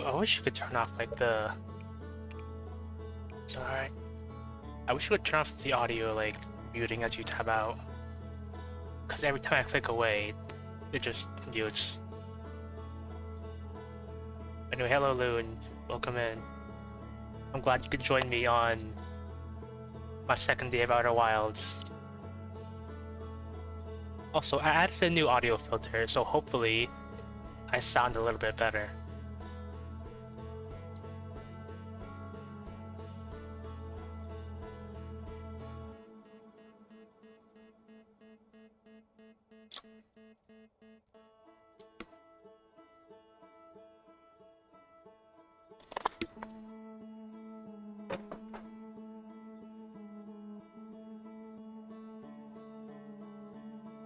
I wish you could turn off like the. It's alright. I wish you could turn off the audio like muting as you tab out. Because every time I click away, it just mutes. Anyway, hello Loon, welcome in. I'm glad you could join me on my second day of Outer Wilds. Also, I added a new audio filter, so hopefully I sound a little bit better.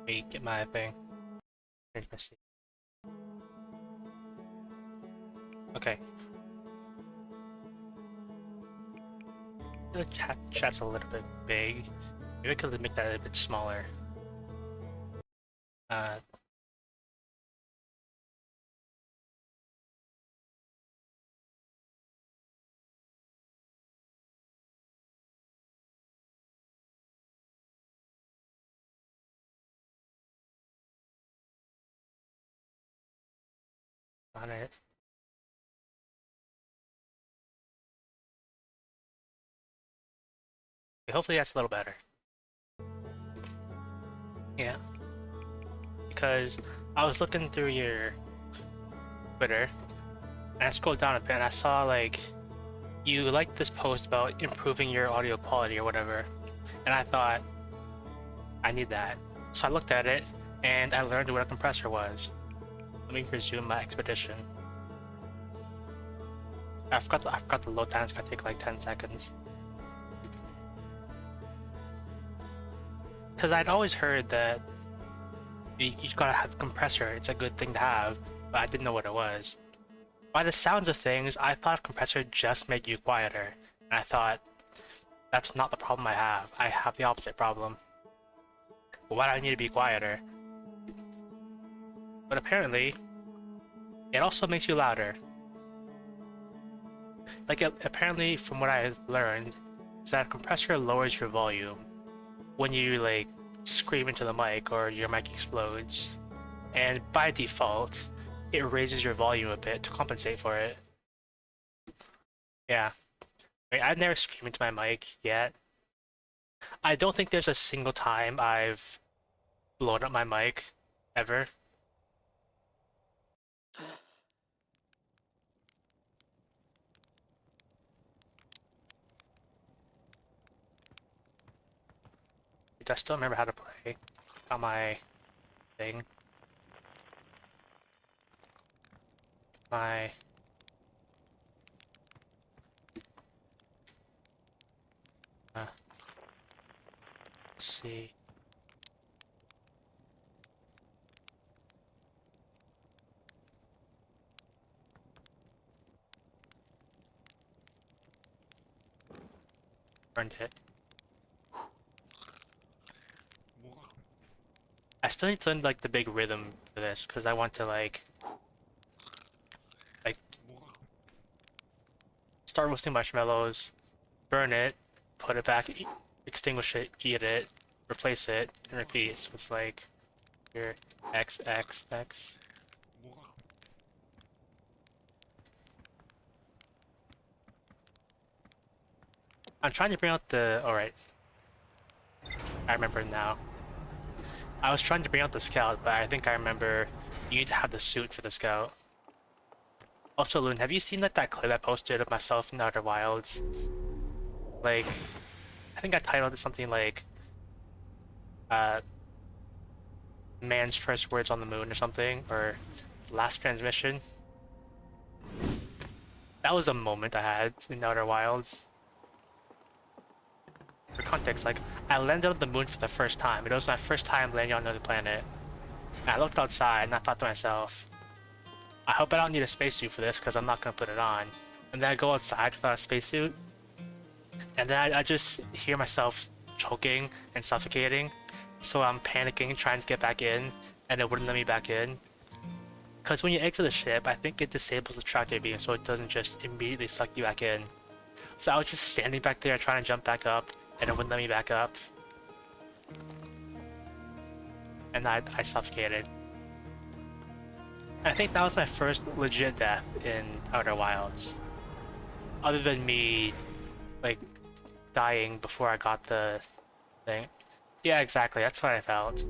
Let me get my thing. Let's see. Okay. The chat's a little bit big. Maybe I could make that a bit smaller. On it. Okay, hopefully that's a little better. Yeah. Because I was looking through your Twitter and I scrolled down a bit and I saw like you liked this post about improving your audio quality or whatever, and I thought I need that. So I looked at it and I learned what a compressor was. Let me resume my expedition. I forgot the load time. It's gonna take like 10 seconds. Because I'd always heard that you gotta have a compressor. It's a good thing to have, but I didn't know what it was. By the sounds of things, I thought a compressor just made you quieter, and I thought that's not the problem I have. I have the opposite problem. Why do I need to be quieter? But apparently, it also makes you louder. Like, apparently, from what I learned, is that a compressor lowers your volume when you, like, scream into the mic or your mic explodes. And by default, it raises your volume a bit to compensate for it. Yeah. I mean, I've never screamed into my mic yet. I don't think there's a single time I've blown up my mic, ever. I still remember how to play. Got my thing. My... let's see. Burned it. I still need to learn like the big rhythm for this because I want to like start roasting marshmallows, burn it, put it back, extinguish it, eat it, replace it, and repeat. So it's like here X X X. I'm trying to bring out the... alright. I remember now. I was trying to bring out the scout, but I think I remember you need to have the suit for the scout. Also, Loon, have you seen like that clip I posted of myself in the Outer Wilds? Like, I think I titled it something like, man's first words on the moon or something, or last transmission. That was a moment I had in the Outer Wilds. For context, like, I landed on the moon for the first time. It was my first time landing on another planet. And I looked outside and I thought to myself, I hope I don't need a spacesuit for this because I'm not going to put it on. And then I go outside without a spacesuit. And then I just hear myself choking and suffocating. So I'm panicking, trying to get back in. And it wouldn't let me back in. Because when you exit the ship, I think it disables the tractor beam so it doesn't just immediately suck you back in. So I was just standing back there trying to jump back up, and it wouldn't let me back up. And I suffocated. I think that was my first legit death in Outer Wilds. Other than me, like, dying before I got the thing. Yeah, exactly, that's what I felt.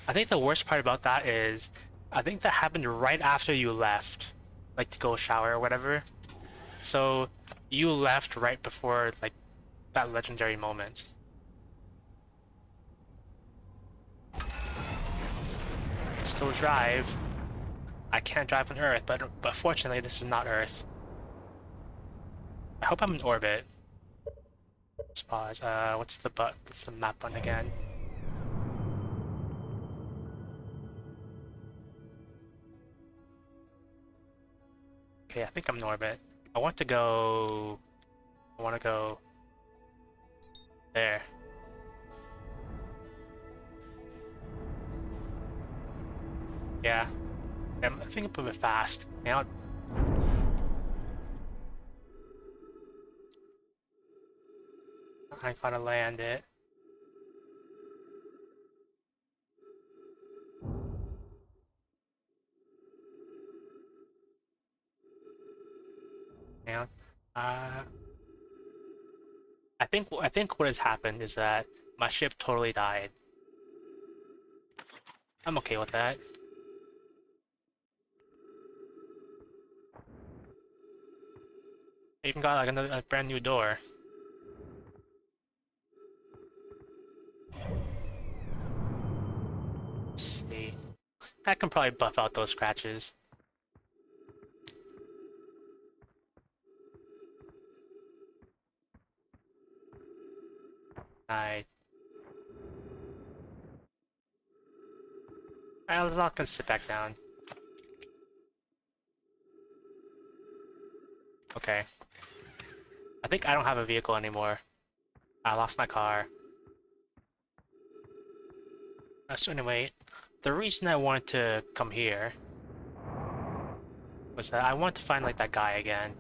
I think the worst part about that is, I think that happened right after you left, like to go shower or whatever. So, you left right before, like, that legendary moment. Still drive. I can't drive on Earth, but fortunately this is not Earth. I hope I'm in orbit. Let's pause. What's the map button again? Okay, I think I'm in orbit. I want to go there. Yeah. I think I'm a bit fast. Now I gotta land it. Now, uh, I think what has happened is that my ship totally died. I'm okay with that. I even got like a brand new door. Let's see. I can probably buff out those scratches. I'm not gonna sit back down. Okay. I think I don't have a vehicle anymore. I lost my car. So anyway, the reason I wanted to come here was that I want to find like that guy again.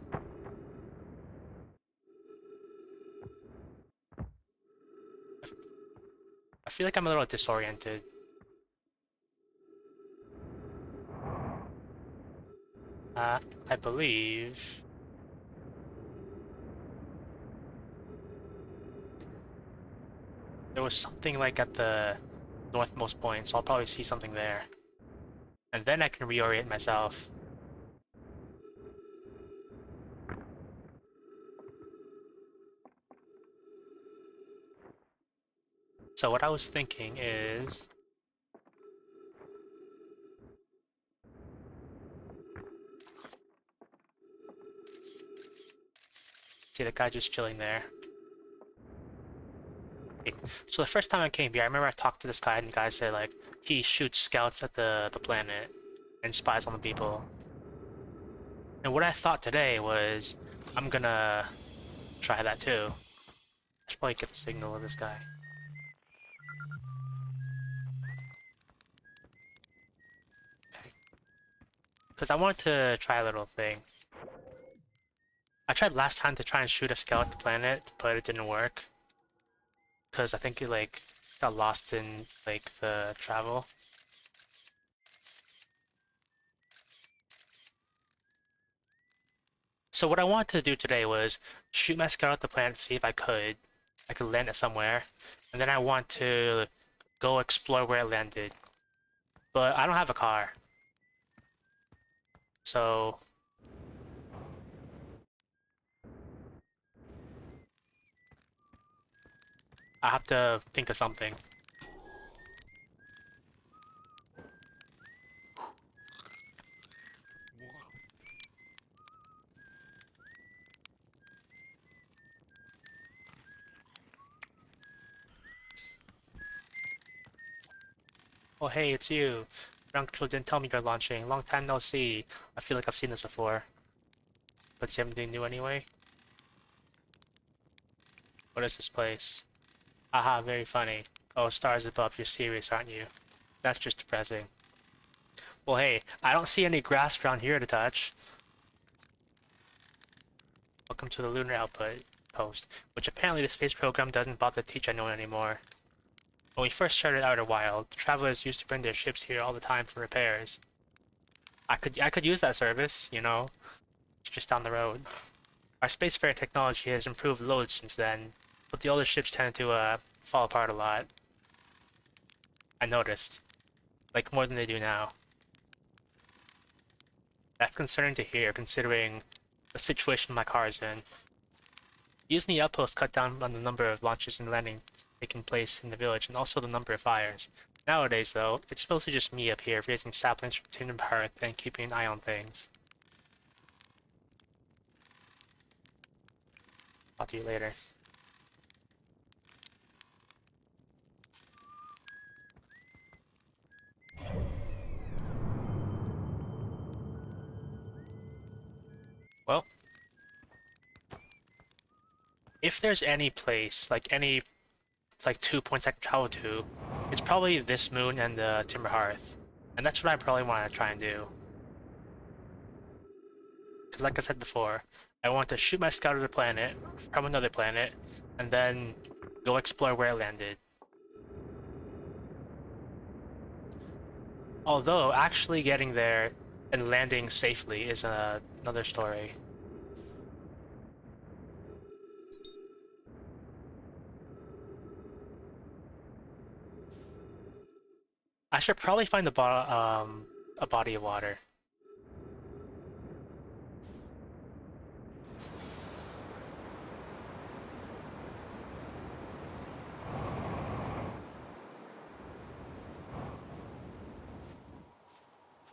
I feel like I'm a little disoriented. I believe... there was something like at the northmost point, so I'll probably see something there. And then I can reorient myself. So what I was thinking is... see the guy just chilling there. Okay. So the first time I came here, I remember I talked to this guy and the guy said like, he shoots scouts at the planet and spies on the people. And what I thought today was, I'm gonna try that too. I should probably get the signal of this guy. Okay. Because I wanted to try a little thing. I tried last time to try and shoot a scout at the planet, but it didn't work. Because I think it like got lost in like the travel. So what I wanted to do today was shoot my scout at the planet to see if I could land it somewhere. And then I want to go explore where it landed. But I don't have a car. So I have to think of something. Oh hey, it's you. Your uncle didn't tell me you're launching. Long time no see. I feel like I've seen this before. But see anything new anyway? What is this place? Haha, very funny. Oh, stars above, you're serious, aren't you? That's just depressing. Well, hey, I don't see any grass around here to touch. Welcome to the lunar output post, which apparently the space program doesn't bother to teach anyone anymore. When we first started Outer Wild, the travelers used to bring their ships here all the time for repairs. I could use that service, you know, it's just down the road. Our spacefarer technology has improved loads since then, but the older ships tend to fall apart a lot. I noticed, like more than they do now. That's concerning to hear, considering the situation my car is in. Using the outpost cut down on the number of launches and landings taking place in the village, and also the number of fires. Nowadays, though, it's mostly just me up here raising saplings from timber hearth and keeping an eye on things. Talk to you later. Well, if there's any place, like 2 points I can travel to, it's probably this moon and the timber hearth. And that's what I probably want to try and do. Because like I said before, I want to shoot my scout at a planet, from another planet, and then go explore where it landed. Although, actually getting there and landing safely is another story. I should probably find a body of water.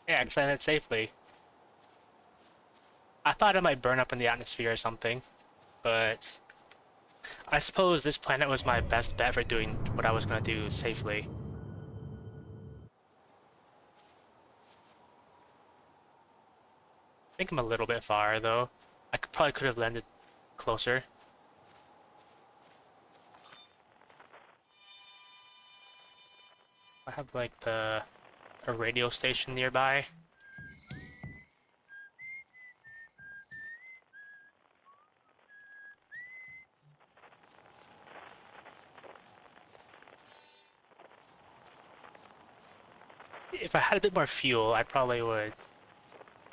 Yeah, I just landed safely. I thought it might burn up in the atmosphere or something, but I suppose this planet was my best bet for doing what I was gonna do safely. I think I'm a little bit far though. Probably could have landed closer. I have like a radio station nearby. If I had a bit more fuel, I probably would.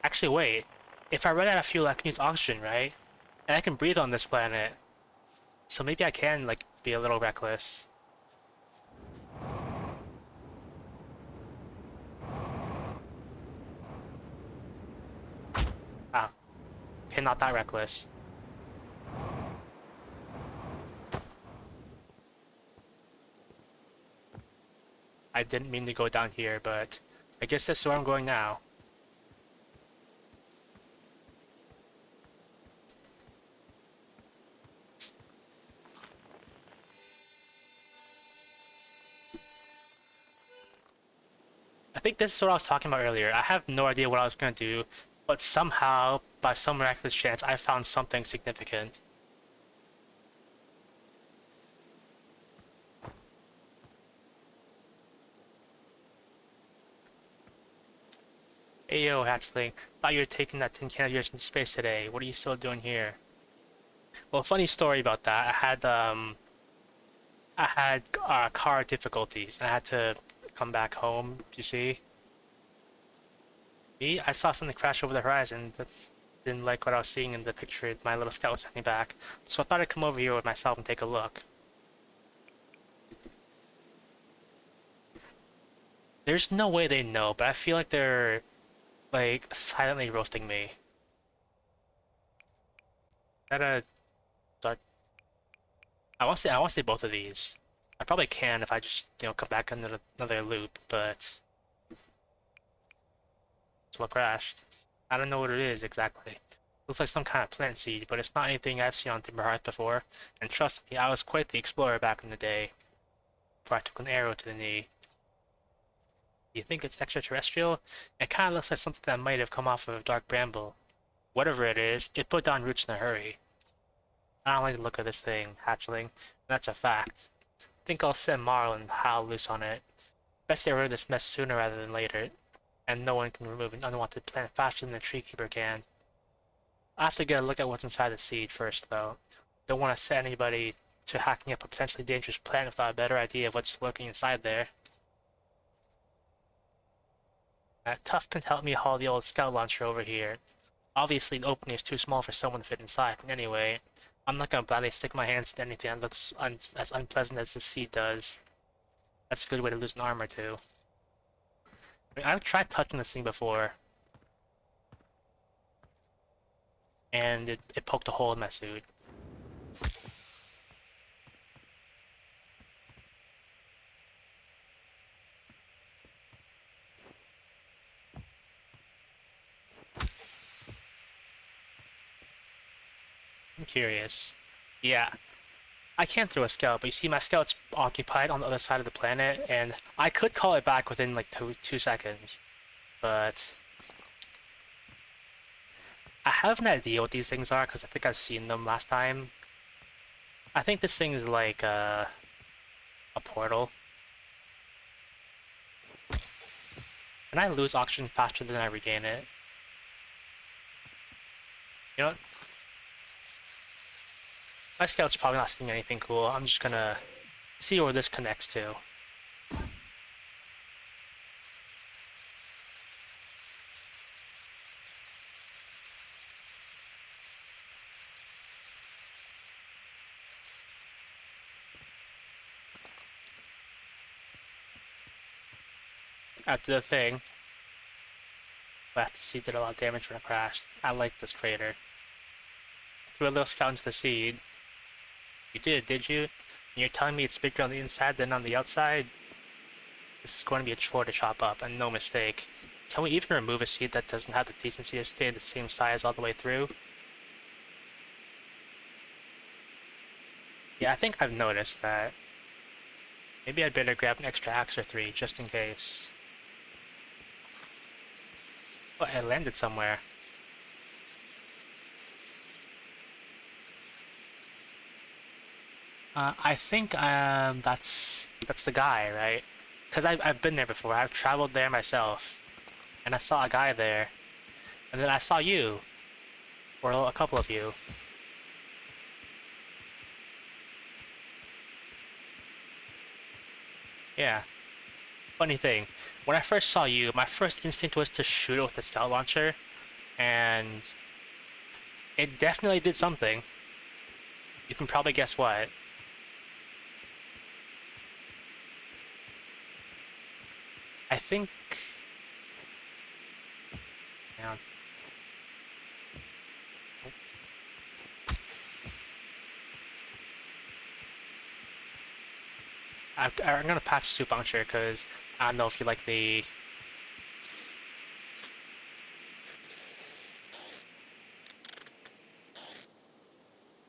Actually, wait. If I run out of fuel, I can use oxygen, right? And I can breathe on this planet. So maybe I can, like, be a little reckless. Ah, okay, not that reckless. I didn't mean to go down here, but I guess that's where I'm going now. I think this is what I was talking about earlier. I have no idea what I was gonna do, but somehow, by some miraculous chance, I found something significant. Hey yo, hatchling. Thought you were taking that tin can of yours into space today. What are you still doing here? Well, funny story about that. I had car difficulties. I had to come back home, you see. Me, I saw something crash over the horizon. That didn't like what I was seeing in the picture my little scout was sending back. So I thought I'd come over here with myself and take a look. There's no way they know, but I feel like they're, like, silently roasting me. Is that a dark... I want to say both of these. I probably can if I just, come back into another loop, but it's what crashed. I don't know what it is exactly. Looks like some kind of plant seed, but it's not anything I've seen on Timberhearth before. And trust me, I was quite the explorer back in the day, before I took an arrow to the knee. Do you think it's extraterrestrial? It kind of looks like something that might have come off of Dark Bramble. Whatever it is, it put down roots in a hurry. I don't like the look of this thing, hatchling, and that's a fact. Think I'll send Marl and Hal loose on it. Best get rid of this mess sooner rather than later. and no one can remove an unwanted plant faster than a tree keeper can. I have to get a look at what's inside the seed first, though. Don't want to set anybody to hacking up a potentially dangerous plant without a better idea of what's lurking inside there. Tuff can help me haul the old scout launcher over here. Obviously, the opening is too small for someone to fit inside, but anyway, I'm not gonna blindly stick my hands into anything that looks as unpleasant as the seed does. That's a good way to lose an arm or two. I mean, I've tried touching this thing before, and it poked a hole in my suit. I'm curious. Yeah, I can throw a scout, but you see my scout's occupied on the other side of the planet, and I could call it back within like two seconds, but I have an idea what these things are because I think I've seen them last time. I think this thing is like a portal. And I lose oxygen faster than I regain it. You know what? My scout's probably not seeing anything cool. I'm just gonna see where this connects to. After the thing, but I have to see did a lot of damage when it crashed. I like this crater. Threw a little scout into the seed. You did you? And you're telling me it's bigger on the inside than on the outside? This is going to be a chore to chop up, and no mistake. Can we even remove a seed that doesn't have the decency to stay the same size all the way through? Yeah, I think I've noticed that. Maybe I'd better grab an extra axe or three, just in case. Oh, I landed somewhere. I think that's the guy, right? Because I've been there before. I've traveled there myself, and I saw a guy there, and then I saw you, or a couple of you. Yeah. Funny thing, when I first saw you, my first instinct was to shoot it with the scout launcher, and it definitely did something. You can probably guess what. I think. Hang on. I'm gonna patch Soup Puncture because I don't know if you like the.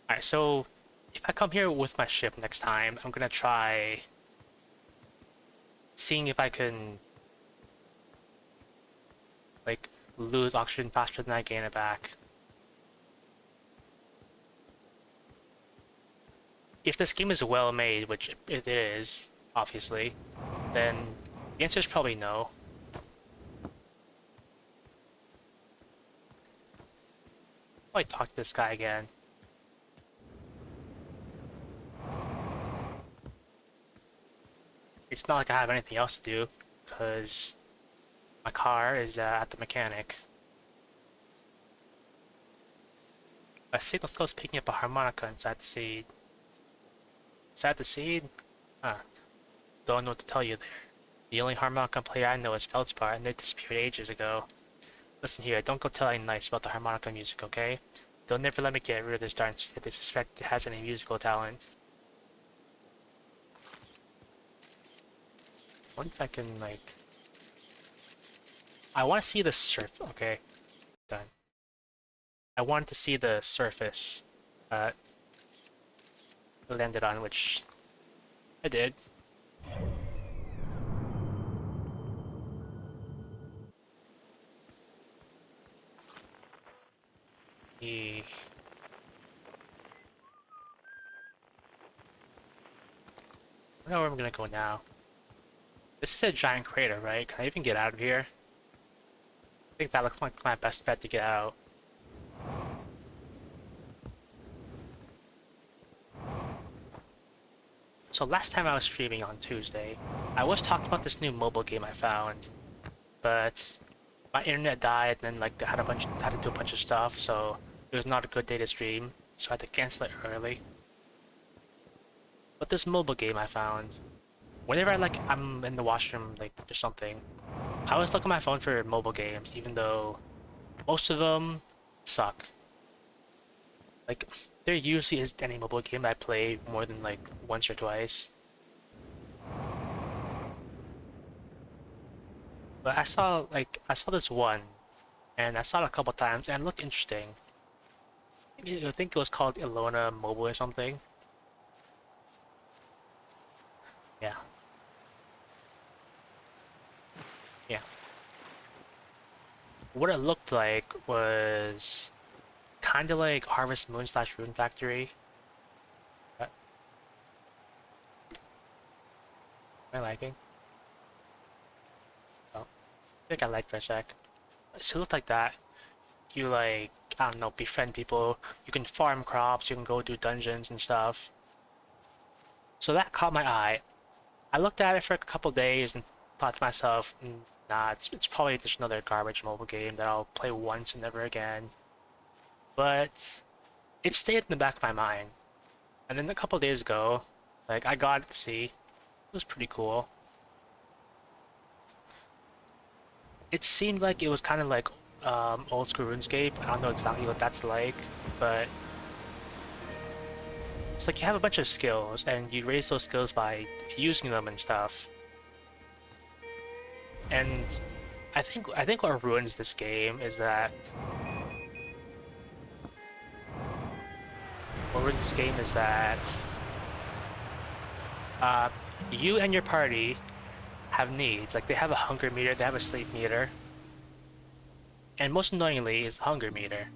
Alright, so if I come here with my ship next time, I'm gonna try seeing if I can like lose oxygen faster than I gain it back. If this game is well made, which it is, obviously, then the answer is probably no. I'll talk to this guy again. It's not like I have anything else to do, because my car is at the mechanic. A signal still is picking up a harmonica inside the seed. Inside the seed? Huh. Don't know what to tell you there. The only harmonica player I know is Feldspar, and they disappeared ages ago. Listen here, don't go telling nice about the harmonica music, okay? They'll never let me get rid of this darn shit if they suspect it has any musical talent. What if I can, like... I want to see the okay. Done. I wanted to see the surface landed on, which I did. I don't know where I'm gonna go now. This is a giant crater, right? Can I even get out of here? think that looks like my best bet to get out. So last time I was streaming on Tuesday, I was talking about this new mobile game I found, but my internet died and then like had to do a bunch of stuff, so it was not a good day to stream, so I had to cancel it early. But this mobile game I found, whenever I'm in the washroom like or something, I always look at my phone for mobile games, even though most of them suck. Like there usually isn't any mobile game I play more than like once or twice. But I saw this one, and I saw it a couple times, and it looked interesting. I think it was called Ilona Mobile or something. Yeah, yeah. What it looked like was kind of like Harvest Moon slash Rune Factory. What am I liking? Oh, I think I liked for a sec. So it looked like that. You like, I don't know, befriend people. You can farm crops. You can go do dungeons and stuff. So that caught my eye. I looked at it for a couple days and thought to myself, nah, it's probably just another garbage mobile game that I'll play once and never again. But it stayed in the back of my mind. And then a couple days ago, like I got it to see. It was pretty cool. It seemed like it was kind of like old school RuneScape. I don't know exactly what that's like, but it's like you have a bunch of skills and you raise those skills by using them and stuff. And I think what ruins this game is that what ruins this game is that uh, you and your party have needs. Like they have a hunger meter, they have a sleep meter, and most annoyingly is the hunger meter.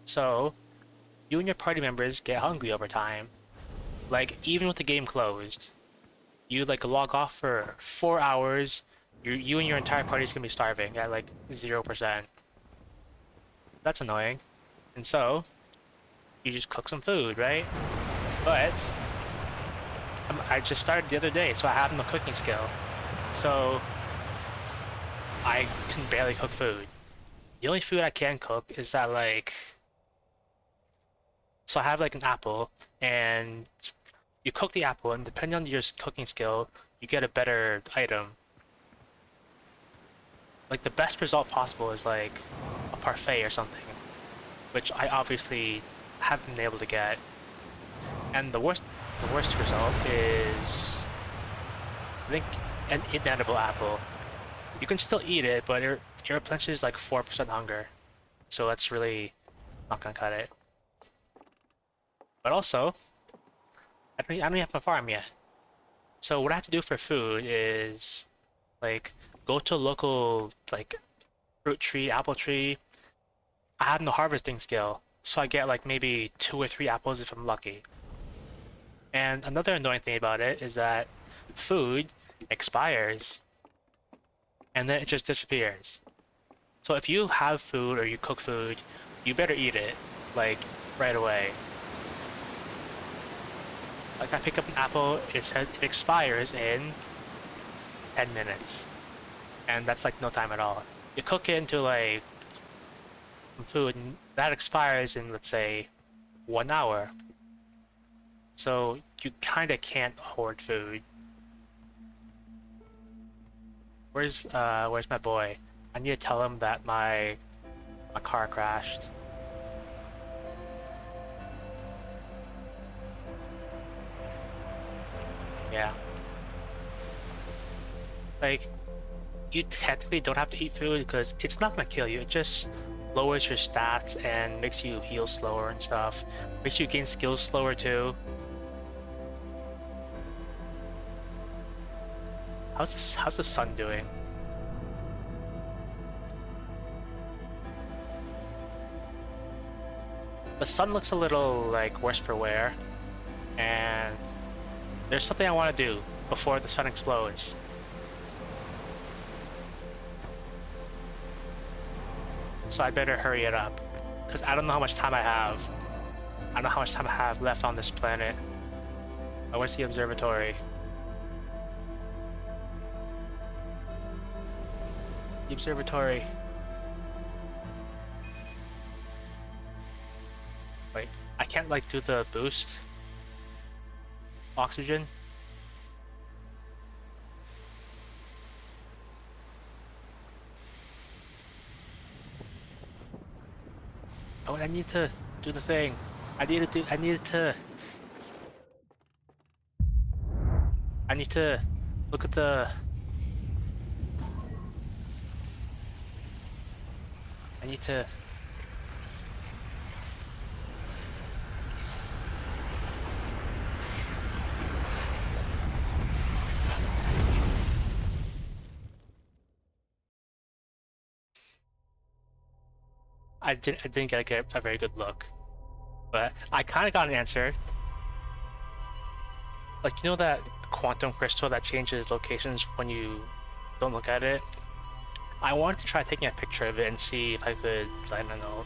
So you and your party members get hungry over time. Like even with the game closed, you like log off for 4 hours. You and your entire party is gonna be starving at like 0%. That's annoying. And so you just cook some food, right? But I just started the other day, so I have no cooking skill. So I can barely cook food. The only food I can cook is that like, so I have like an apple, and you cook the apple, and depending on your cooking skill, you get a better item. Like the best result possible is like a parfait or something, which I obviously haven't been able to get. And the worst result is I think an inedible apple. You can still eat it, but it replenishes like 4% hunger, so that's really not gonna cut it. But also, I don't even have a farm yet. So what I have to do for food is like go to a local like fruit tree, apple tree. I have no harvesting skill, so I get like maybe 2 or 3 apples if I'm lucky. And another annoying thing about it is that food expires and then it just disappears. So if you have food or you cook food, you better eat it like right away. Like I pick up an apple, it says it expires in 10 minutes. And that's like no time at all. You cook it into like some food and that expires in, let's say, 1 hour. So you kinda can't hoard food. Where's my boy? I need to tell him that my car crashed. Yeah. Like you technically don't have to eat food because it's not gonna kill you. It just lowers your stats and makes you heal slower and stuff. Makes you gain skills slower too. How's the sun doing? The sun looks a little like worse for wear, and there's something I want to do before the sun explodes. so I better hurry it up. Because I don't know how much time I have. I don't know how much time I have left on this planet. Oh, where's the observatory? The observatory. Wait, I can't like do the boost. Oxygen. Oh, I need to do the thing. I need to. I need to look at the. I need to. I didn't get a very good look, but I kind of got an answer. Like, you know that quantum crystal that changes locations when you don't look at it? I wanted to try taking a picture of it and see if I could, I don't know,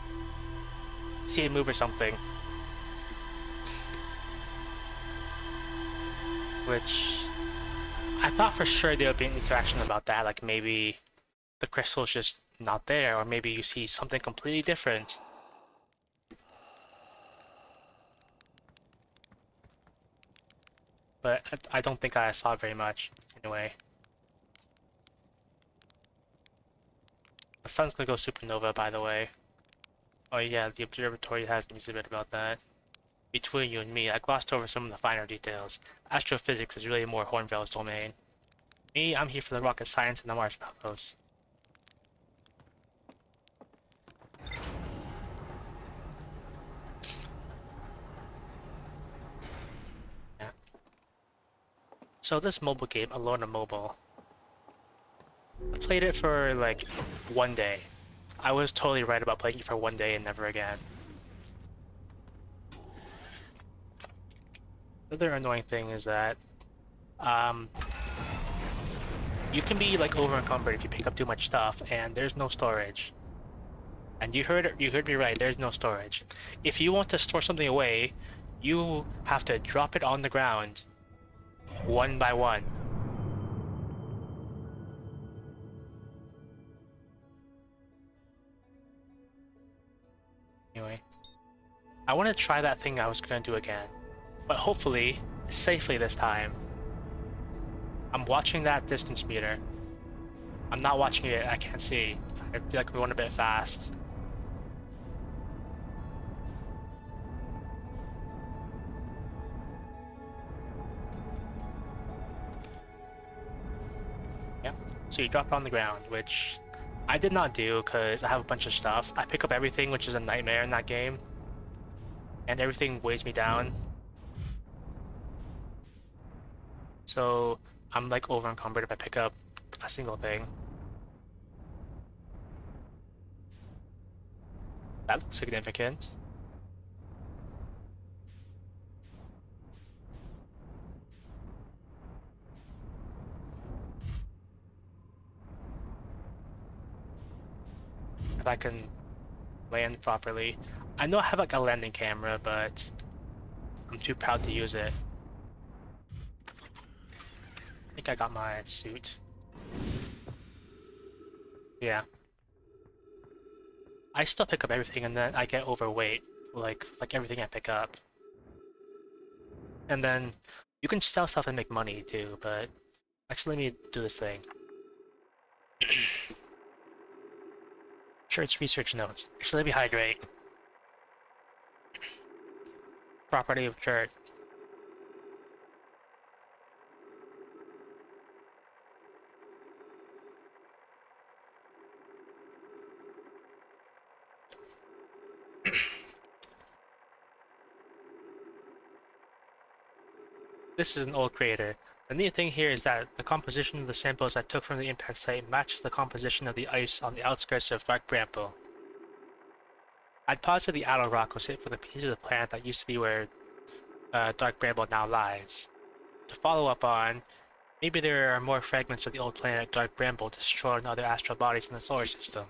see it move or something. Which I thought for sure there would be an interaction about that, like maybe the crystal's just not there, or maybe you see something completely different. But I don't think I saw very much, anyway. The sun's gonna go supernova, by the way. Oh yeah, the observatory has news a bit about that. Between you and me, I glossed over some of the finer details. Astrophysics is really more Hornville's domain. Me, I'm here for the rocket science and the marshmallows. Yeah. So this mobile game, Alone on Mobile, I played it for like one day. I was totally right about playing it for one day and never again. The other annoying thing is that um, you can be like over encumbered if you pick up too much stuff, and there's no storage. And you heard me right. There's no storage. If you want to store something away, you have to drop it on the ground, one by one. Anyway, I want to try that thing I was gonna do again, but hopefully safely this time. I'm watching that distance meter. I'm not watching it. I can't see. I feel like we're going a bit fast. Yep. So you drop it on the ground, which I did not do because I have a bunch of stuff. I pick up everything, which is a nightmare in that game. And everything weighs me down. So I'm like over encumbered if I pick up a single thing. That looks significant. If I can land properly. I know I have like a landing camera, but I'm too proud to use it. I think I got my suit. Yeah. I still pick up everything and then I get overweight, like everything I pick up. And then you can sell stuff and make money too, but actually let me do this thing. Sure, it's research notes. Actually, let me hydrate. Property of chert. This is an old crater. The neat thing here is that the composition of the samples I took from the impact site matches the composition of the ice on the outskirts of Dark Bramble. I'd posited the Adel rock was hit for the piece of the planet that used to be where Dark Bramble now lies. To follow up on, maybe there are more fragments of the old planet Dark Bramble destroyed in other astral bodies in the solar system.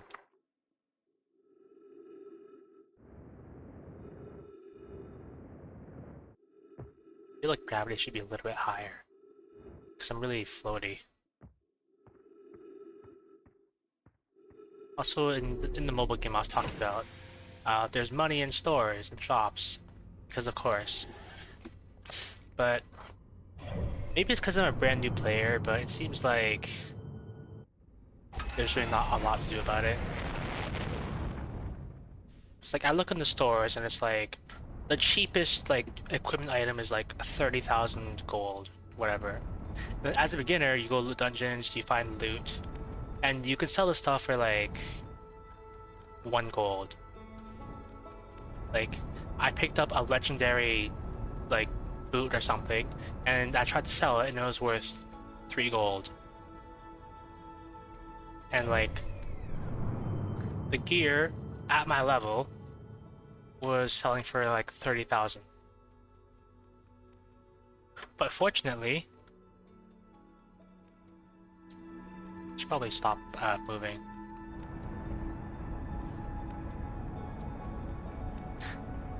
feel like gravity should be a little bit higher. Because I'm really floaty. Also, in the mobile game I was talking about, there's money in stores and shops. Because of course. But maybe it's because I'm a brand new player, but it seems like there's really not a lot to do about it. It's like I look in the stores and it's like the cheapest like equipment item is like 30,000 gold, whatever. But as a beginner, you go to dungeons, you find loot, and you can sell the stuff for like 1 gold. Like I picked up a legendary like boot or something, and I tried to sell it and it was worth 3 gold. And like the gear at my level was selling for like 30,000. But fortunately, I should probably stop moving.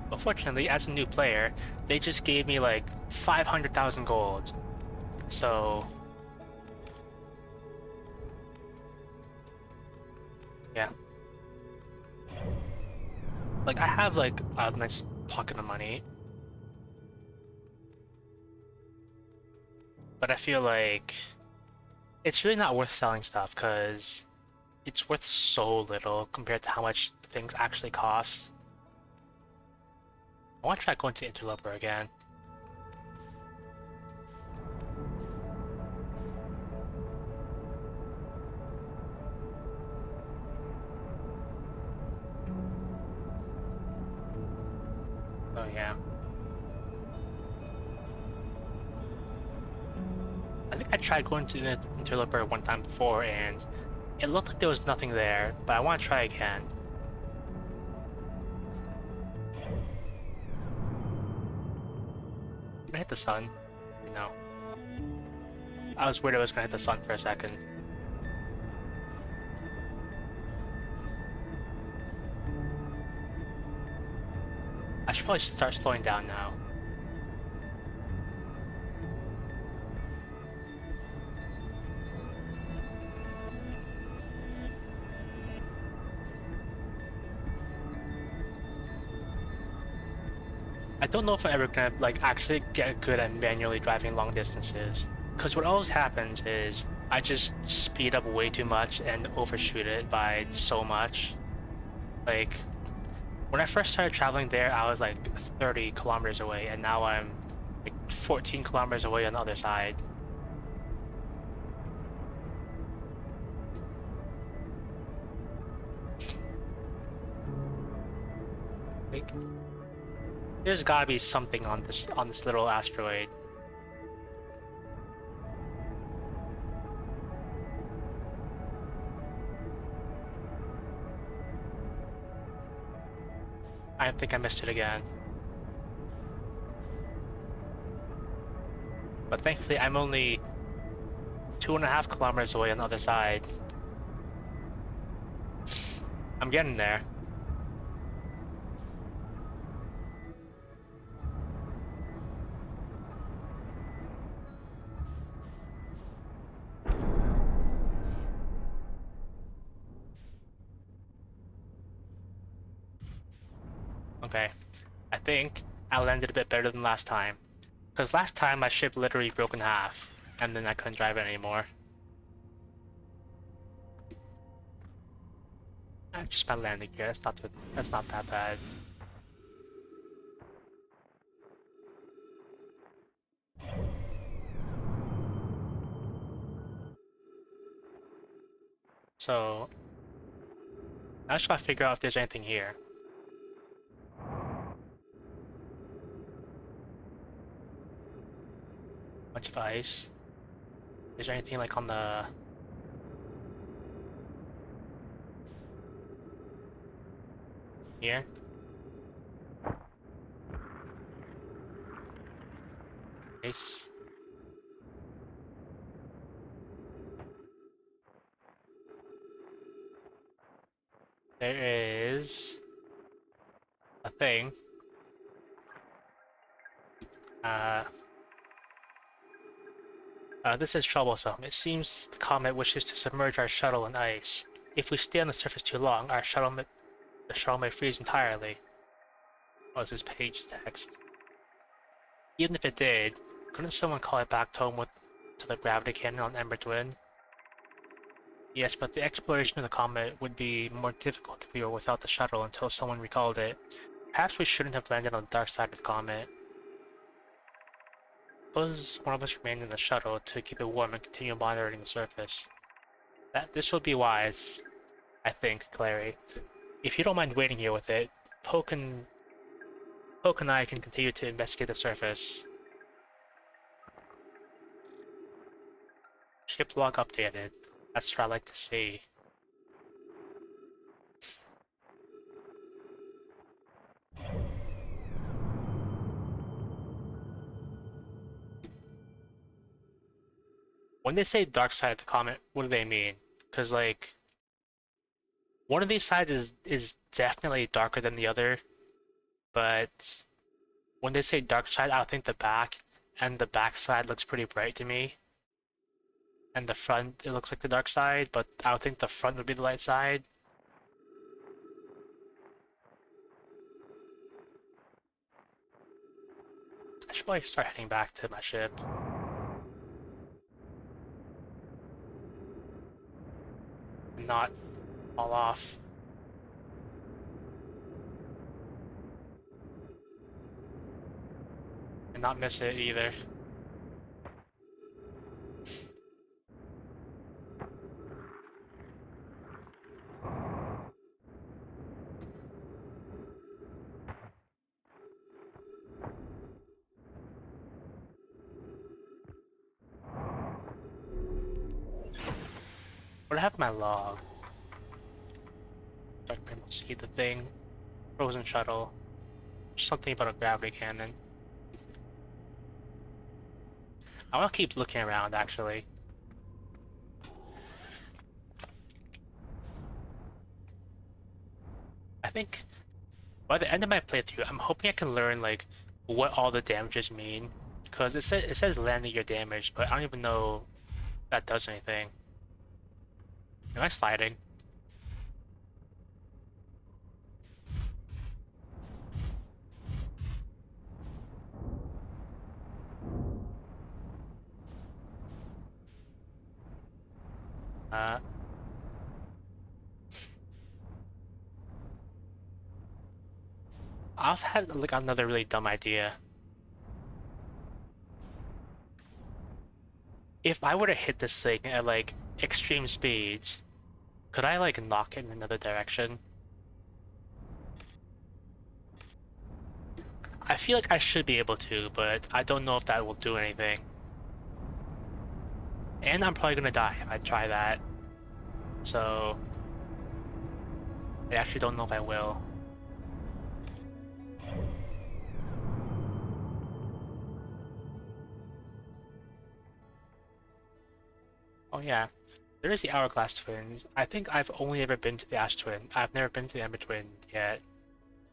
But fortunately, as a new player, they just gave me like 500,000 gold. So yeah, like I have like a nice pocket of money, but I feel like it's really not worth selling stuff because it's worth so little compared to how much things actually cost. I want to try going to Interloper again. Oh yeah. I think I tried going to the Interloper one time before and it looked like there was nothing there, but I want to try again. Did I hit the sun? No. I was worried I was gonna hit the sun for a second. I should probably start slowing down now. I don't know if I'm ever gonna like actually get good at manually driving long distances. Because what always happens is I just speed up way too much and overshoot it by so much. Like when I first started traveling there, I was like 30 kilometers away, and now I'm like 14 kilometers away on the other side. Like, there's gotta be something on this little asteroid. I think I missed it again. But thankfully, I'm only 2.5 kilometers away on the other side. I'm getting there. Okay. I think I landed a bit better than last time. Because last time my ship literally broke in half, and then I couldn't drive it anymore. Just my landing gear, that's not that bad. So I just gotta figure out if there's anything here. Bunch of ice. Is there anything like on the... here? Ice. There is a thing. This is troublesome. It seems the comet wishes to submerge our shuttle in ice. If we stay on the surface too long, the shuttle may freeze entirely. Oh, this is page text. Even if it did, couldn't someone call it back to the gravity cannon on Ember Twin? Yes, but the exploration of the comet would be more difficult if we were without the shuttle until someone recalled it. Perhaps we shouldn't have landed on the dark side of the comet. Suppose one of us remained in the shuttle to keep it warm and continue monitoring the surface. This would be wise, I think, Clary. If you don't mind waiting here with it, Poke and I can continue to investigate the surface. Ship log updated. That's what I like to see. When they say dark side of the comet, what do they mean? Because, like, one of these sides is definitely darker than the other, but when they say dark side, I think the back, and the back side looks pretty bright to me. And the front, it looks like the dark side, but I would think the front would be the light side. I should probably start heading back to my ship. And not fall off. And not miss it either. But I have my log. So I can see the thing. Frozen shuttle. Something about a gravity cannon. I want to keep looking around, actually. I think by the end of my playthrough, I'm hoping I can learn, like, what all the damages mean. Because it says landing your damage, but I don't even know if that does anything. Am I sliding? I also had, like, another really dumb idea. If I were to hit this thing at, like, extreme speeds, could I, like, knock it in another direction? I feel like I should be able to, but I don't know if that will do anything. And I'm probably gonna die if I try that. So I actually don't know if I will. Oh yeah, there is the Hourglass Twins. I think I've only ever been to the Ash Twin. I've never been to the Ember Twin yet.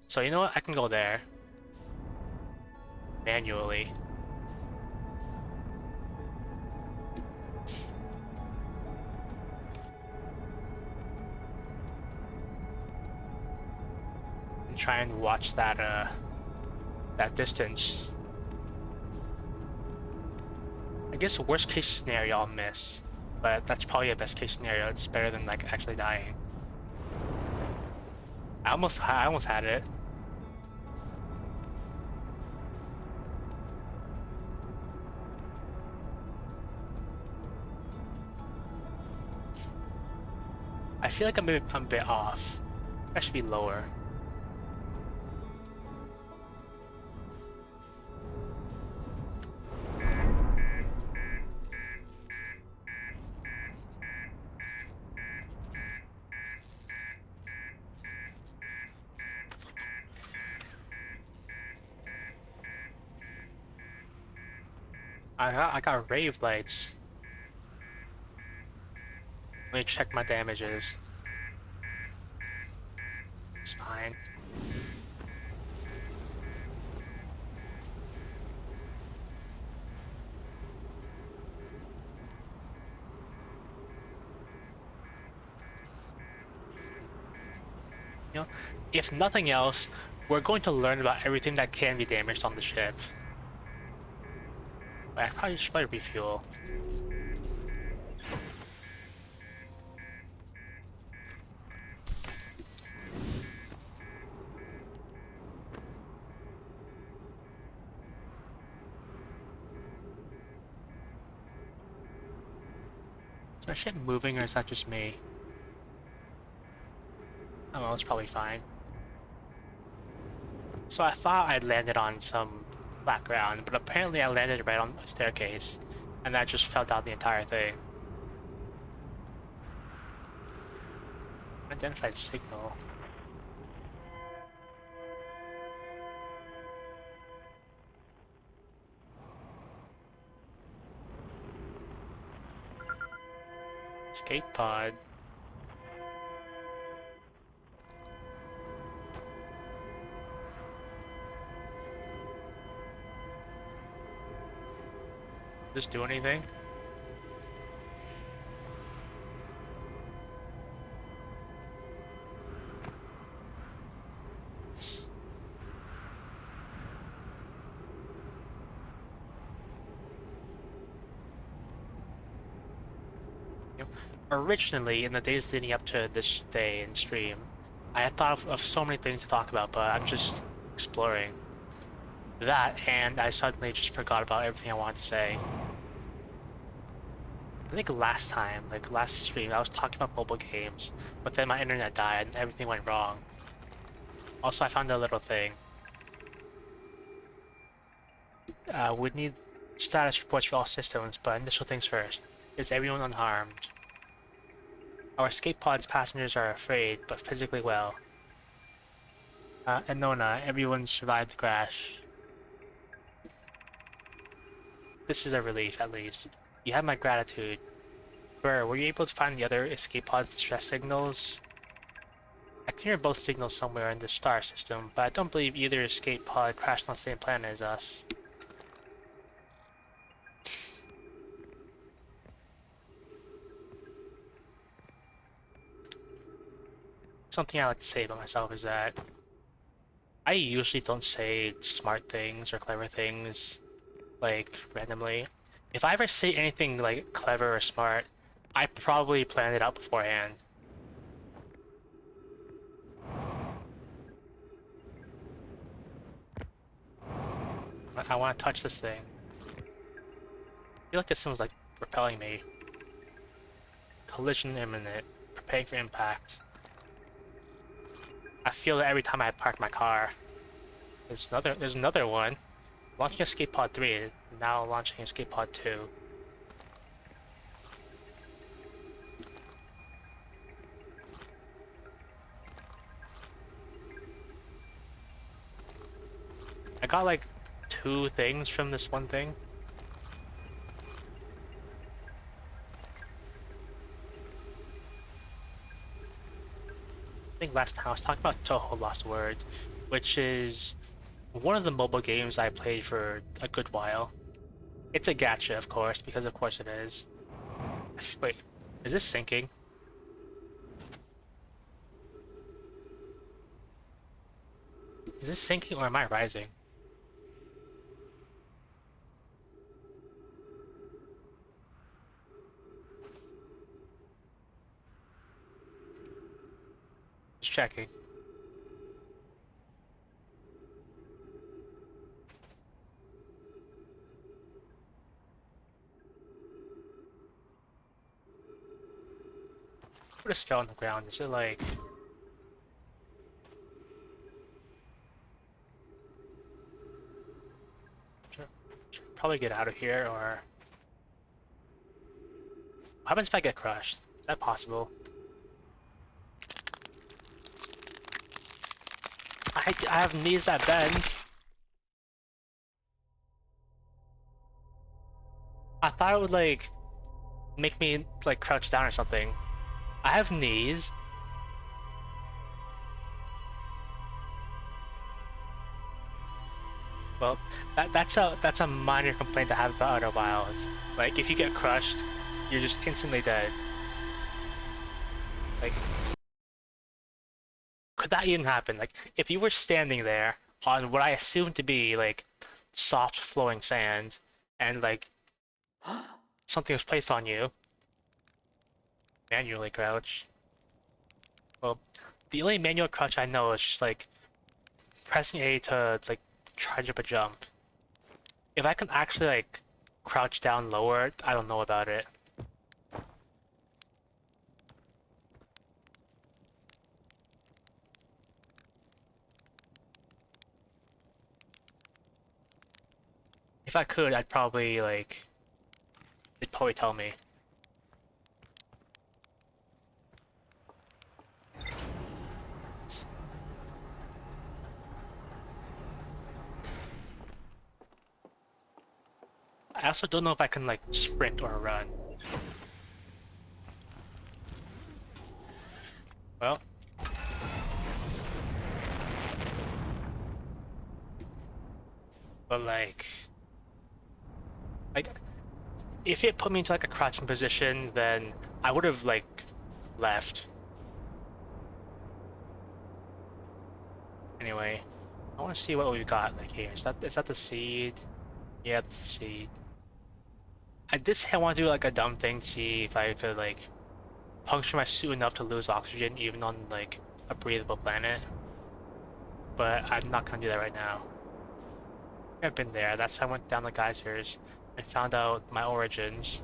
So you know what? I can go there. Manually. And try and watch that distance. I guess worst case scenario I'll miss. But that's probably a best case scenario. It's better than like actually dying. I almost had it. I feel like I'm a bit off. I should be lower. I got rave lights. Let me check my damages. It's fine. You know, if nothing else, we're going to learn about everything that can be damaged on the ship. But I probably should refuel. Is my ship moving or is that just me? Oh well, it's probably fine. So I thought I'd landed on some flat ground, but apparently I landed right on a staircase, and that just fell down the entire thing. Identified signal. Escape pod. Just do anything? Originally, in the days leading up to this day in stream, I had thought of so many things to talk about, but I'm just exploring. That, and I suddenly just forgot about everything I wanted to say. I think last time, like last stream, I was talking about mobile games, but then my internet died and everything went wrong. Also, I found a little thing. We need status reports for all systems, but initial things first. Is everyone unharmed? Our escape pod's passengers are afraid, but physically well. Enona, everyone survived the crash. This is a relief, at least. You have my gratitude. Burr, were you able to find the other escape pod's distress signals? I can hear both signals somewhere in the star system, but I don't believe either escape pod crashed on the same planet as us. Something I like to say about myself is that I usually don't say smart things or clever things, like, randomly. If I ever say anything, like, clever or smart, I probably planned it out beforehand. I want to touch this thing. I feel like this thing was, like, repelling me. Collision imminent. Preparing for impact. I feel it every time I park my car. There's another one. Launching Escape Pod 3, now launching Escape Pod 2. I got like 2 things from this one thing. I think last time I was talking about Toho Lost Word, which is one of the mobile games I played for a good while. It's a gacha, of course, because of course it is. Wait, is this sinking? Is this sinking or am I rising? Just checking. Put a scale on the ground. Is it like... Should probably get out of here, or... What happens if I get crushed? Is that possible? I have knees that bend. I thought it would, like, make me, like, crouch down or something. I have knees. Well, that's a minor complaint to have about Outer Wilds. Like, if you get crushed, you're just instantly dead. Like, could that even happen? Like, if you were standing there on what I assume to be like soft flowing sand, and like something was placed on you, manually crouch. Well, the only manual crouch I know is just like pressing A to like charge up a jump. If I can actually like crouch down lower, I don't know about it. If I could, I'd probably like, it'd probably tell me. I also don't know if I can like sprint or run. Well, but like if it put me into like a crouching position, then I would have like left. Anyway, I want to see what we've got like here. Is that the seed? Yeah, that's the seed. I did want to do like a dumb thing, see if I could like puncture my suit enough to lose oxygen even on like a breathable planet. But I'm not gonna do that right now. I've been there. That's how I went down the geysers and found out my origins.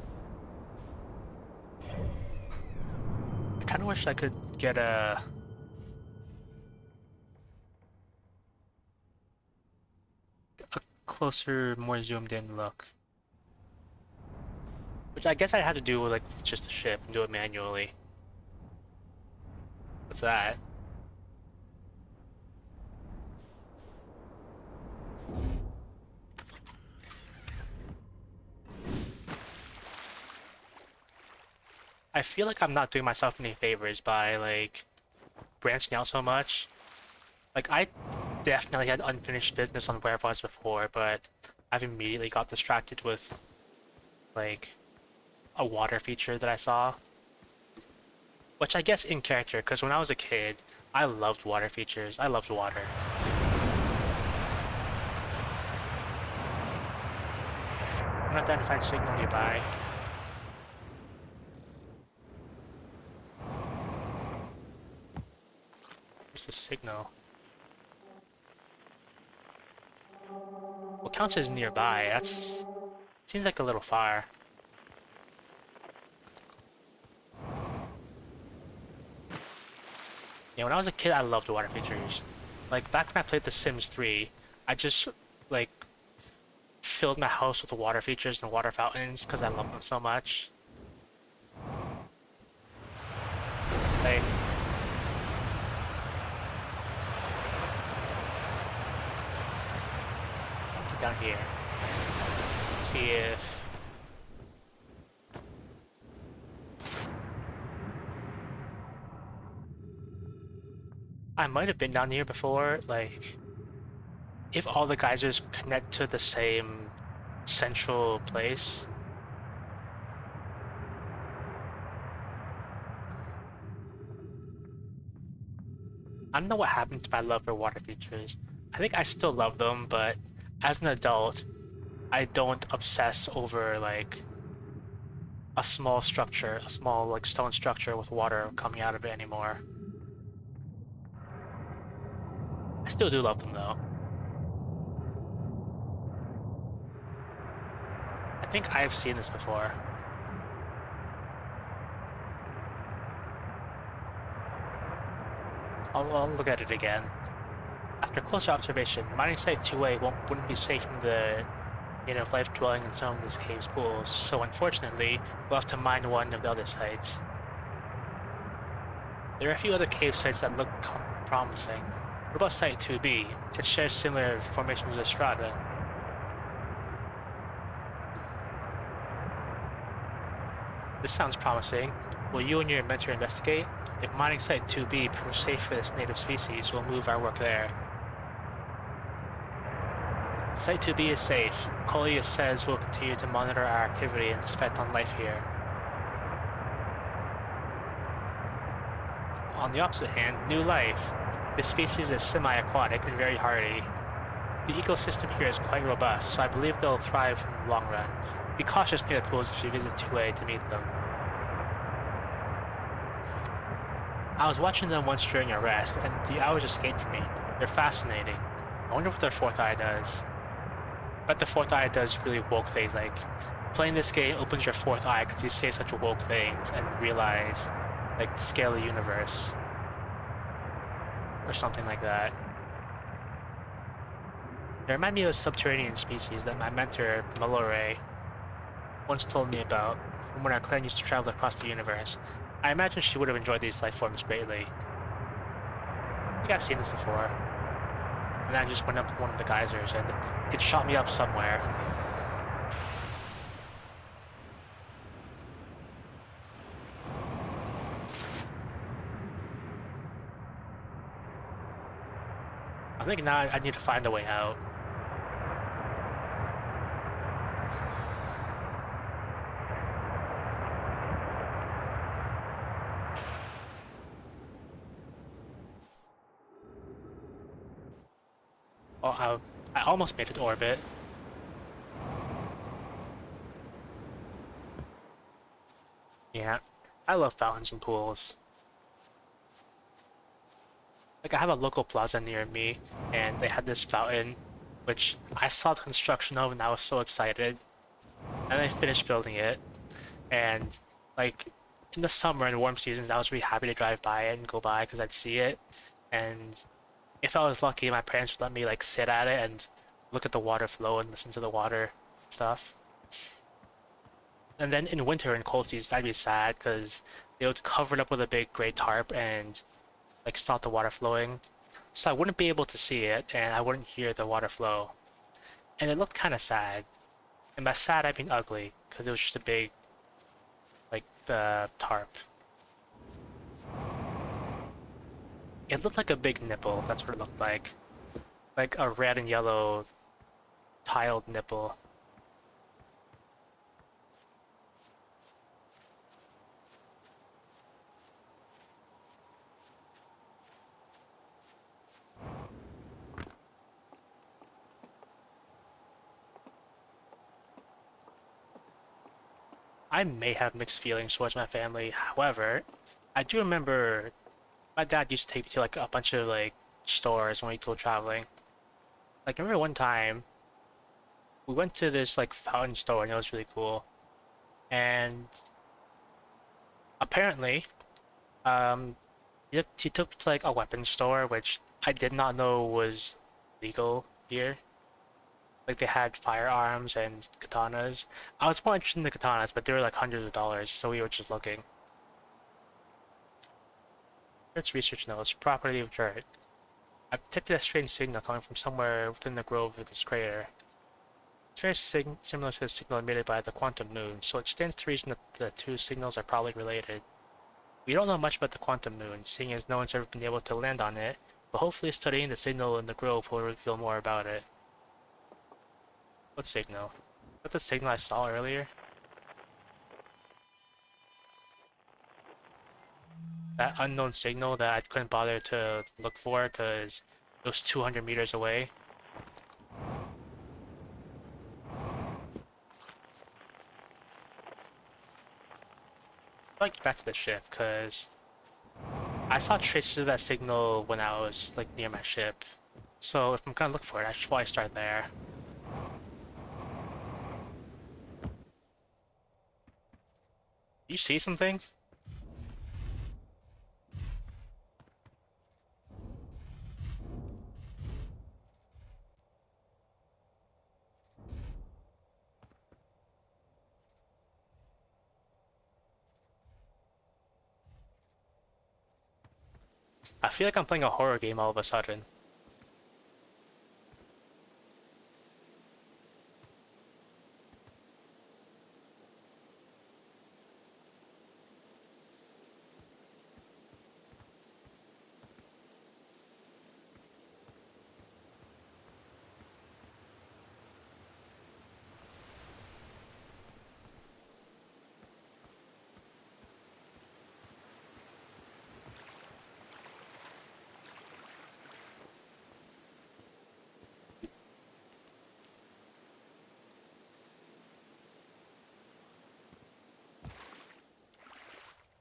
I kind of wish I could get a closer, more zoomed in look. Which I guess I had to do with like just the ship and do it manually. What's that? I feel like I'm not doing myself any favors by like branching out so much. Like I definitely had unfinished business on where I was before, but I've immediately got distracted with like a water feature that I saw. Which I guess in character, because when I was a kid, I loved water features. I loved water. Unidentified signal nearby. Where's the signal? What counts as nearby? That's... seems like a little far. Yeah, when I was a kid, I loved water features. Like, back when I played The Sims 3, I just, like, filled my house with water features and water fountains because I love them so much. Like, get down here. See if... I might have been down here before, like... if all the geysers connect to the same central place. I don't know what happened to my love for water features. I think I still love them, but as an adult, I don't obsess over like a small structure, a small like stone structure with water coming out of it anymore. I still do love them though. I think I've seen this before. I'll look at it again. After closer observation, mining site 2A wouldn't be safe from the native life dwelling in some of these caves pools, so unfortunately, we'll have to mine one of the other sites. There are a few other cave sites that look promising. What about Site 2B? It shares similar formations as strata. This sounds promising. Will you and your mentor investigate? If mining Site 2B proves safe for this native species, we'll move our work there. Site 2B is safe. Coleus says we'll continue to monitor our activity and its effect on life here. On the opposite hand, new life. This species is semi-aquatic and very hardy. The ecosystem here is quite robust, so I believe they'll thrive in the long run. Be cautious near the pools if you visit 2A to meet them. I was watching them once during a rest, and the hours escaped from me. They're fascinating. I wonder what their fourth eye does. But the fourth eye does really woke things, like playing this game opens your fourth eye because you say such woke things and realize like the scale of the universe. Or something like that. They remind me of a subterranean species that my mentor, Malore, once told me about from when our clan used to travel across the universe. I imagine she would have enjoyed these life forms greatly. I think I've seen this before. And I just went up to one of the geysers and it shot me up somewhere. I think now I need to find a way out. Oh, I almost made it to orbit. Yeah, I love fountains and pools. Like, I have a local plaza near me, and they had this fountain, which I saw the construction of, and I was so excited. And I finished building it, and, like, in the summer and warm seasons, I was really happy to drive by it and go by because I'd see it. And if I was lucky, my parents would let me, like, sit at it and look at the water flow and listen to the water stuff. And then in winter and cold seasons, I'd be sad because they would cover it up with a big gray tarp and like stop the water flowing. So I wouldn't be able to see it and I wouldn't hear the water flow. And it looked kind of sad. And by sad, I mean ugly because it was just a big, like, tarp. It looked like a big nipple. That's what it looked like. Like a red and yellow tiled nipple. I may have mixed feelings towards my family. However, I do remember my dad used to take me to like a bunch of like stores when we go traveling. Like I remember one time we went to this like fountain store and it was really cool. And apparently, um, he took me to like a weapons store, which I did not know was legal here. Like they had firearms and katanas. I was more interested in the katanas, but they were like hundreds of dollars, so we were just looking. Let's research notes. Property of dirt. I detected a strange signal coming from somewhere within the grove of this crater. It's very similar to the signal emitted by the quantum moon, so it stands to reason that the two signals are probably related. We don't know much about the quantum moon, seeing as no one's ever been able to land on it, but hopefully studying the signal in the grove will reveal more about it. What signal? Is that the signal I saw earlier? That unknown signal that I couldn't bother to look for because it was 200 meters away. I'd like to get back to the ship because I saw traces of that signal when I was like near my ship. So if I'm gonna look for it, I should probably start there. You see something? I feel like I'm playing a horror game all of a sudden.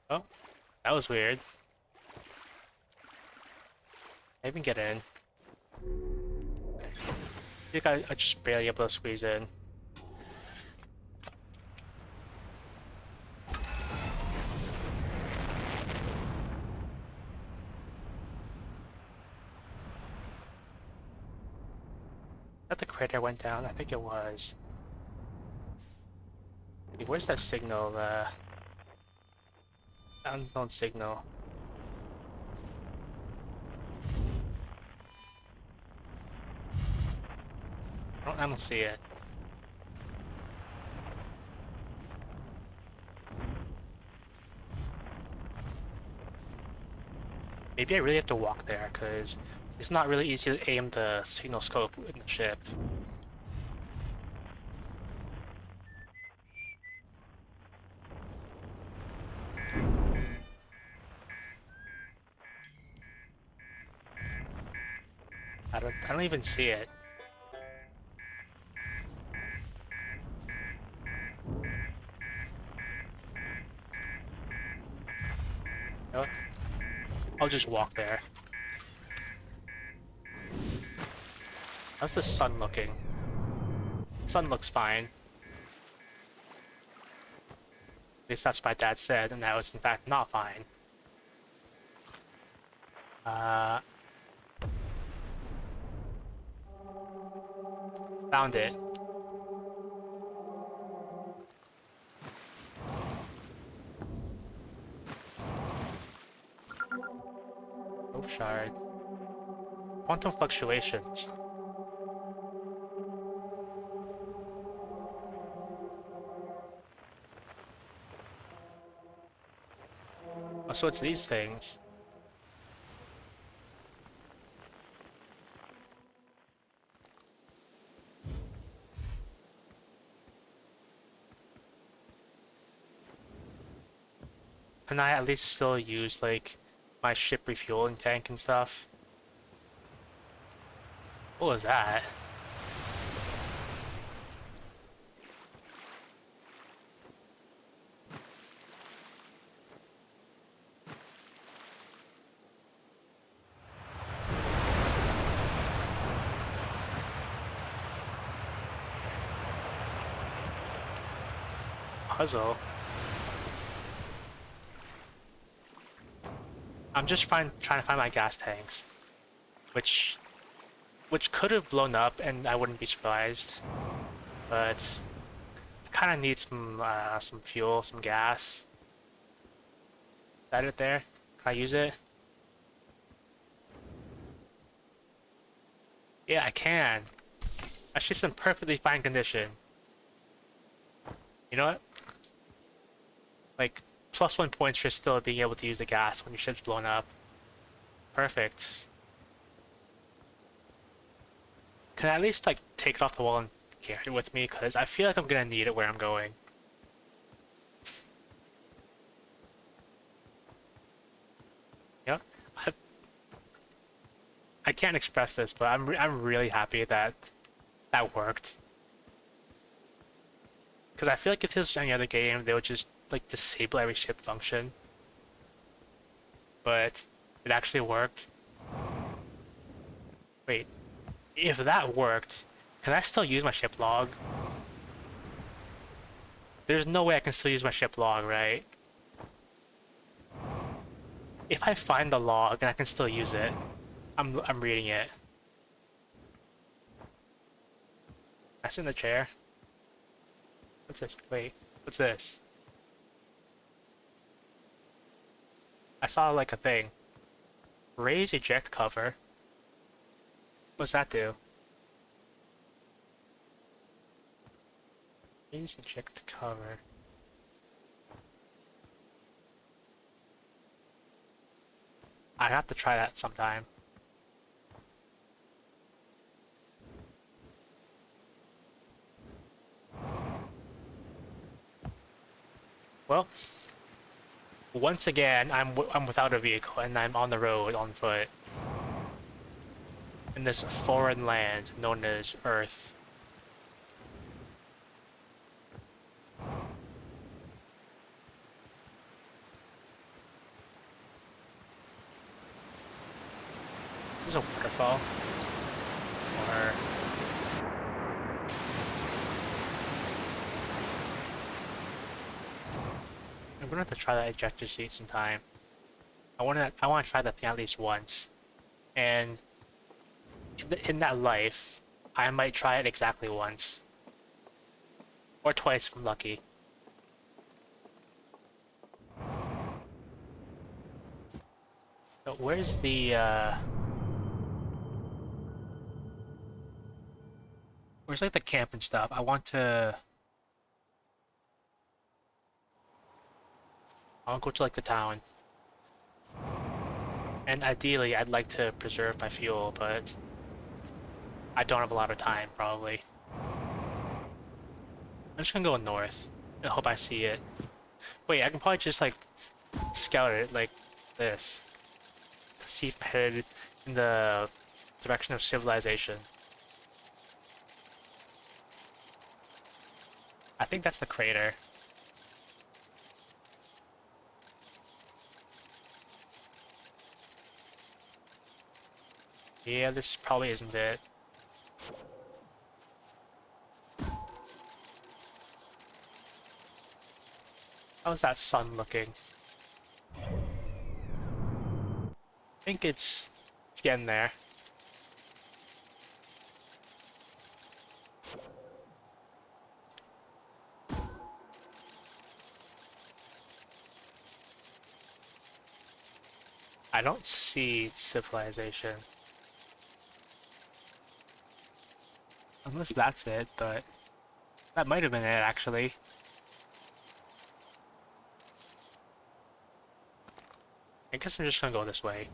Oh, that was weird. I even get in. I think I just barely able to squeeze in. That the crater went down? I think it was. Where's that signal? Unknown signal. I don't see it. Maybe I really have to walk there, because it's not really easy to aim the signal scope in the ship. I don't even see it. You know what? I'll just walk there. How's the sun looking? Sun looks fine. At least that's what my dad said, and that was in fact not fine. Found it. Hope shard. Quantum fluctuations. Oh, so it's these things. Can I at least still use, like, my ship refueling tank and stuff? What was that? Puzzle? I'm just trying to find my gas tanks, which could have blown up and I wouldn't be surprised, but I kind of need some fuel, some gas. Is that it there? Can I use it? Yeah, I can. That's just in perfectly fine condition. You know what? Like, +1 points for still being able to use the gas when your ship's blown up. Perfect. Can I at least, like, take it off the wall and carry it with me? Because I feel like I'm gonna need it where I'm going. Yep. I can't express this, but I'm really happy that that worked. Because I feel like if this was any other game, they would just, like, disable every ship function. But it actually worked. Wait, if that worked, can I still use my ship log? There's no way I can still use my ship log, right? If I find the log and I can still use it, I'm reading it. I sit in the chair. What's this? Wait, what's this? I saw like a thing. Raise eject cover. What's that do? Raise eject cover. I have to try that sometime. Well, once again, I'm without a vehicle and I'm on the road on foot in this foreign land known as Earth. There's a waterfall. Or I'm gonna have to try that ejector seat sometime. I wanna try that thing at least once. And in that life, I might try it exactly once. Or twice if I'm lucky. So where's where's like the camp and stuff? I'll go to like the town. And ideally I'd like to preserve my fuel, but I don't have a lot of time probably. I'm just gonna go north and hope I see it. Wait, I can probably just like scout it like this. See if I'm headed in the direction of civilization. I think that's the crater. Yeah, this probably isn't it. How's that sun looking? I think it's getting there. I don't see civilization. Unless that's it, but that might have been it actually. I guess I'm just gonna go this way.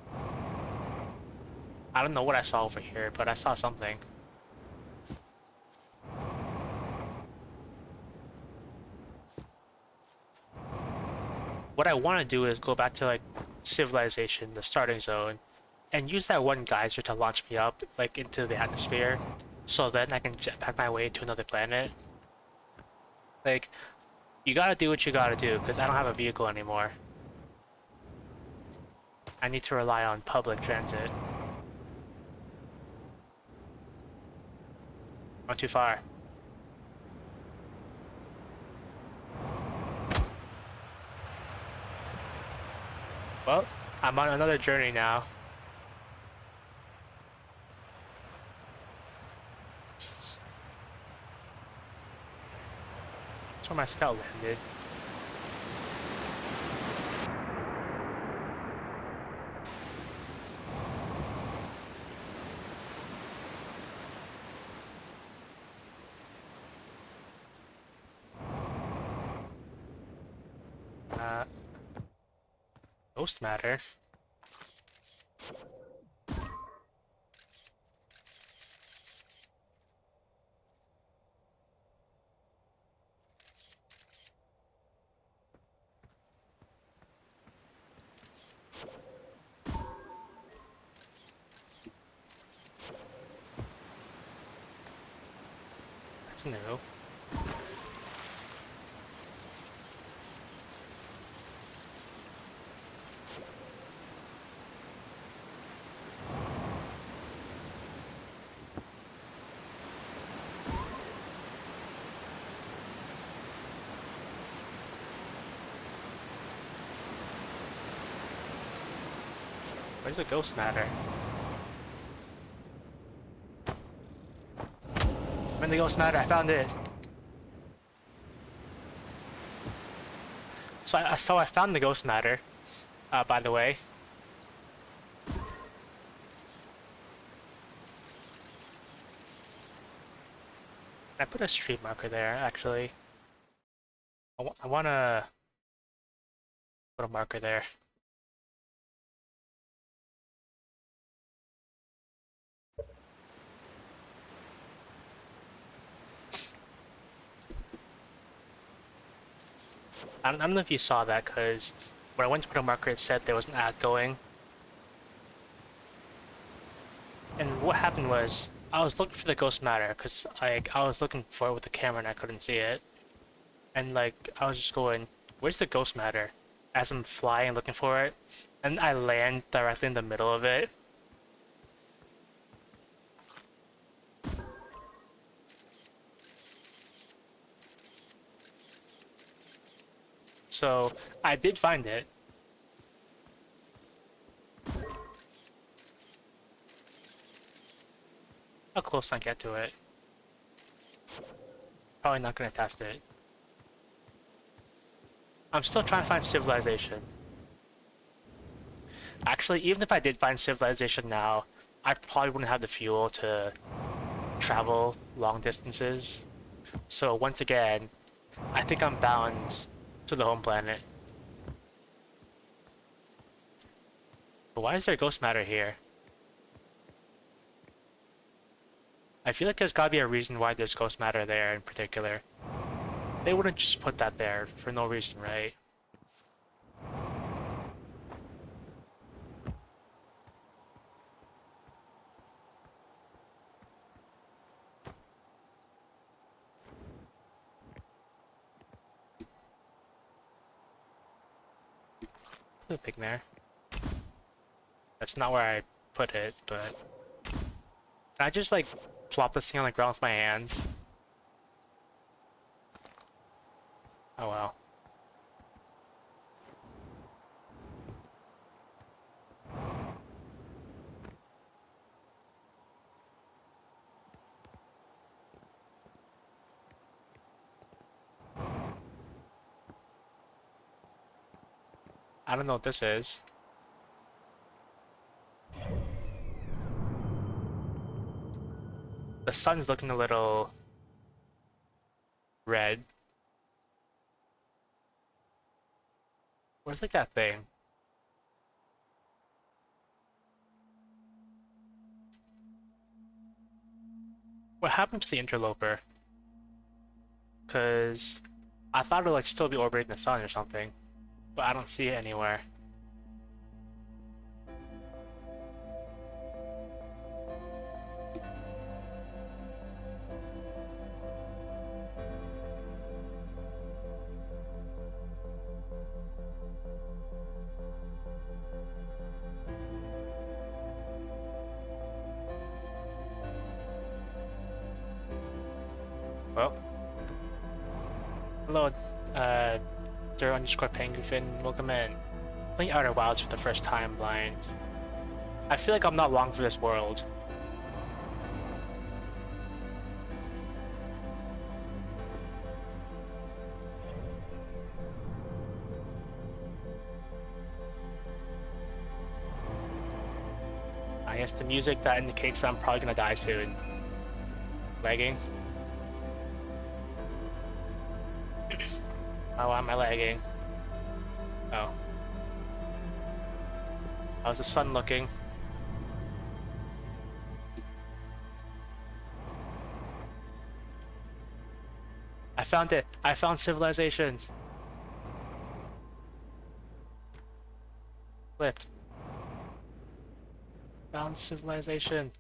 I don't know what I saw over here, but I saw something. What I want to do is go back to like civilization, the starting zone, and use that one geyser to launch me up like into the atmosphere, so then I can jetpack my way to another planet. Like, you gotta do what you gotta do, because I don't have a vehicle anymore. I need to rely on public transit. Not too far. Well, I'm on another journey now. That's where my scout landed. Uh, Ghost matter. That's new. Where's the ghost matter? I'm in the ghost matter, I found it! So I found the ghost matter, by the way. I put a street marker there, actually. I wanna put a marker there. I don't know if you saw that, because when I went to put a marker, it said there was an ad going. And what happened was, I was looking for the ghost matter, because like, I was looking for it with the camera and I couldn't see it. And like, I was just going, where's the ghost matter? As I'm flying looking for it. And I land directly in the middle of it. So I did find it. How close can I get to it? Probably not gonna test it. I'm still trying to find civilization. Actually, even if I did find civilization now, I probably wouldn't have the fuel to travel long distances. So once again, I think I'm bound to the home planet. But why is there ghost matter here? I feel like there's gotta be a reason why there's ghost matter there in particular. They wouldn't just put that there for no reason, right? Put a pig there. That's not where I put it, but... Can I just, like, plop this thing on the ground with my hands? Oh well. I don't know what this is. The sun's looking a little... red. Where's, like, that thing? What happened to the interloper? Because I thought it would, like, still be orbiting the sun or something. But I don't see it anywhere. Well, hello, Sir_Penguin, welcome in. Playing Outer Wilds for the first time blind. I feel like I'm not long for this world. I guess the music that indicates that I'm probably gonna die soon. Lagging. Oh, why am I lagging? Oh. How's the sun looking? I found it! I found civilization! Flipped. Found civilization.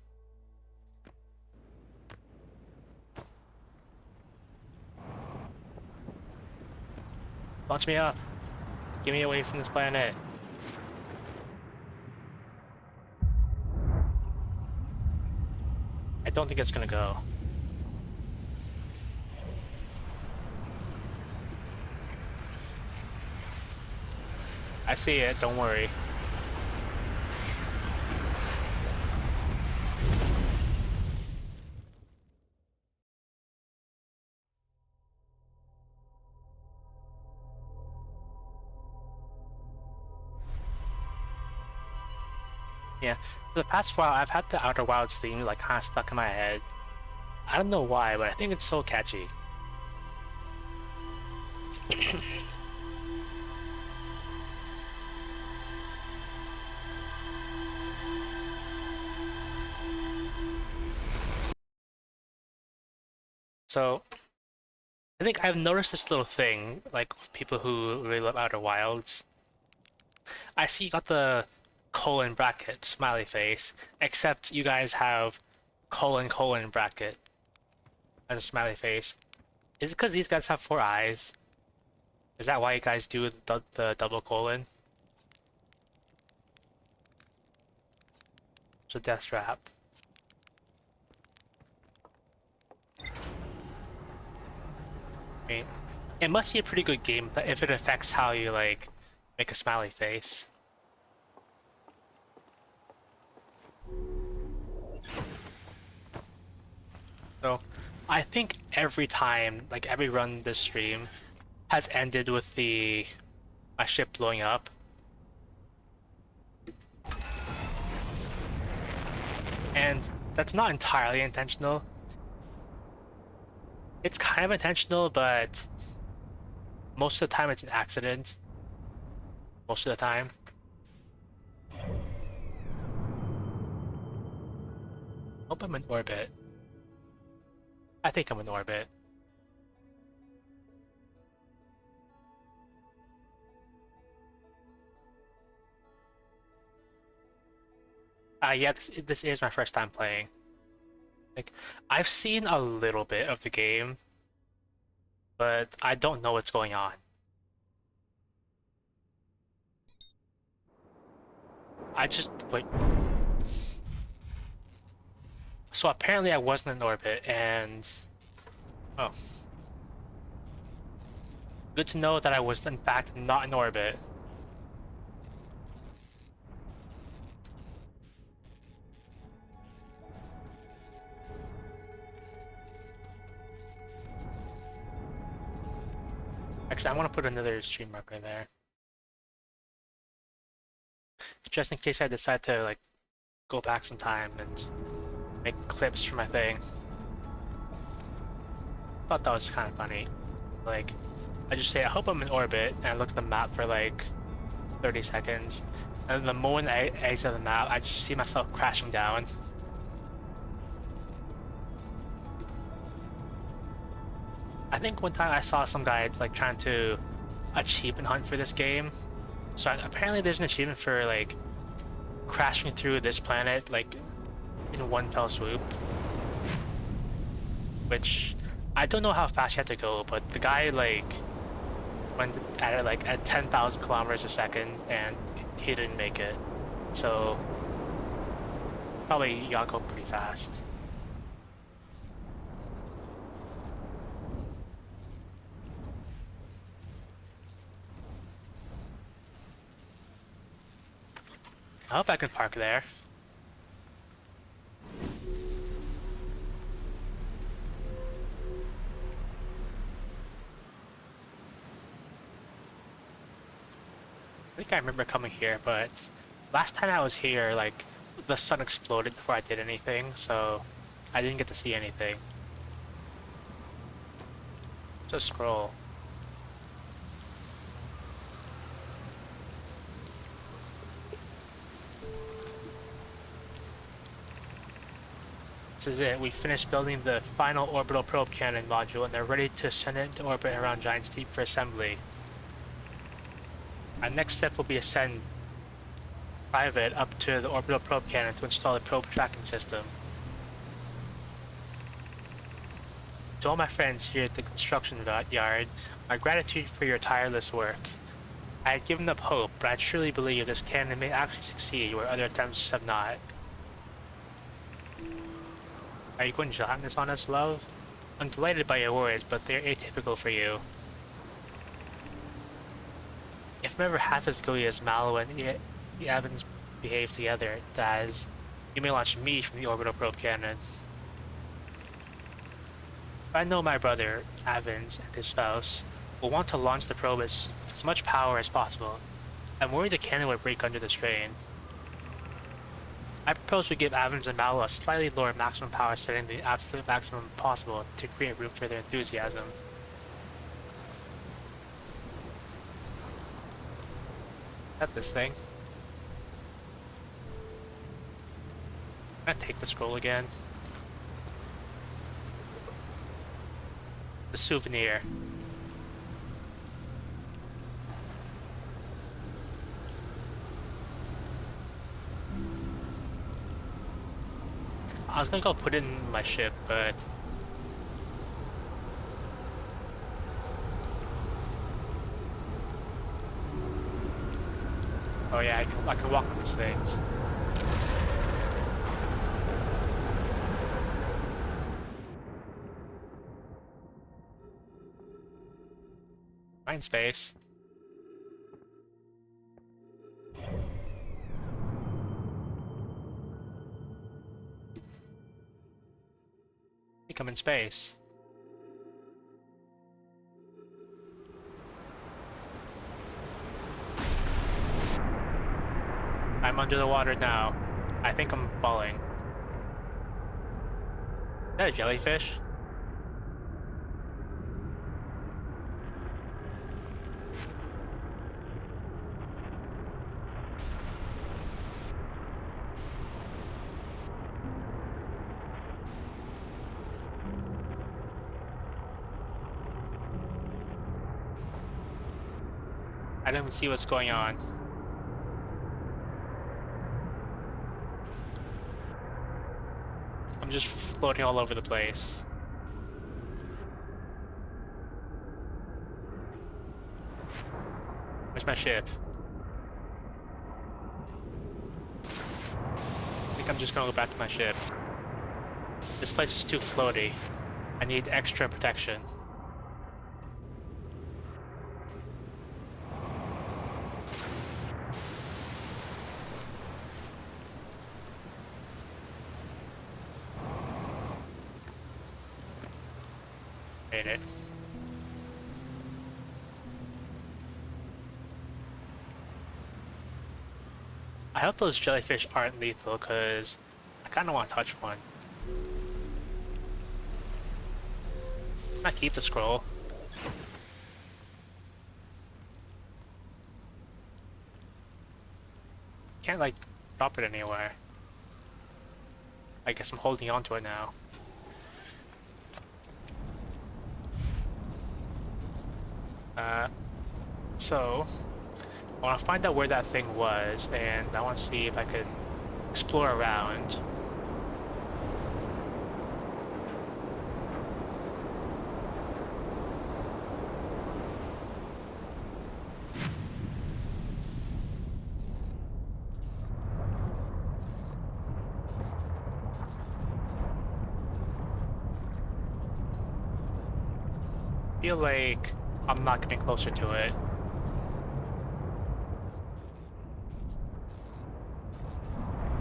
Launch me up. Get me away from this planet. I don't think it's gonna go. I see it, don't worry. Yeah, for the past while, I've had the Outer Wilds theme like kind of stuck in my head. I don't know why, but I think it's so catchy. So, I think I've noticed this little thing, like with people who really love Outer Wilds. I see you got the colon bracket, smiley face, except you guys have colon bracket as a smiley face. Is it because these guys have 4 eyes? Is that why you guys do the double colon? It's a death trap. I mean, It must be a pretty good game if it affects how you like make a smiley face. So I think every time, like every run this stream has ended with my ship blowing up. And that's not entirely intentional. It's kind of intentional, but most of the time it's an accident. Most of the time. Hope I'm in orbit. I think I'm in orbit. Yeah, this is my first time playing. Like, I've seen a little bit of the game, but I don't know what's going on. Wait. So apparently I wasn't in orbit, and oh, good to know that I was in fact not in orbit. Actually, I want to put another stream marker there, just in case I decide to like go back some time and make clips for my thing. Thought that was kind of funny. Like, I just say I hope I'm in orbit, and I look at the map for like 30 seconds, and the moment I exit the map, I just see myself crashing down. I think one time I saw some guy like trying to achievement hunt for this game. So apparently there's an achievement for like crashing through this planet like in one fell swoop. Which I don't know how fast you have to go, but the guy like went at it like at 10,000 kilometers a second and he didn't make it. So probably you gotta go pretty fast. I hope I can park there. I think I remember coming here, but last time I was here, like, the sun exploded before I did anything, so I didn't get to see anything. It's a scroll. This is it. We finished building the final orbital probe cannon module, and they're ready to send it into orbit around Giant's Deep for assembly. Our next step will be to send Private up to the orbital probe cannon to install the probe tracking system. To all my friends here at the construction yard, my gratitude for your tireless work. I had given up hope, but I truly believe this cannon may actually succeed where other attempts have not. Are you going to jam this on us, love? I'm delighted by your words, but they're atypical for you. If I'm ever half as gooey as Mallow and the Evans behave together, Daz, you may launch me from the orbital probe cannon. I know my brother, Evans, and his spouse will want to launch the probe with as much power as possible. I'm worried the cannon would break under the strain. I propose we give Evans and Mallow a slightly lower maximum power setting than the absolute maximum possible to create room for their enthusiasm. At this thing. Can I take the scroll again? The souvenir. I was gonna go put it in my ship, but oh yeah, I can walk on these things. Find space. I think I'm in space. I'm under the water now. I think I'm falling. Is that a jellyfish? I don't even see what's going on. I'm just floating all over the place. Where's my ship? I think I'm just gonna go back to my ship. This place is too floaty. I need extra protection. Made it. I hope those jellyfish aren't lethal, because I kind of want to touch one. I keep the scroll. Can't, like, drop it anywhere. I guess I'm holding on to it now. So I want to find out where that thing was, and I want to see if I can explore around. I feel like I'm not getting closer to it.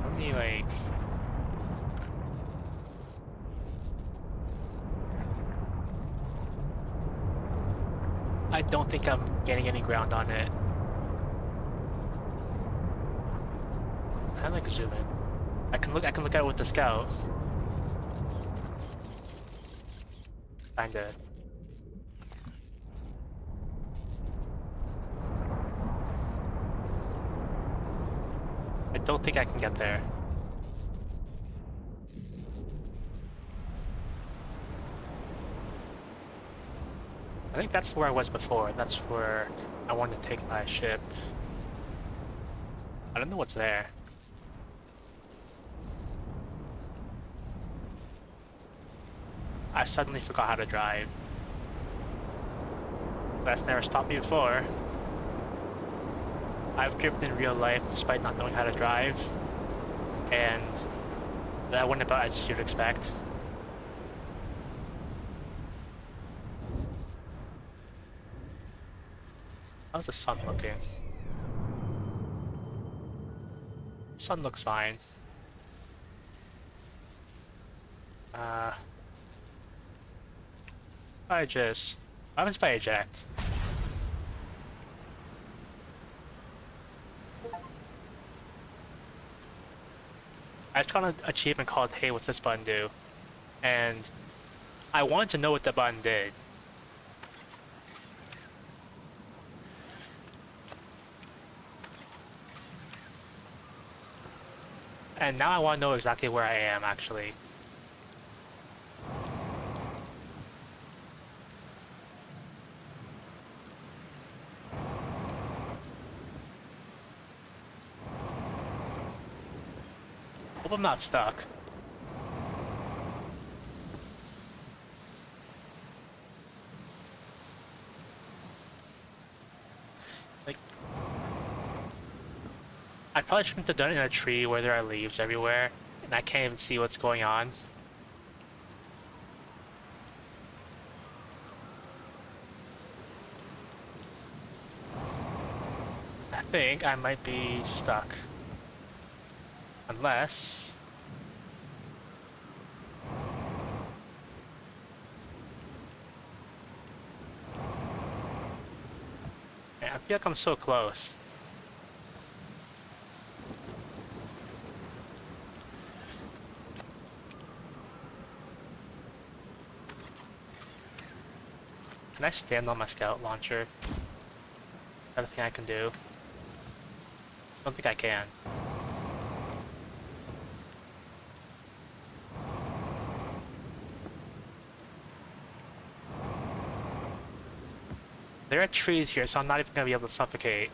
Let me, like... I don't think I'm getting any ground on it. I like zoom in. I can look at it with the scout. Kinda. I don't think I can get there. I think that's where I was before. That's where I wanted to take my ship. I don't know what's there. I suddenly forgot how to drive. That's never stopped me before. I've driven in real life despite not knowing how to drive, and that went about as you'd expect. How's the sun looking? Sun looks fine. What happens if I eject? I just got an achievement called "Hey, what's this button do?" And I wanted to know what the button did. And now I want to know exactly where I am, actually. Hope I'm not stuck. Like, I probably shouldn't have done it in a tree where there are leaves everywhere, and I can't even see what's going on. think I might be stuck. Unless... Man, I feel like I'm so close. Can I stand on my scout launcher? Is that a thing I can do? I don't think I can. There are trees here, so I'm not even gonna be able to suffocate.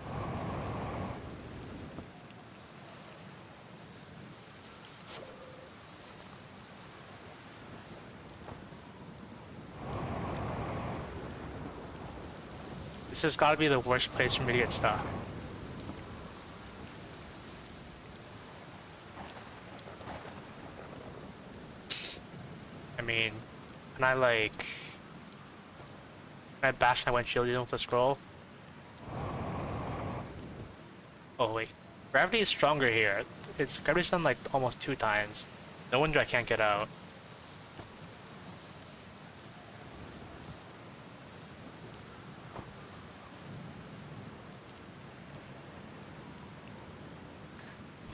This has gotta be the worst place for me to get stuck. I mean, can I like... Can I bash my windshield even with a scroll? Oh wait. Gravity is stronger here. Gravity's done like almost 2 times. No wonder I can't get out.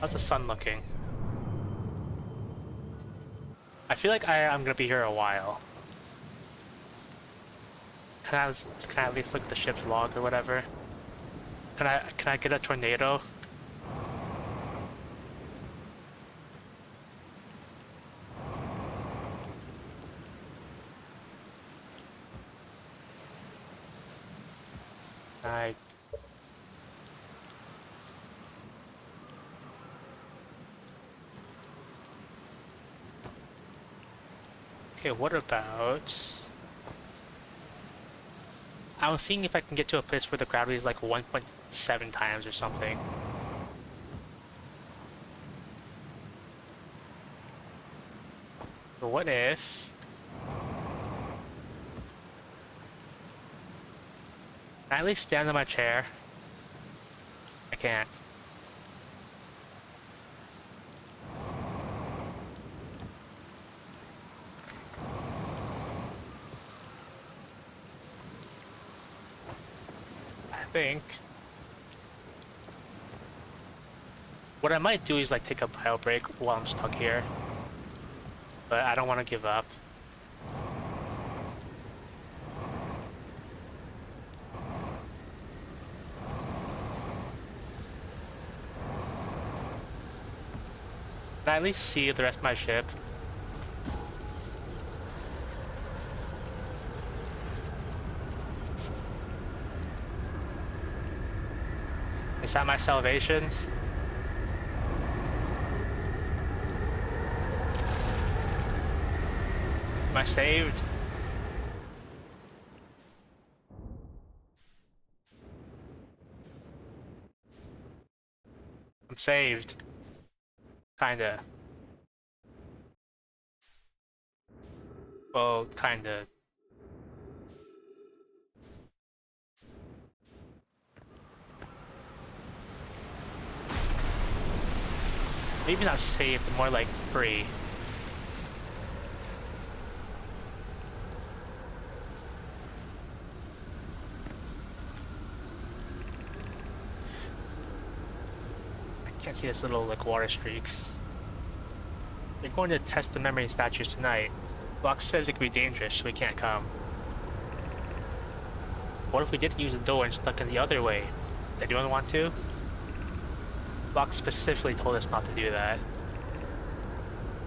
How's the sun looking? I feel like I'm gonna be here a while. Can I at least look at the ship's log or whatever? Can I get a tornado? I... Okay, what about... I was seeing if I can get to a place where the gravity is like 1.7 times or something. But what if... Can I at least stand on my chair? I can't. I think... What I might do is like take a bio break while I'm stuck here. But I don't want to give up. Can I at least see the rest of my ship? Is that my salvation? Am I saved? I'm saved. Kinda. Well, kinda. Maybe not saved, more like free. I can't see this little like water streaks. They're going to test the memory statues tonight. Locke says it could be dangerous, so we can't come. What if we did use the door and stuck in the other way? Does anyone want to? Locke specifically told us not to do that.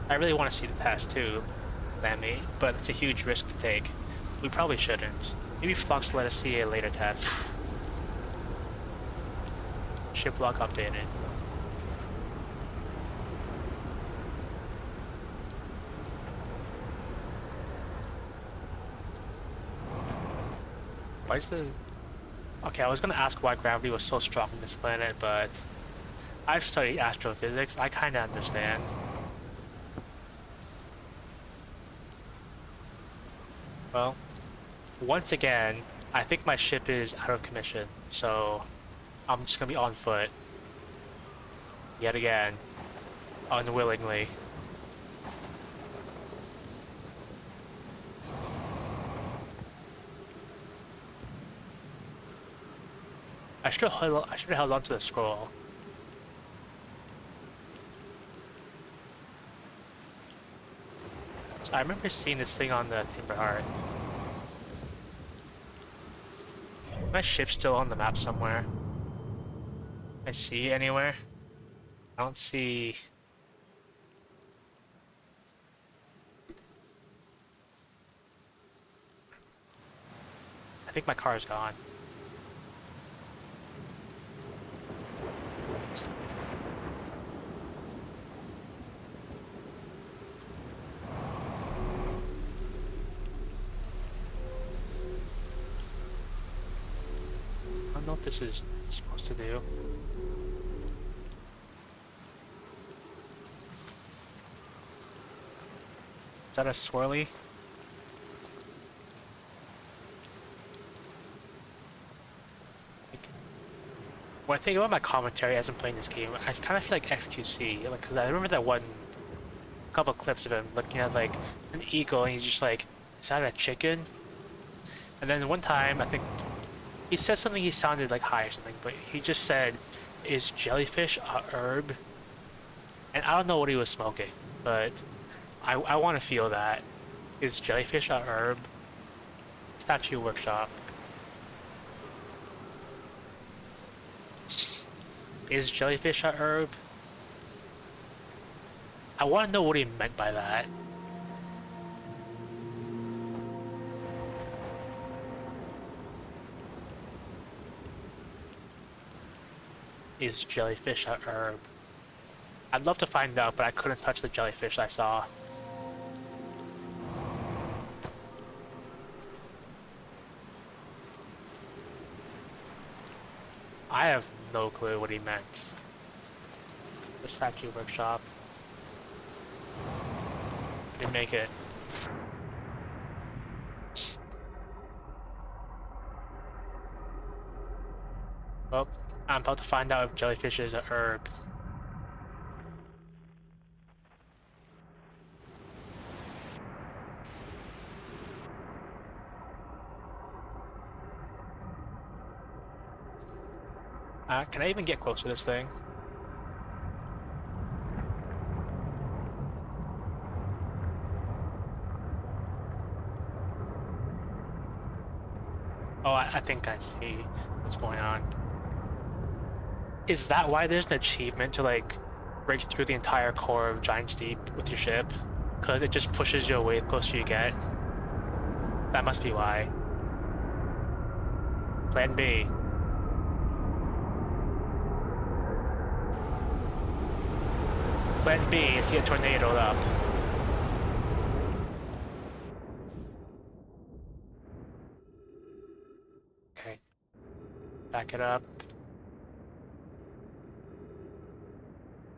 I really want to see the test too, Lammy, but it's a huge risk to take. We probably shouldn't. Maybe Fox let us see a later test. Ship log updated. Why is the... Okay, I was gonna ask why gravity was so strong on this planet, but... I've studied astrophysics, I kinda understand. Well, once again, I think my ship is out of commission, so... I'm just gonna be on foot. Yet again. Unwillingly. I should have held on to the scroll. So I remember seeing this thing on the Timber Heart. My ship's still on the map somewhere. I see it anywhere? I don't see... I think my car is gone. I don't know what this is supposed to do. Is that a swirly? When I think about my commentary as I'm playing this game, I kind of feel like XQC. Like, cause I remember that one couple clips of him looking at like an eagle, and he's just like, "Is that a chicken?" And then one time, I think he said something. He sounded like high or something, but he just said, "Is jellyfish a herb?" And I don't know what he was smoking, but I want to feel that. Is jellyfish a herb? Statue workshop. Is jellyfish a herb? I want to know what he meant by that. Is jellyfish a herb? I'd love to find out, but I couldn't touch the jellyfish I saw. I have no clue what he meant. The statue workshop. Didn't make it. Well, I'm about to find out if jellyfish is a herb. Can I even get close to this thing? Oh, I think I see what's going on. Is that why there's an achievement to like break through the entire core of Giant's Deep with your ship? Because it just pushes you away the closer you get? That must be why. Plan B. Plan B is to get tornadoed up. Okay. Back it up.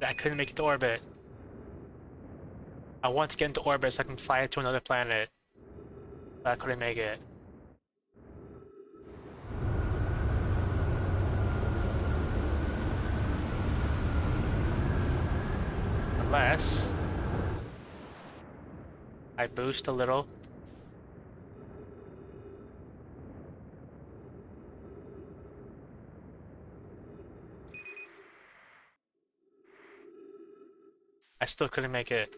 I couldn't make it to orbit. I want to get into orbit so I can fly it to another planet. But I couldn't make it. Unless I boost a little. I still couldn't make it.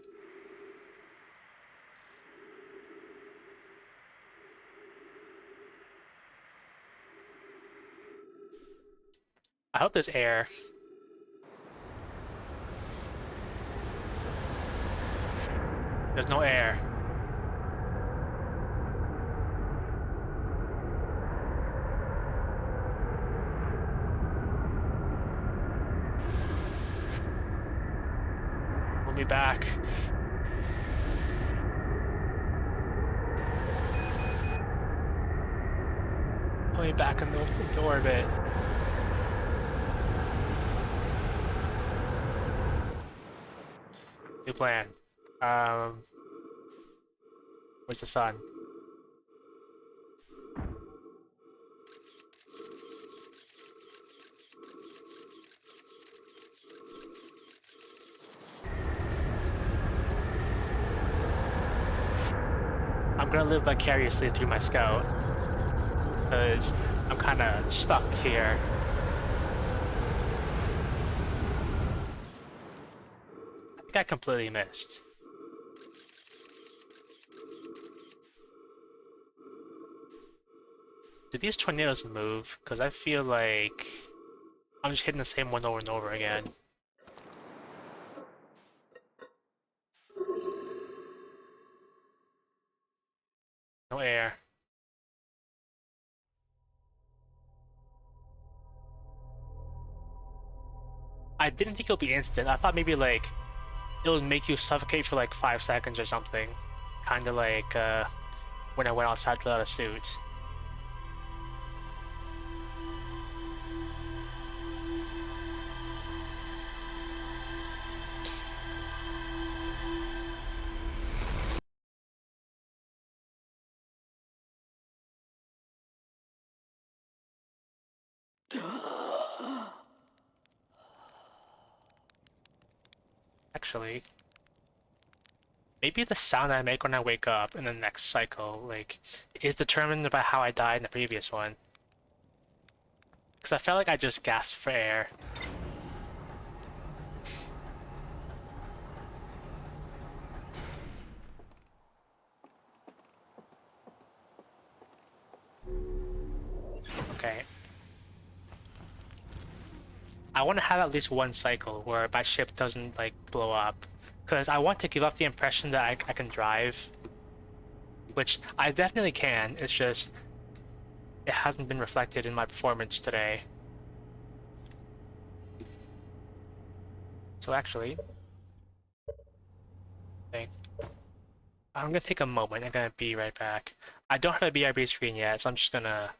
I hope there's air. There's no air. We'll be back. We'll be back into orbit. New plan. Where's the sun? gonna live vicariously through my scout, because I'm kind of stuck here. I think I completely missed. Do these tornadoes move? Because I feel like I'm just hitting the same one over and over again. No air. I didn't think it'll be instant. I thought maybe like it would make you suffocate for like 5 seconds or something. Kind of like when I went outside without a suit. Actually, maybe the sound I make when I wake up in the next cycle, like, is determined by how I died in the previous one. Because I felt like I just gasped for air. Okay. I want to have at least one cycle where my ship doesn't, like, blow up. Because I want to give up the impression that I can drive. Which I definitely can, it's just it hasn't been reflected in my performance today. So actually, I think I'm gonna take a moment. I'm gonna be right back. I don't have a BRB screen yet, so I'm just gonna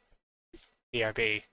BRB.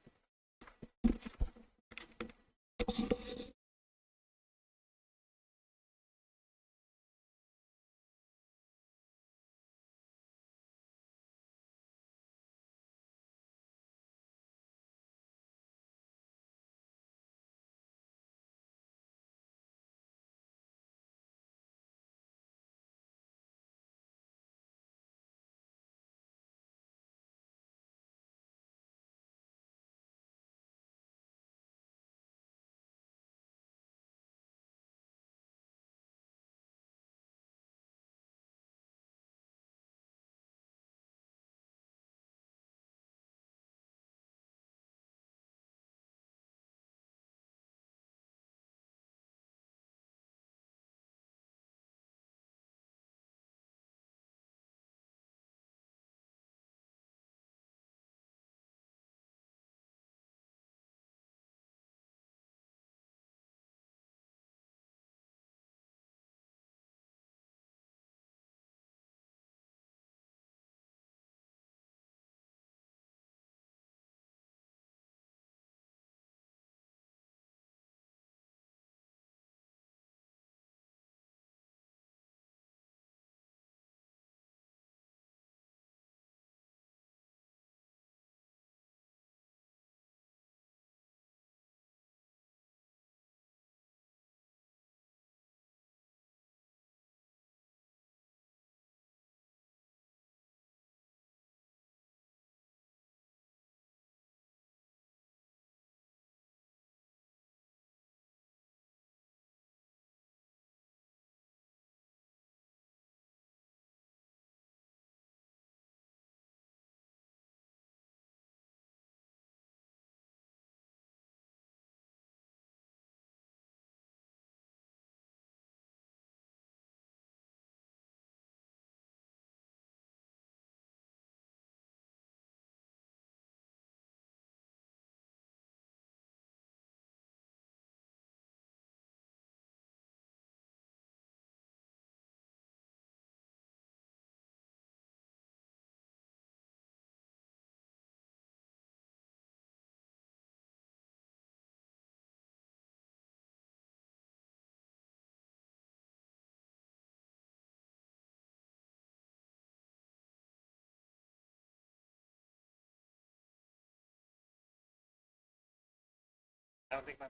I don't think my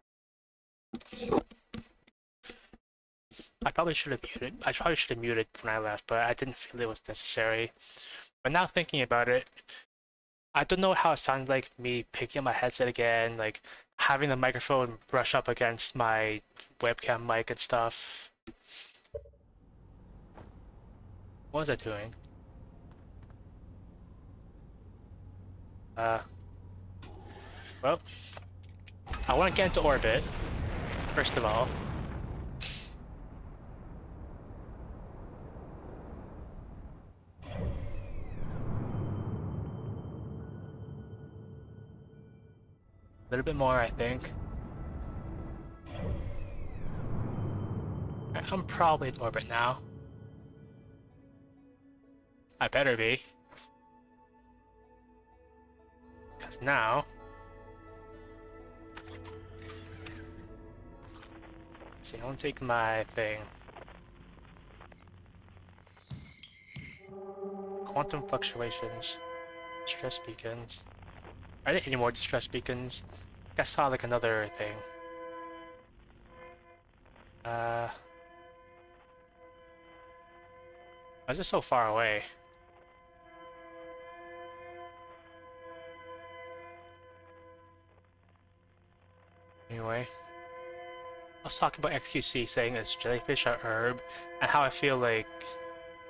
I probably should have muted. I probably should have muted when I left, but I didn't feel it was necessary. But now thinking about it, I don't know how it sounded like me picking up my headset again, like having the microphone brush up against my webcam mic and stuff. What was I doing? Well, I want to get into orbit, first of all. A little bit more, I think. I'm probably in orbit now. I better be. Because now... See, I want to take my thing. Quantum fluctuations. Distress beacons. Are there any more distress beacons? I saw like another thing. Why is it so far away? Anyway. I was talking about XQC saying it's jellyfish or herb, and how I feel like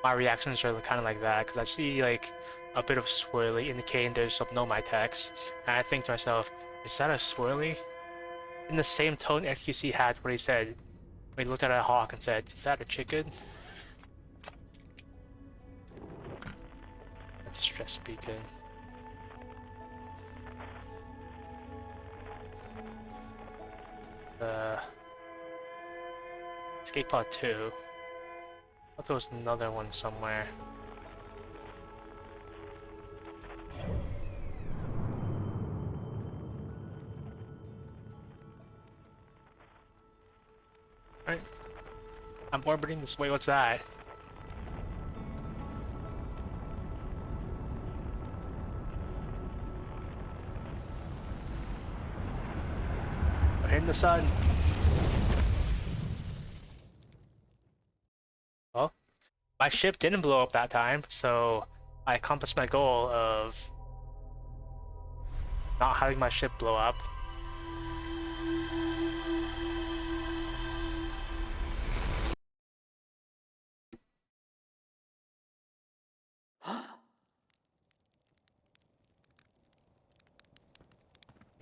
my reactions are kind of like that, because I see like a bit of swirly indicating there's some nomai text, and I think to myself, is that a swirly? In the same tone XQC had when he said, when he looked at a hawk and said, is that a chicken? A distress beacon. Escape pod 2. I thought there was another one somewhere. Alright. I'm orbiting this way, what's that? I'm hitting the sun. Well, my ship didn't blow up that time, so I accomplished my goal of not having my ship blow up.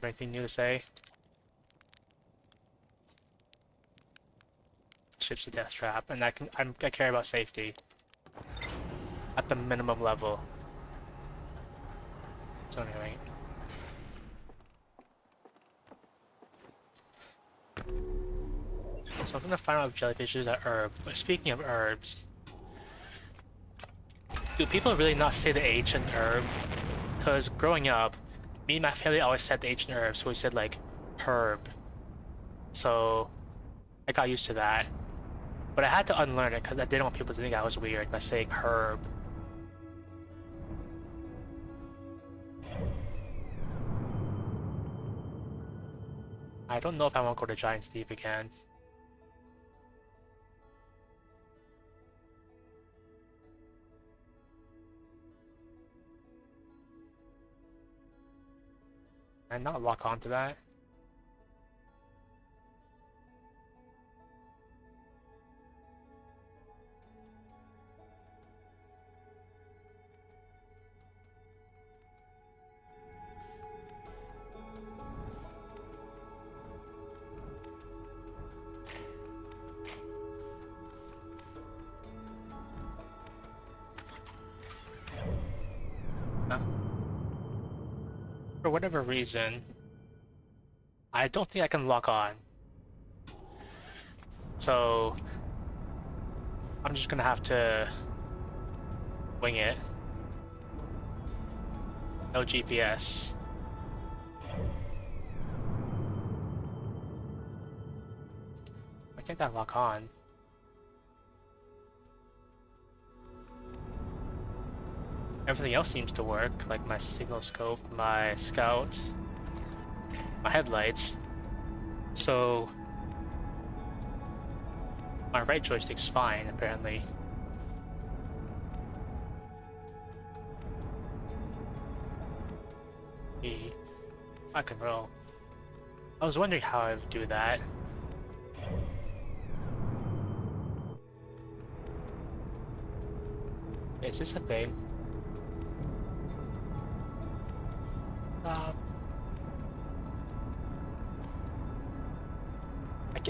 Anything new to say? Ship's a death trap, and I care about safety at the minimum level. So anyway. So I'm gonna find out if jellyfishes are herb. But speaking of herbs, do people really not say the H in herb? Because growing up, me and my family always said the H in herb, so we said like herb. So I got used to that. But I had to unlearn it because I didn't want people to think I was weird by saying herb. I don't know if I want to go to Giant's Deep again. And not lock onto that. For whatever reason, I don't think I can lock on. So I'm just gonna have to wing it. No GPS. Why can't that lock on? Everything else seems to work, like my signal scope, my scout, my headlights. So My right joystick's fine, apparently. E. I can roll. I was wondering how I would do that. Is this a thing?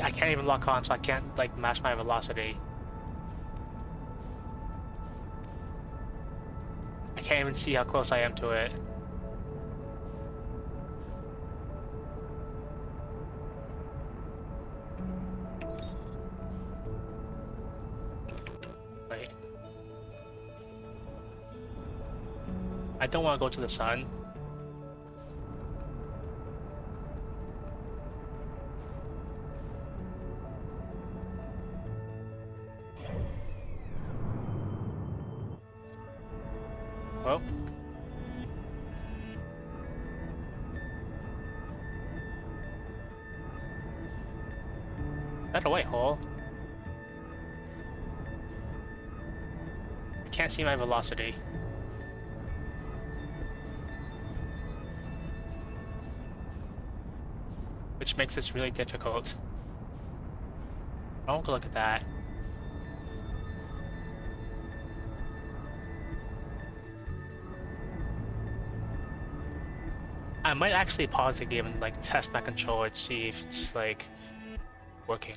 I can't even lock on, so I can't like match my velocity. I can't even see how close I am to it. Wait. I don't want to go to the sun. Well. Is that a white hole? I can't see my velocity. Which makes this really difficult. I won't go look at that. I might actually pause the game and like test my controller to see if it's like working.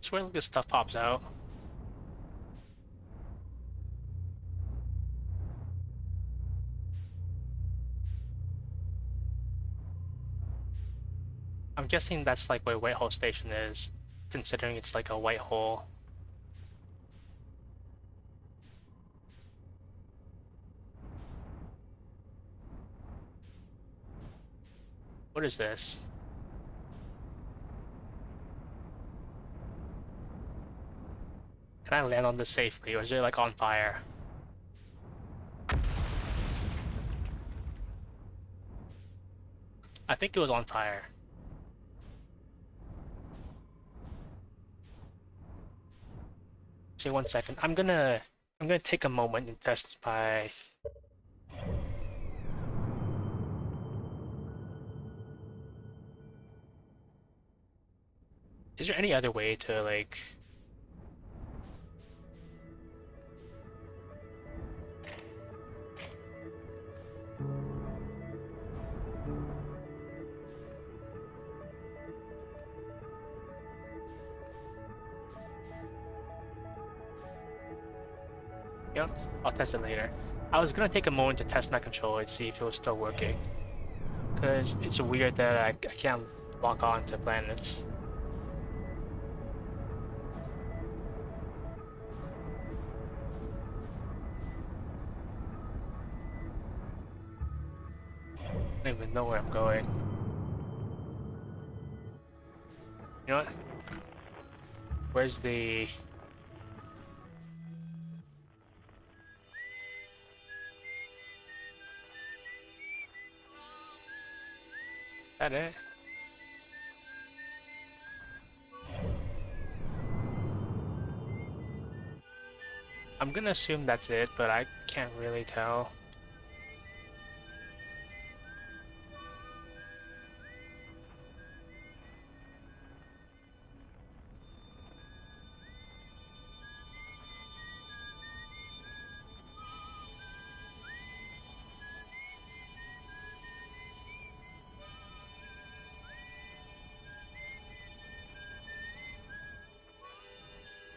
I swear this stuff pops out. I'm guessing that's like where White Hole Station is, considering it's like a white hole. What is this? Can I land on this safely, or is it like on fire? I think it was on fire. See, 1 second. I'm gonna take a moment and test my. Is there any other way to like? Yep, I'll test it later. I was gonna take a moment to test my controller and see if it was still working. Because it's weird that I can't lock on to planets. I don't even know where I'm going. You know what? Where's the... Is that it? I'm gonna assume that's it, but I can't really tell.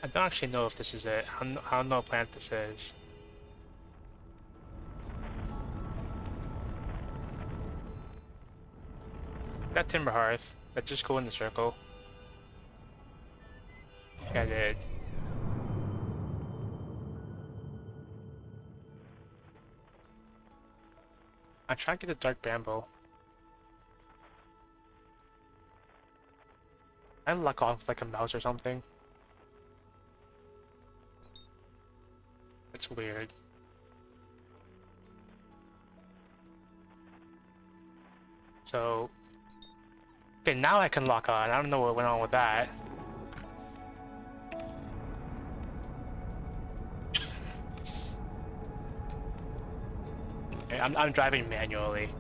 I don't actually know if this is it. I don't know what planet this is. Got Timber Hearth. Let's just go in the circle. Yeah, I did. I'm trying to get the Dark Bramble. I lock off like a mouse or something. That's weird. So, okay, now I can lock on. I don't know what went on with that. Okay, I'm driving manually.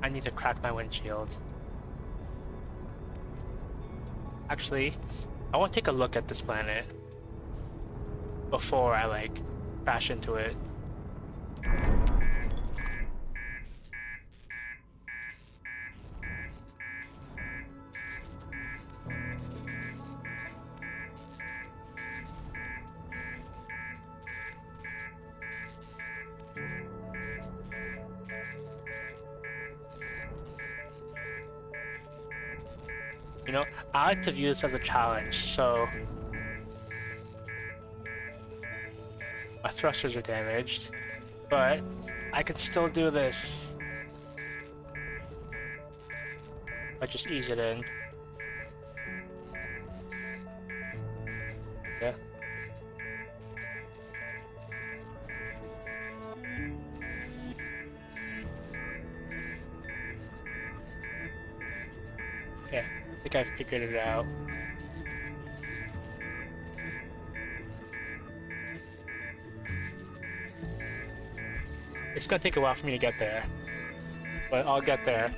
I need to crack my windshield. Actually, I want to take a look at this planet before I like crash into it. You know, I like to view this as a challenge, so my thrusters are damaged, but I can still do this. I just ease it in. Yeah. Yeah, I think I've figured it out. It's gonna take a while for me to get there, but I'll get there.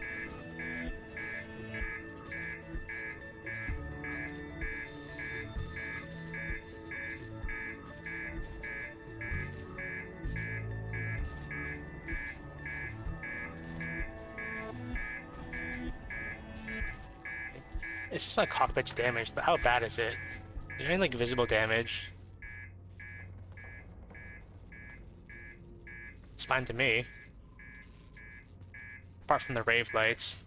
It's just like cockpit's damaged, but how bad is it? Is there any like visible damage? It's fine to me. Apart from the rave lights.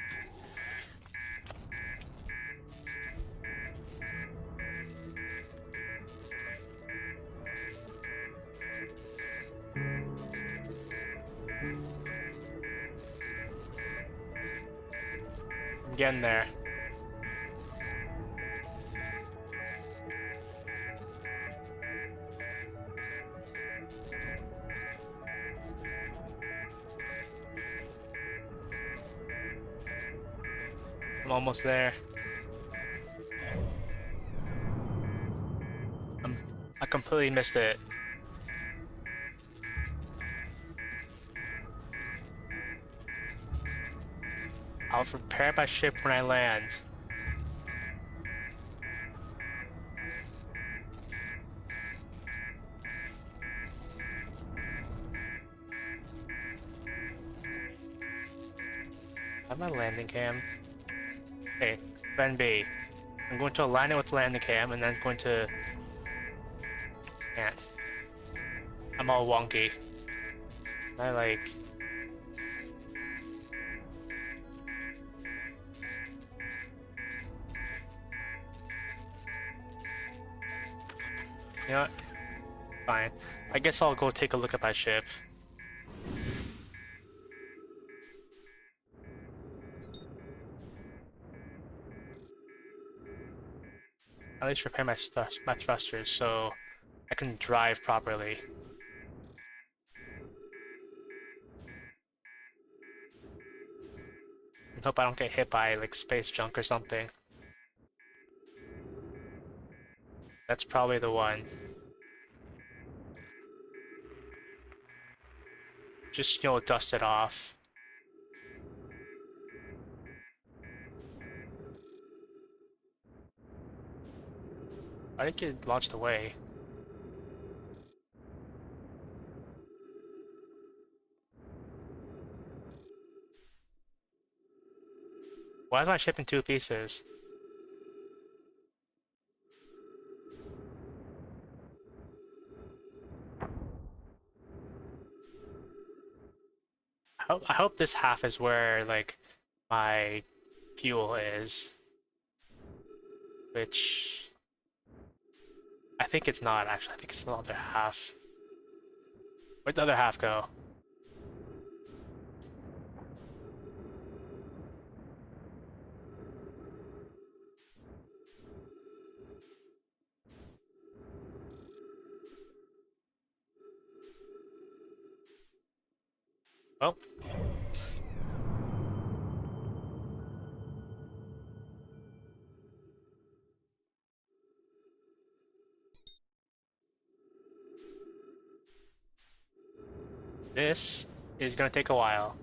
I'm getting there. I'm almost there. I completely missed it. I'll prepare my ship when I land. I have my landing cam. Okay, plan B. I'm going to align it with landing cam and then going to... Can't. I'm all wonky. I like... You know what? Fine. I guess I'll go take a look at my ship. At least repair my thrusters so I can drive properly. And hope I don't get hit by like space junk or something. That's probably the one. Just, you know, dust it off. I think it launched away. Why is my ship in two pieces? I hope this half is where, like, my fuel is. Which... I think it's not, actually. I think it's the other half. Where'd the other half go? Well... This is gonna take a while.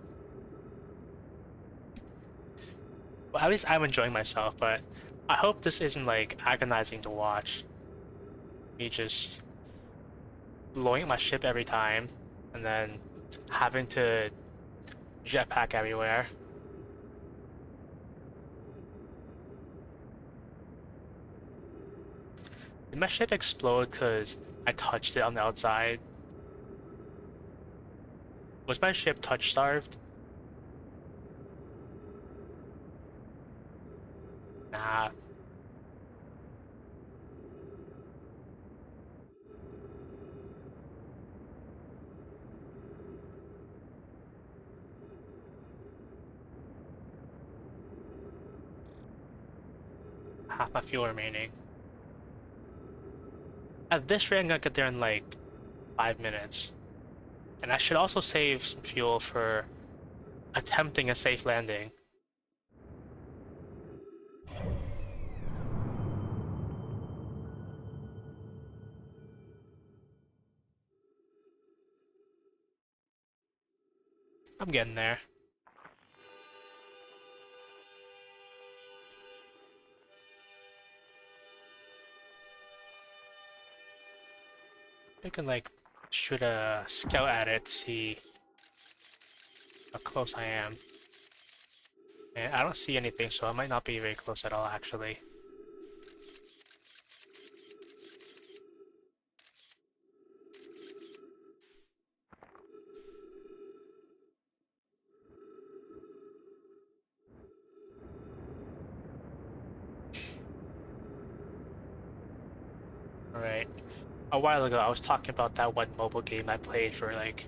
Well, at least I'm enjoying myself, but I hope this isn't like agonizing to watch. Me just blowing up my ship every time, and then having to jetpack everywhere. Did my ship explode because I touched it on the outside? Was my ship touch starved? Nah. Half my fuel remaining. At this rate, I'm gonna get there in like 5 minutes. And I should also save some fuel for attempting a safe landing. I'm getting there. I can like shoot a scout at it to see how close I am. And I don't see anything, so I might not be very close at all, actually. Alright. A while ago, I was talking about that one mobile game I played for like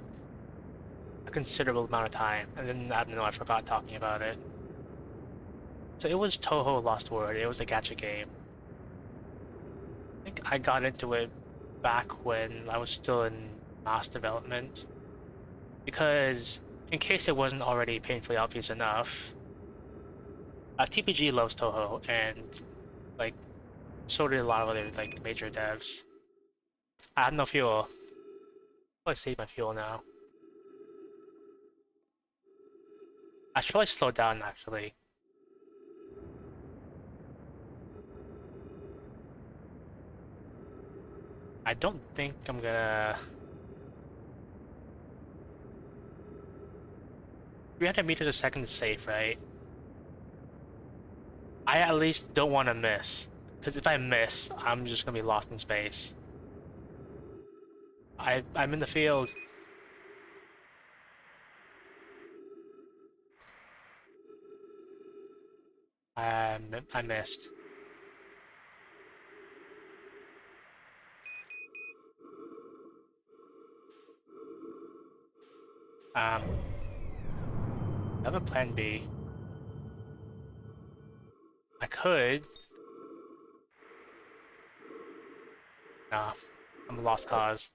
a considerable amount of time, and then I don't know, I forgot talking about it. So it was Toho Lost World. It was a gacha game. I think I got into it back when I was still in mass development, because in case it wasn't already painfully obvious enough, TPG loves Toho, and like so did a lot of other like major devs. I have no fuel. I'll save my fuel now. I should probably slow down actually. I don't think I'm gonna. 300 meters a second is safe, right? I at least don't want to miss. Because if I miss, I'm just gonna be lost in space. I'm in the field. I missed. I have a plan B. I could. Nah, I'm a lost cause.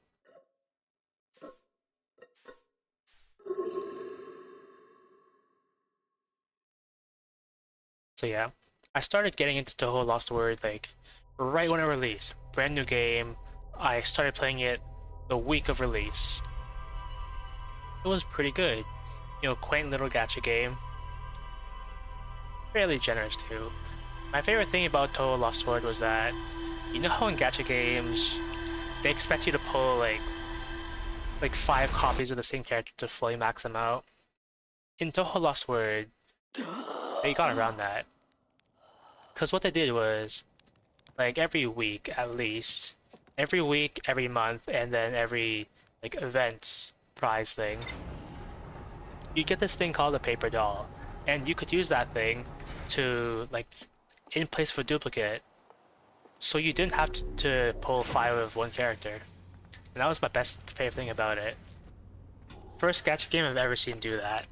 So yeah, I started getting into Toho Lost World like right when it released. Brand new game. I started playing it the week of release. It was pretty good. You know, quaint little gacha game. Fairly generous too. My favorite thing about Toho Lost World was that, you know how in gacha games, they expect you to pull like 5 copies of the same character to fully max them out? In Toho Lost World, they got around that. Because what they did was, like every week at least, every week, every month, and then every like events prize thing, you get this thing called a paper doll. And you could use that thing to like in place of a duplicate. So you didn't have to pull 5 of one character. And that was my best favorite thing about it. First gacha game I've ever seen do that.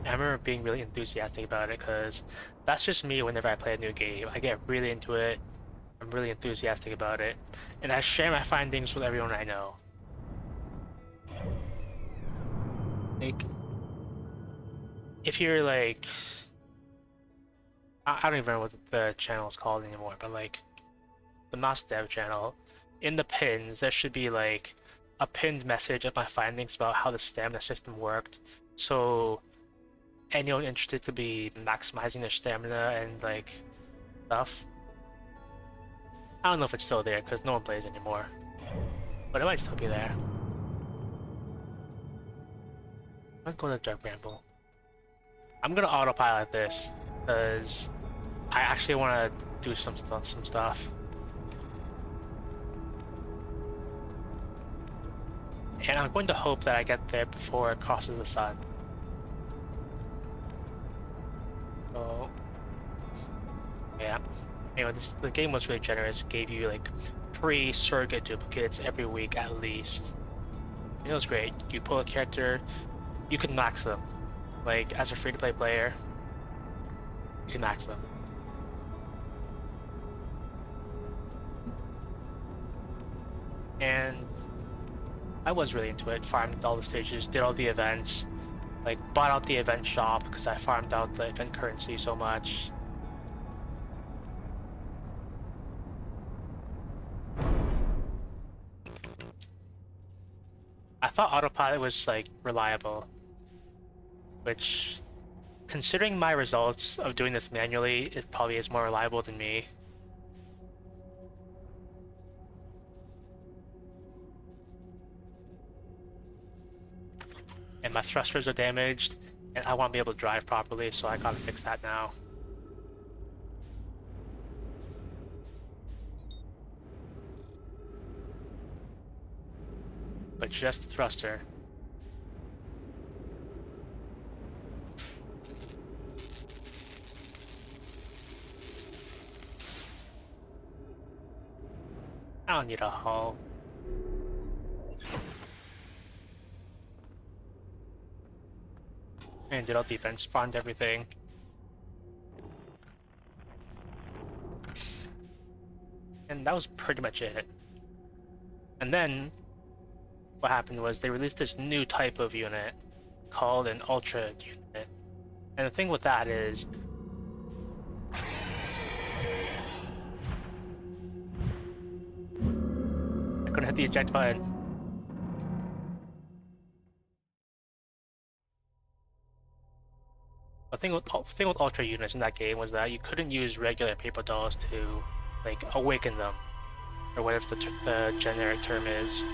I remember being really enthusiastic about it because that's just me whenever I play a new game. I get really into it. I'm really enthusiastic about it. And I share my findings with everyone I know. Like, if you're like, I don't even remember what the channel is called anymore, but like, the Master Dev channel, in the pins, there should be like a pinned message of my findings about how the stamina system worked. So anyone interested could be maximizing their stamina and like stuff. I don't know if it's still there because no one plays anymore, but it might still be there. Let's go to Dark Ramble. I'm gonna autopilot this because I actually want to do some stuff. And I'm going to hope that I get there before it crosses the sun. So, yeah. Anyway, the game was really generous. Gave you like free surrogate duplicates every week at least. And it was great. You pull a character, you can max them. Like, as a free-to-play player, you can max them. And I was really into it. Farmed all the stages, did all the events, like bought out the event shop because I farmed out the event currency so much. I thought autopilot was like reliable, which, considering my results of doing this manually, it probably is more reliable than me. And my thrusters are damaged, and I want to be able to drive properly, so I gotta fix that now. But just the thruster. I don't need a hull. And did all the events, farmed everything. And that was pretty much it. And then what happened was they released this new type of unit called an Ultra unit. And the thing with that is I couldn't hit the eject button. The thing with Ultra units in that game was that you couldn't use regular paper dolls to like awaken them, or whatever the generic term is.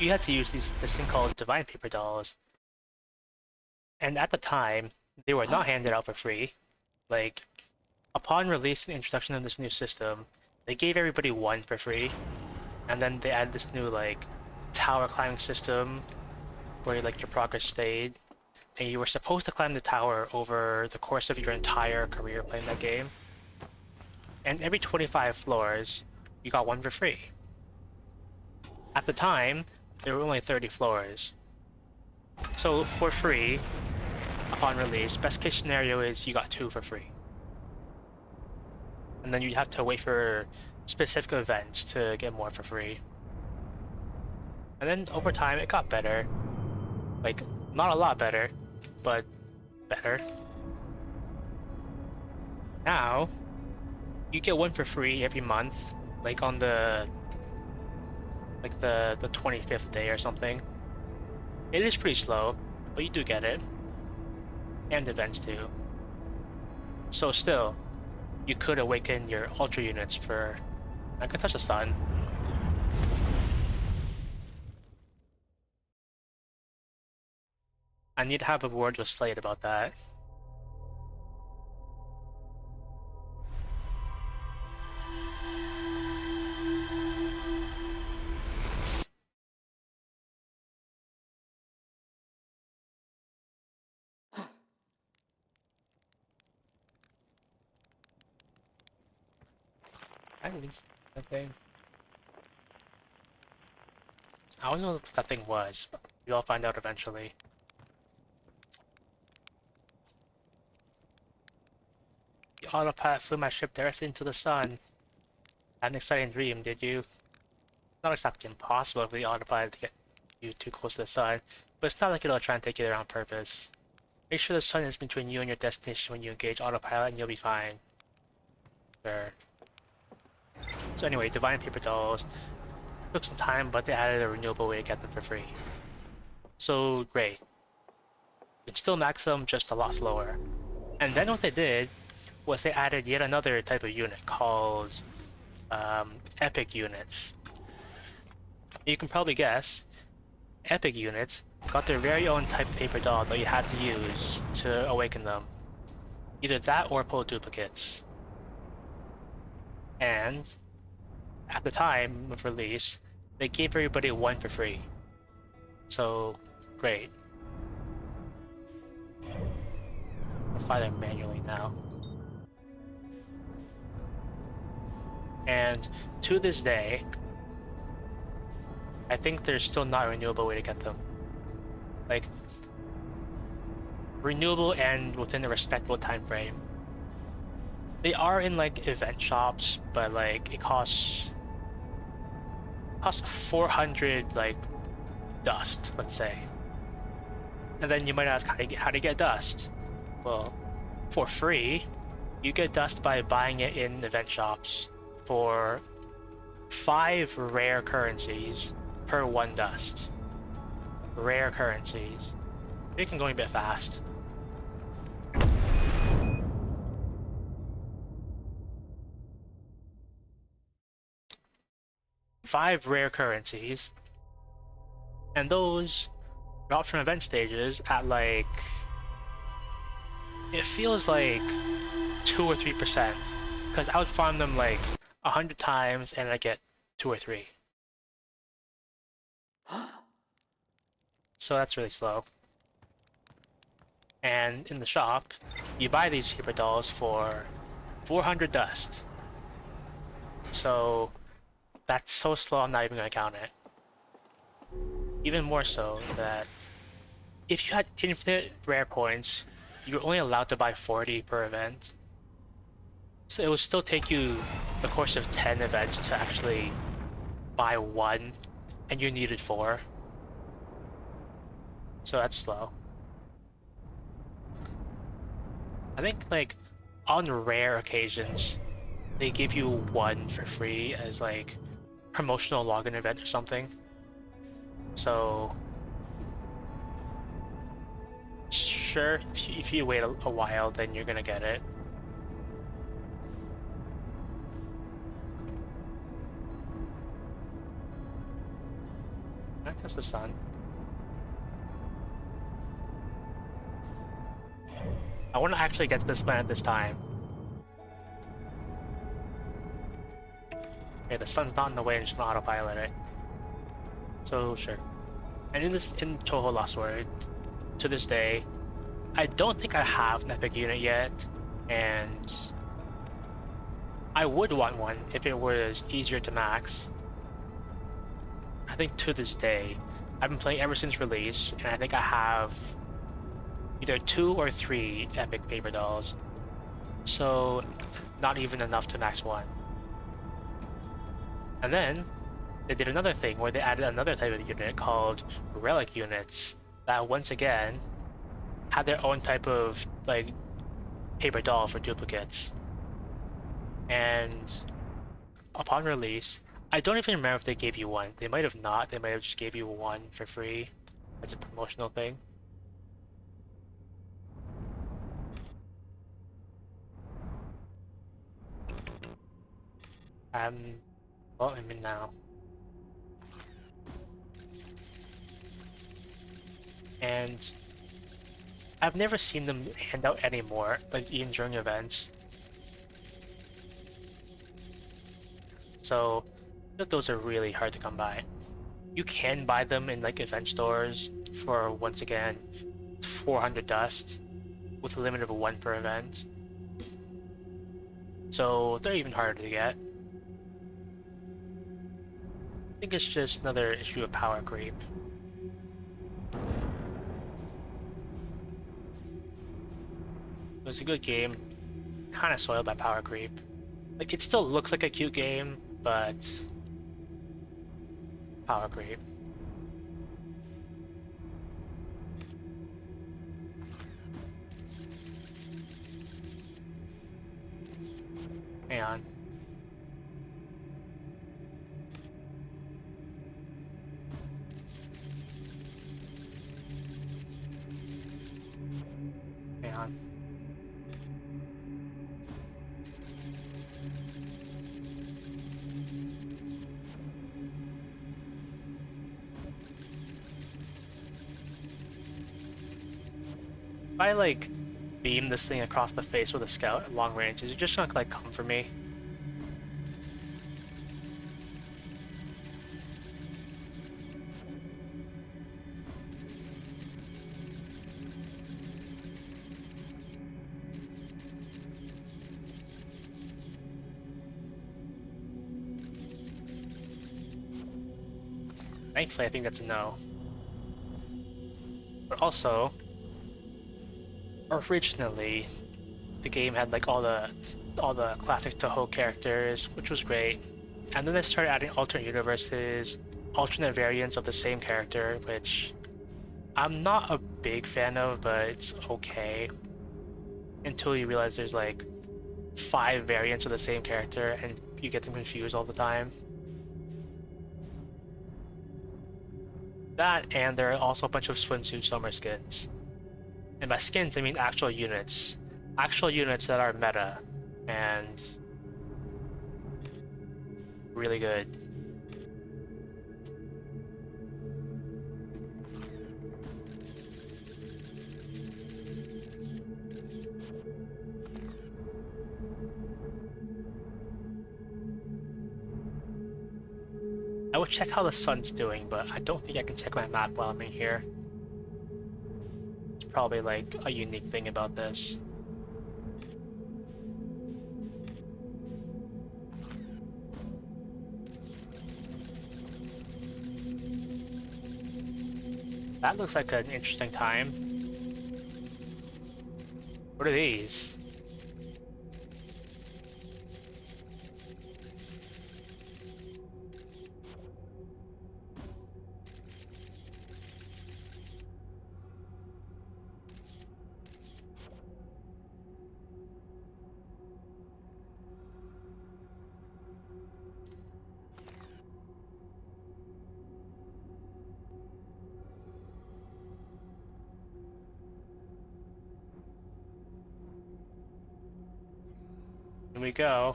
You had to use this thing called divine paper dolls. And at the time, they were not handed out for free. Like, upon release and introduction of this new system, they gave everybody one for free. And then they added this new, like, tower climbing system where, like, your progress stayed. And you were supposed to climb the tower over the course of your entire career playing that game. And every 25 floors, you got one for free. At the time, there were only 30 floors. So, for free, upon release, best case scenario is you got two for free. And then you'd have to wait for specific events to get more for free. And then over time, it got better. Like, not a lot better, but better. Now, you get one for free every month, like on the 25th day or something. It is pretty slow, but you do get it. And events too. So still, you could awaken your Ultra units for... I can touch the sun. I need to have a word with Slade about that. I released that thing. I don't know what that thing was, but we'll find out eventually. The autopilot flew my ship directly into the sun. Had an exciting dream, did you? It's not exactly impossible for the autopilot to get you too close to the sun, but it's not like it'll try and take you there on purpose. Make sure the sun is between you and your destination when you engage autopilot and you'll be fine. Sure. So anyway, Divine Paper Dolls took some time, but they added a renewable way to get them for free. So great. It's still max them, just a lot slower. And then what they did was they added yet another type of unit called Epic Units. You can probably guess, Epic Units got their very own type of paper doll that you had to use to awaken them. Either that or pull duplicates. And at the time of release, they gave everybody one for free. So, great. I'll find them manually now. And to this day, I think there's still not a renewable way to get them. Like, renewable and within a respectable time frame. They are in like event shops, but like it costs 400 like dust, let's say. And then you might ask, how do you get dust? Well, for free, you get dust by buying it in event shops for 5 rare currencies per 1 dust. Rare currencies. You can go a bit fast. Five rare currencies, and those drop from event stages at like, it feels like 2 or 3%, because I would farm them like 100 times and I get 2 or 3. So that's really slow. And in the shop, you buy these paper dolls for 400 dust. So that's so slow, I'm not even gonna count it. Even more so that if you had infinite rare points, you were only allowed to buy 40 per event. So it would still take you the course of 10 events to actually buy 1, and you needed 4. So that's slow. I think like on rare occasions, they give you 1 for free as like promotional login event or something. So sure, if you wait a while, then you're gonna get it. That's the sun. I want to actually get to this planet this time. Okay, the sun's not in the way and just autopilot it. So sure. And in Toho Lost Word, to this day, I don't think I have an epic unit yet, and I would want one if it was easier to max. I think to this day, I've been playing ever since release, and I think I have either 2 or 3 epic paper dolls. So not even enough to max 1. And then they did another thing where they added another type of unit called relic units that once again had their own type of like paper doll for duplicates. And upon release, I don't even remember if they gave you one. They might have not. They might have just gave you one for free as a promotional thing. Well, I'm in now. And I've never seen them hand out any more, like even during events. So those are really hard to come by. You can buy them in like event stores for, once again, 400 dust with a limit of 1 per event. So they're even harder to get. I think it's just another issue of power creep. It was a good game, kind of soiled by power creep. Like, it still looks like a cute game, but power creep. Hang on. If I like beam this thing across the face with a scout at long range, is it just gonna like come for me? Thankfully, I think that's a no. But also, originally, the game had like all the classic Toho characters, which was great. And then they started adding alternate universes, alternate variants of the same character, which I'm not a big fan of, but it's okay. Until you realize there's like 5 variants of the same character and you get them confused all the time. That, and there are also a bunch of swimsuit summer skins. And by skins, I mean actual units. Actual units that are meta and really good. I would check how the sun's doing, but I don't think I can check my map while I'm in here. It's probably like a unique thing about this. That looks like an interesting time. What are these? Here we go.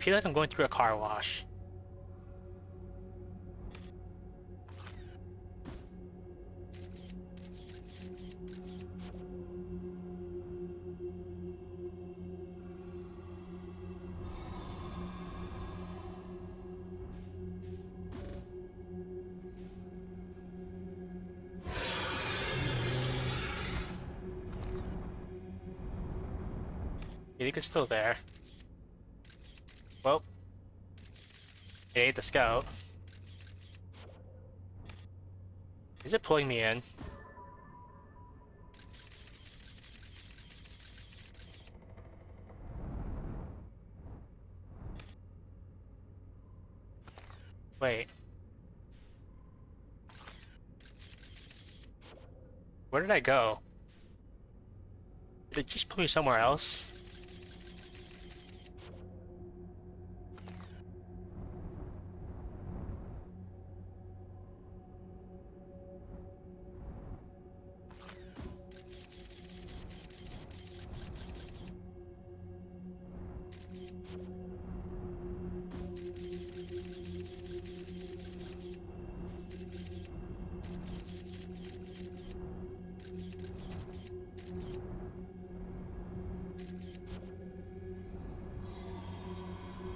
I feel like I'm going through a car wash. I think it's still there. Well, it ate the scout. Is it pulling me in? Wait. Where did I go? Did it just put me somewhere else?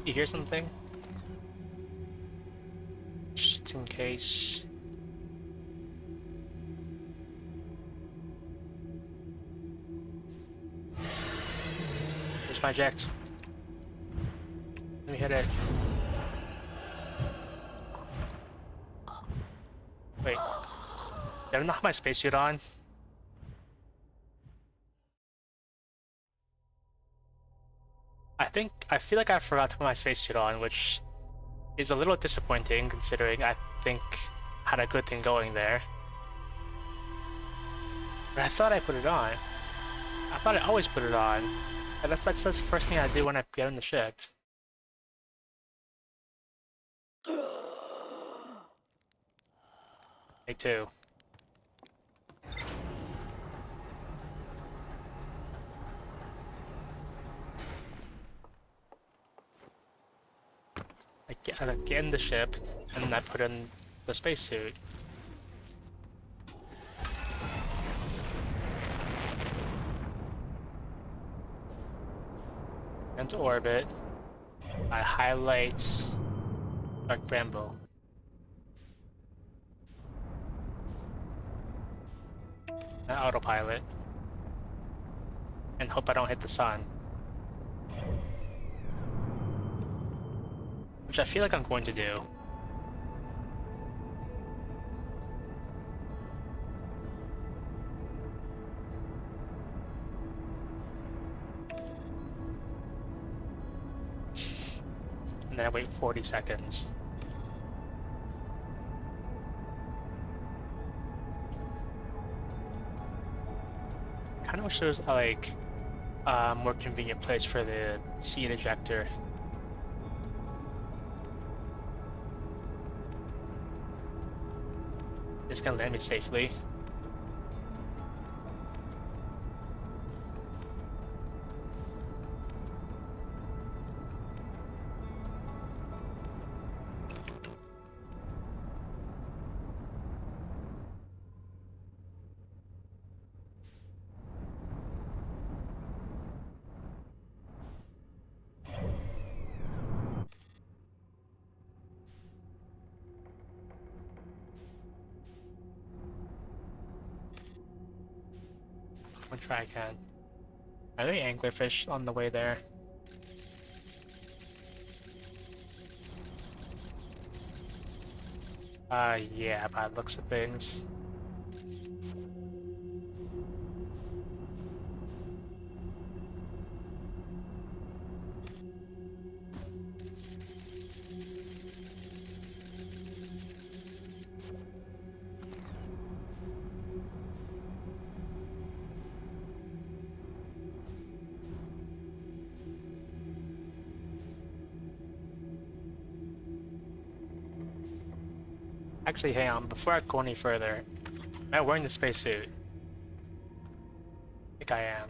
You hear something? Just in case. Here's my eject. Let me hit it. Wait. Did I not have my spacesuit on? I feel like I forgot to put my spacesuit on, which is a little disappointing considering I think I had a good thing going there. But I thought I put it on. I thought I always put it on. And that's the first thing I do when I get on the ship. Me too. I get in the ship, and then I put in the spacesuit. Into orbit. I highlight Dark Bramble. And autopilot. And hope I don't hit the sun. Which I feel like I'm going to do. And then I wait 40 seconds. Kind of wish there was like a more convenient place for the seed ejector. It's gonna land me safely. I'll try again. Are there anglerfish on the way there? Yeah, by the looks of things. Actually, hang on, before I go any further, am I wearing the spacesuit? I think I am.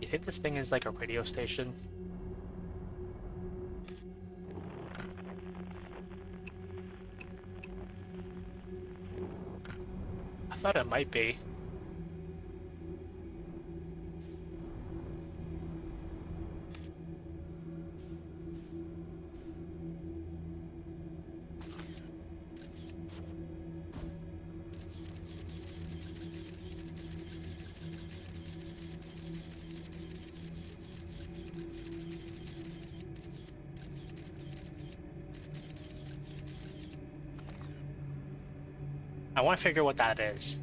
You think this thing is like a radio station? I thought it might be. I want to figure what that is.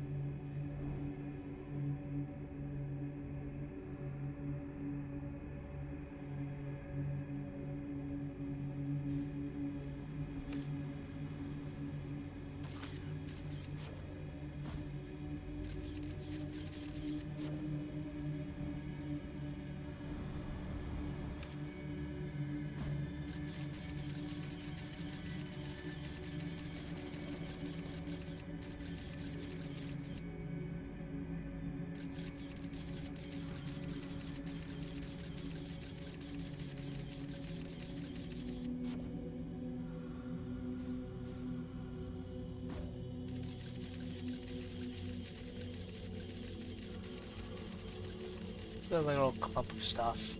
It's a little clump of stuff.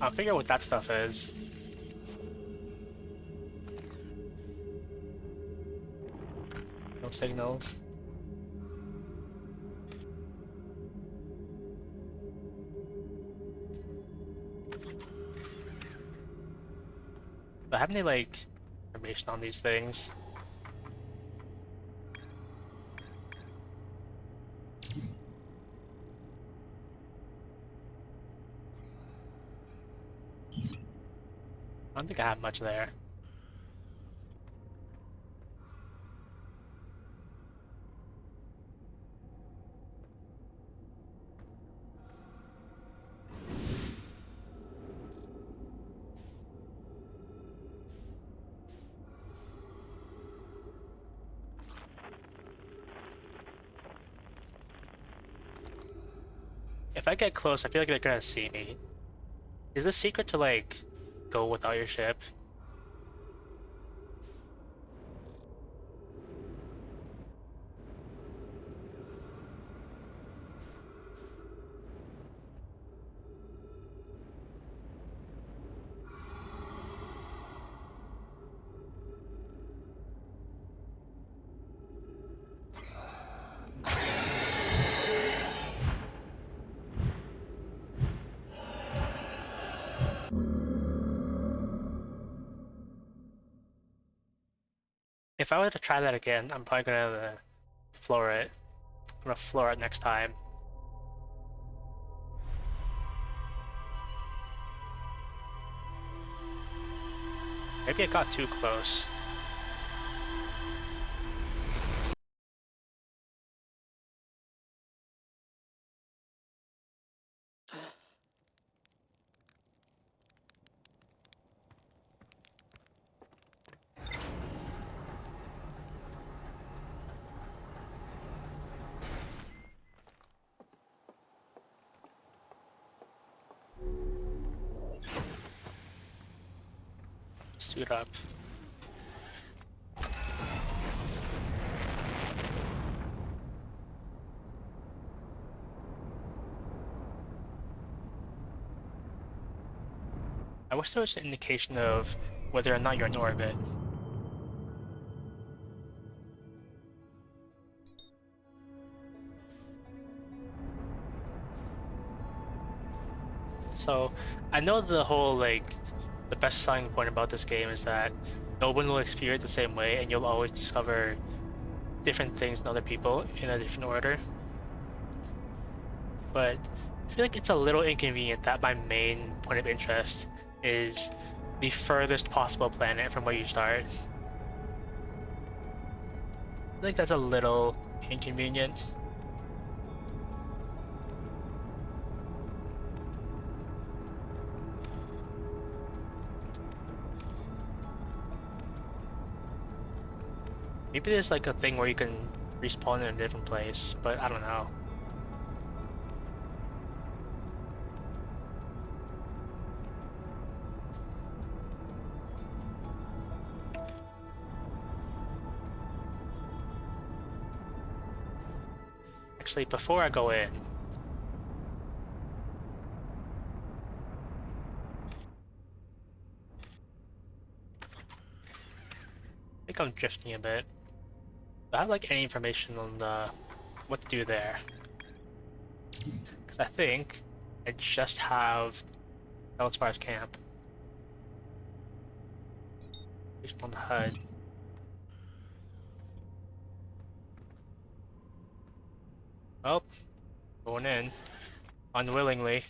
I'll figure out what that stuff is. No signals. But have any like information on these things? I don't think I have much there. If I get close, I feel like they're gonna see me. Is the secret to like go without your ship? If I were to try that again, I'm probably gonna floor it. I'm gonna floor it next time. Maybe I got too close. Suit up. I wish there was an indication of whether or not you're in orbit. So, I know the whole, like, the best selling point about this game is that no one will experience it the same way, and you'll always discover different things than other people in a different order. But I feel like it's a little inconvenient that my main point of interest is the furthest possible planet from where you start. I think that's a little inconvenient. Maybe there's like a thing where you can respawn in a different place, but I don't know. Actually, before I go in, I think I'm drifting a bit. Do I have like any information on what to do there? Because I think I just have Feldspar's camp. Respawn the HUD. Well, going in unwillingly.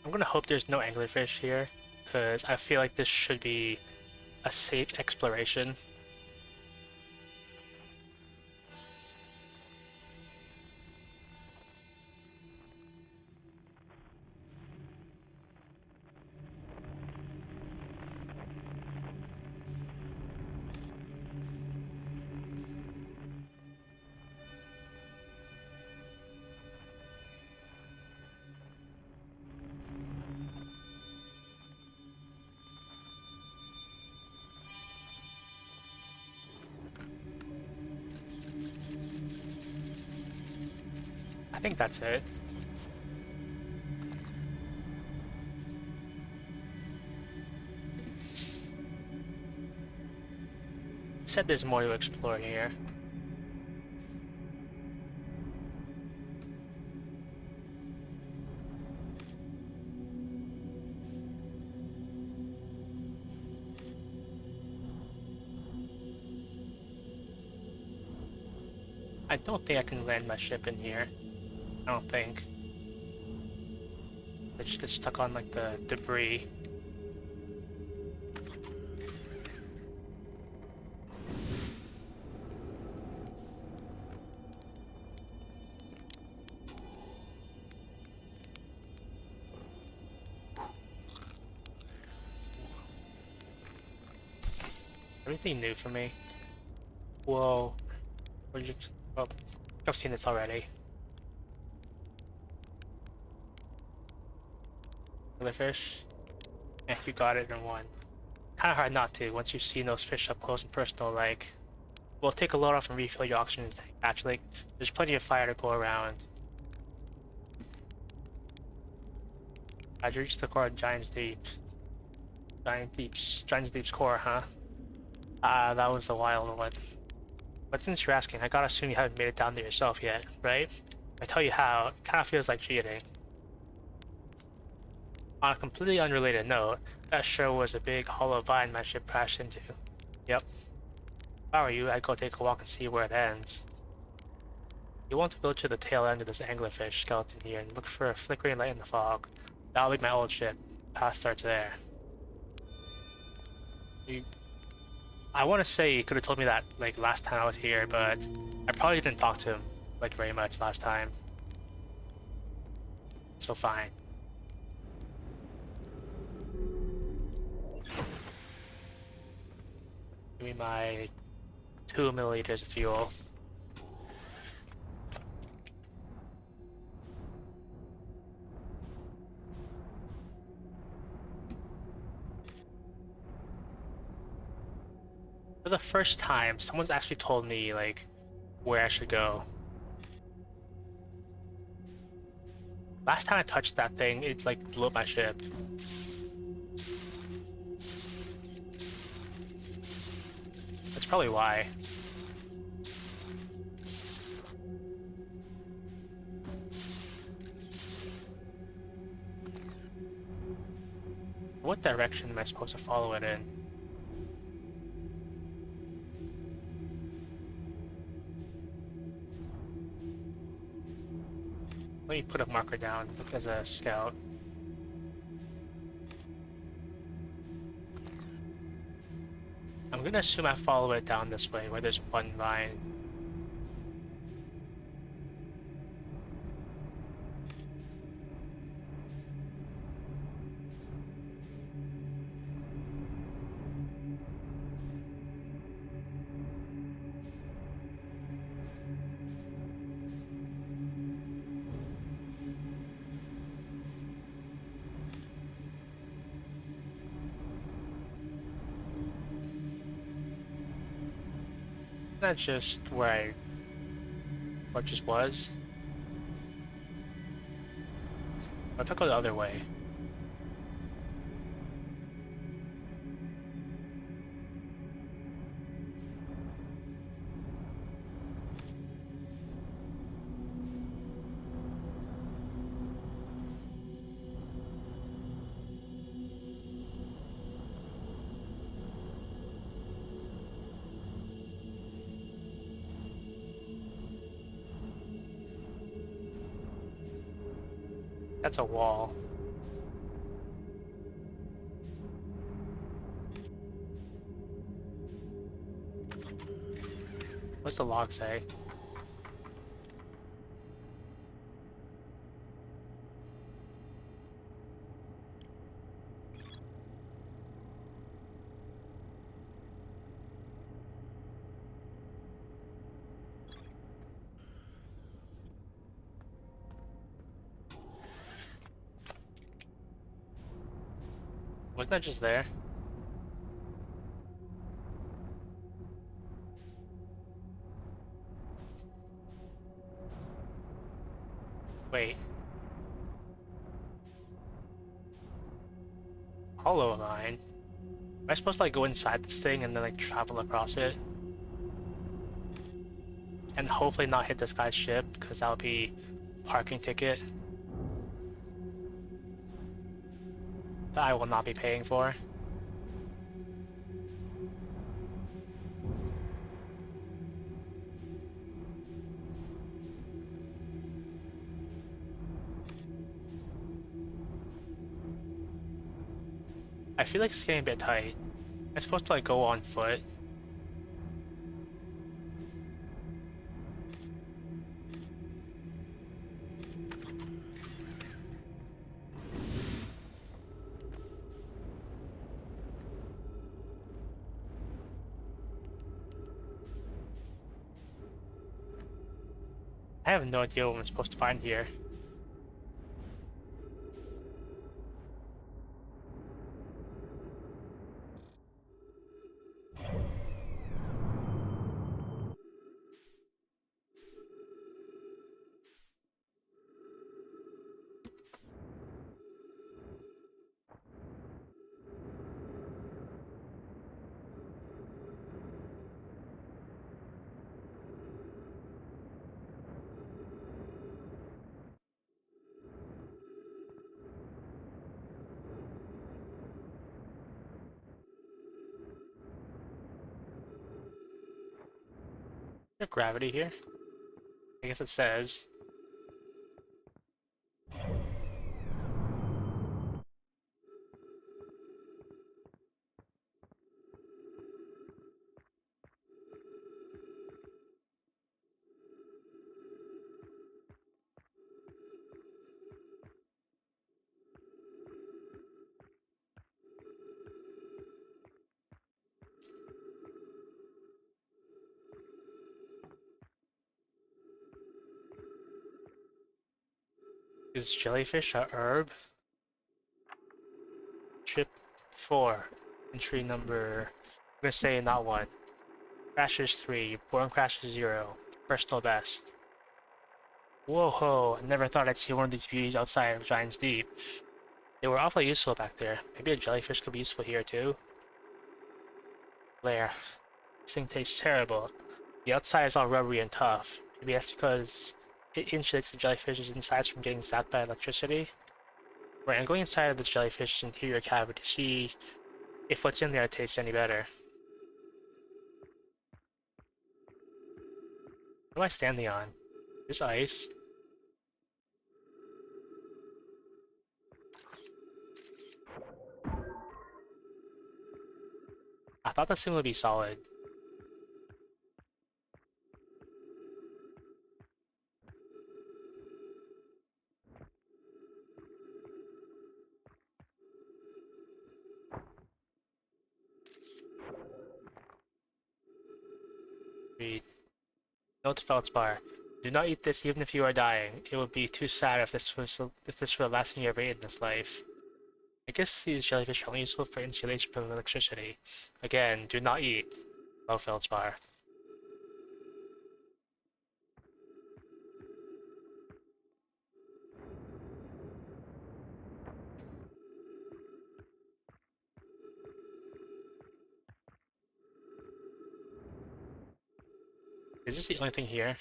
I'm gonna hope there's no anglerfish here, because I feel like this should be a safe exploration. I think that's it. It said there's more to explore here. I don't think I can land my ship in here. I don't think. It just gets stuck on like the debris. Everything new for me. Whoa. Where'd you... Oh, I've seen this already. The fish. Yeah, you got it in one. Kinda hard not to once you've seen those fish up close and personal, like... Well, take a load off and refill your oxygen tank. Actually, there's plenty of fire to go around. I'd reached the core of Giant's Deep. Giant's Deep's core, huh? Ah, that was the wild one. But since you're asking, I gotta assume you haven't made it down there yourself yet, right? If I tell you how, it kinda feels like cheating. On a completely unrelated note, that sure was a big hollow vine my ship crashed into. Yep. If I were you, I'd go take a walk and see where it ends. You want to go to the tail end of this anglerfish skeleton here and look for a flickering light in the fog. That'll be my old ship. Path starts there. I want to say you could have told me that like last time I was here, but I probably didn't talk to him like very much last time. So fine. Give me my 2 milliliters of fuel. For the first time, someone's actually told me like where I should go. Last time I touched that thing, it like blew up my ship. That's probably why. What direction am I supposed to follow it in? Let me put a marker down as a scout. I'm gonna assume I follow it down this way where there's one vine. Not just where what just was. I took it the other way. That's a wall. What's the log say? Wasn't that just there? Wait. Hollow line? Am I supposed to like go inside this thing and then like travel across it? And hopefully not hit this guy's ship, because that'll be a parking ticket that I will not be paying for. I feel like it's getting a bit tight. I'm supposed to like go on foot. I have no idea what I'm supposed to find here. Is there gravity here? I guess it says. Is jellyfish a herb? Trip 4. Entry number... I'm gonna say not 1. Crashes 3. Born crashes 0. Personal best. Whoa ho, I never thought I'd see one of these beauties outside of Giant's Deep. They were awfully useful back there. Maybe a jellyfish could be useful here too? Blair. This thing tastes terrible. The outside is all rubbery and tough. Maybe that's because it insulates the jellyfish's insides from getting zapped by electricity. Right, I'm going inside of this jellyfish's interior cavity to see if what's in there tastes any better. What am I standing on? There's ice. I thought this thing would be solid. Read. Note to Feldspar. Do not eat this even if you are dying. It would be too sad if this were the last thing you ever ate in this life. I guess these jellyfish are only useful for insulation from electricity. Again, do not eat. Oh, Feldspar. Is this the only thing here?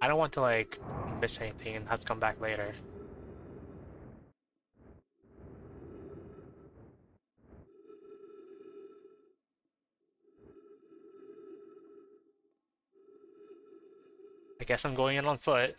I don't want to, like, miss anything and have to come back later. I guess I'm going in on foot.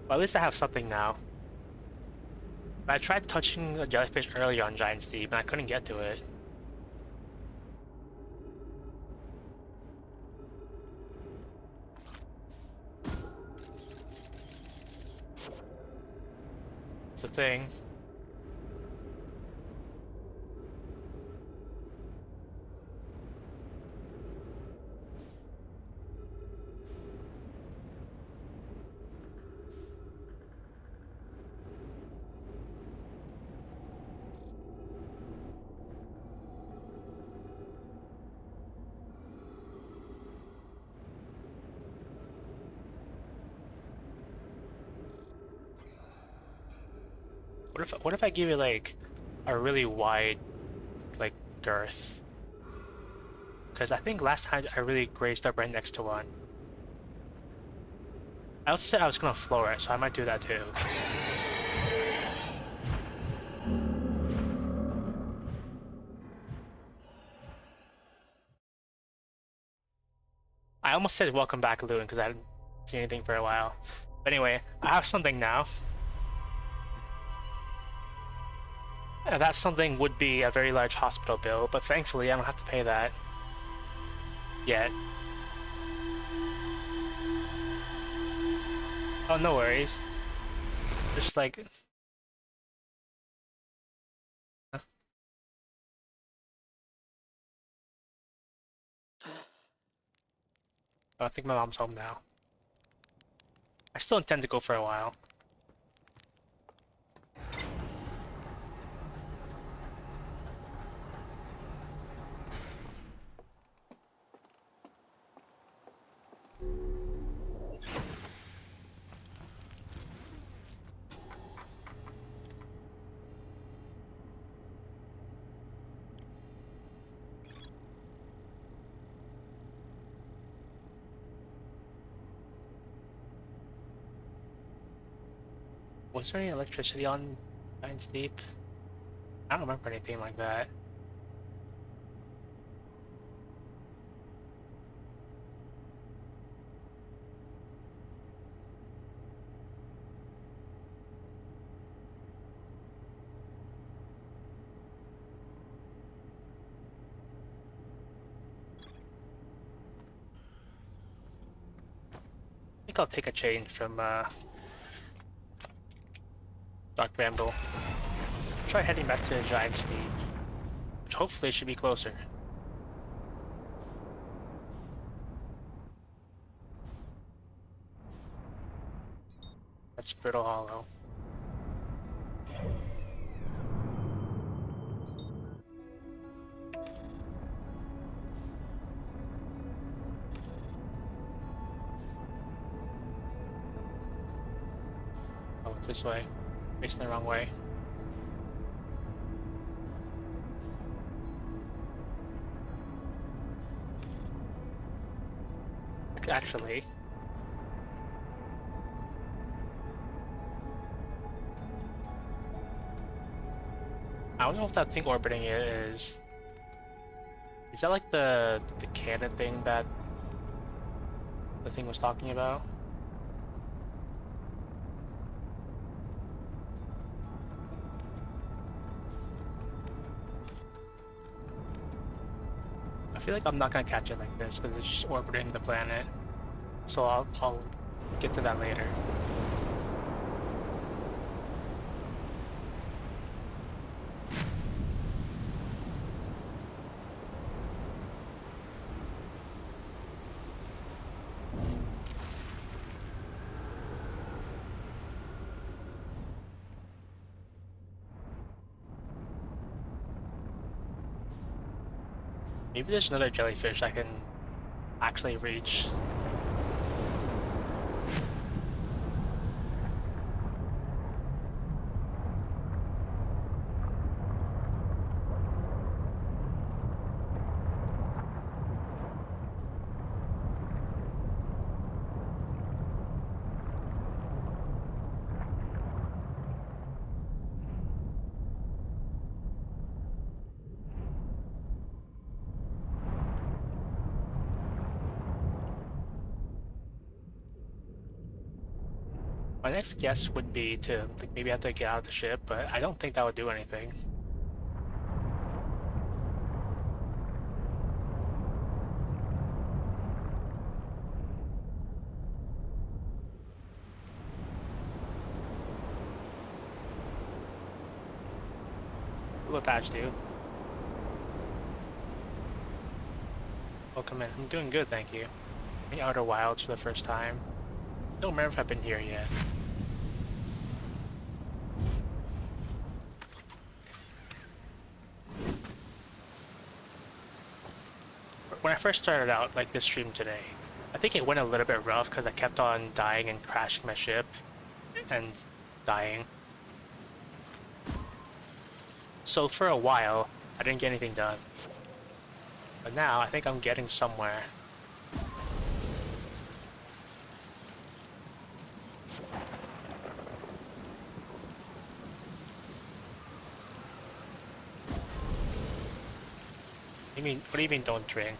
Well, at least I have something now. I tried touching a jellyfish earlier on Giant's Deep, and I couldn't get to it. It's a thing. What if I give it like a really wide like girth? Because I think last time I really grazed up right next to one. I also said I was gonna floor it, so I might do that too. I almost said welcome back, Loon, because I hadn't seen anything for a while. But anyway, I have something now. That something would be a very large hospital bill, but thankfully I don't have to pay that yet. Oh, no worries. Just like... Oh, I think my mom's home now. I still intend to go for a while. Was there any electricity on Giant's Deep? I don't remember anything like that. I think I'll take a change from Dark Bramble. Try heading back to Giant's Deep, which hopefully should be closer. That's Brittle Hollow. Oh, it's this way. Facing the wrong way. Actually, I don't know if that thing orbiting it is. Is that like the cannon thing that the thing was talking about? I feel like I'm not gonna catch it like this because it's just orbiting the planet. So I'll get to that later. Maybe there's another jellyfish I can actually reach. My next guess would be to like, maybe have to get out of the ship, but I don't think that would do anything. What patch do? Oh, come in. I'm doing good, thank you. The Outer Wilds for the first time. Don't remember if I've been here yet. When I first started out, like this stream today, I think it went a little bit rough because I kept on dying and crashing my ship and dying. So for a while, I didn't get anything done. But now, I think I'm getting somewhere. What do you mean don't drink?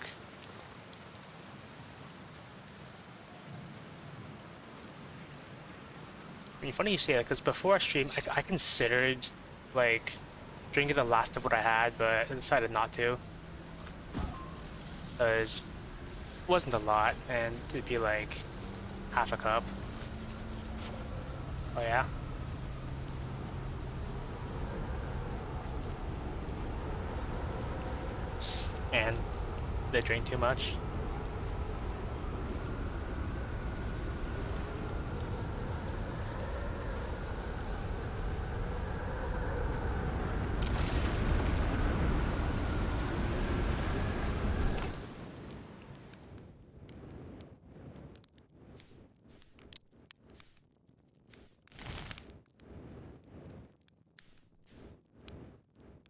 funny you say that, because before I streamed, I considered, like, drinking the last of what I had, but I decided not to. Because it wasn't a lot, and it'd be like half a cup. Oh yeah? And they drink too much.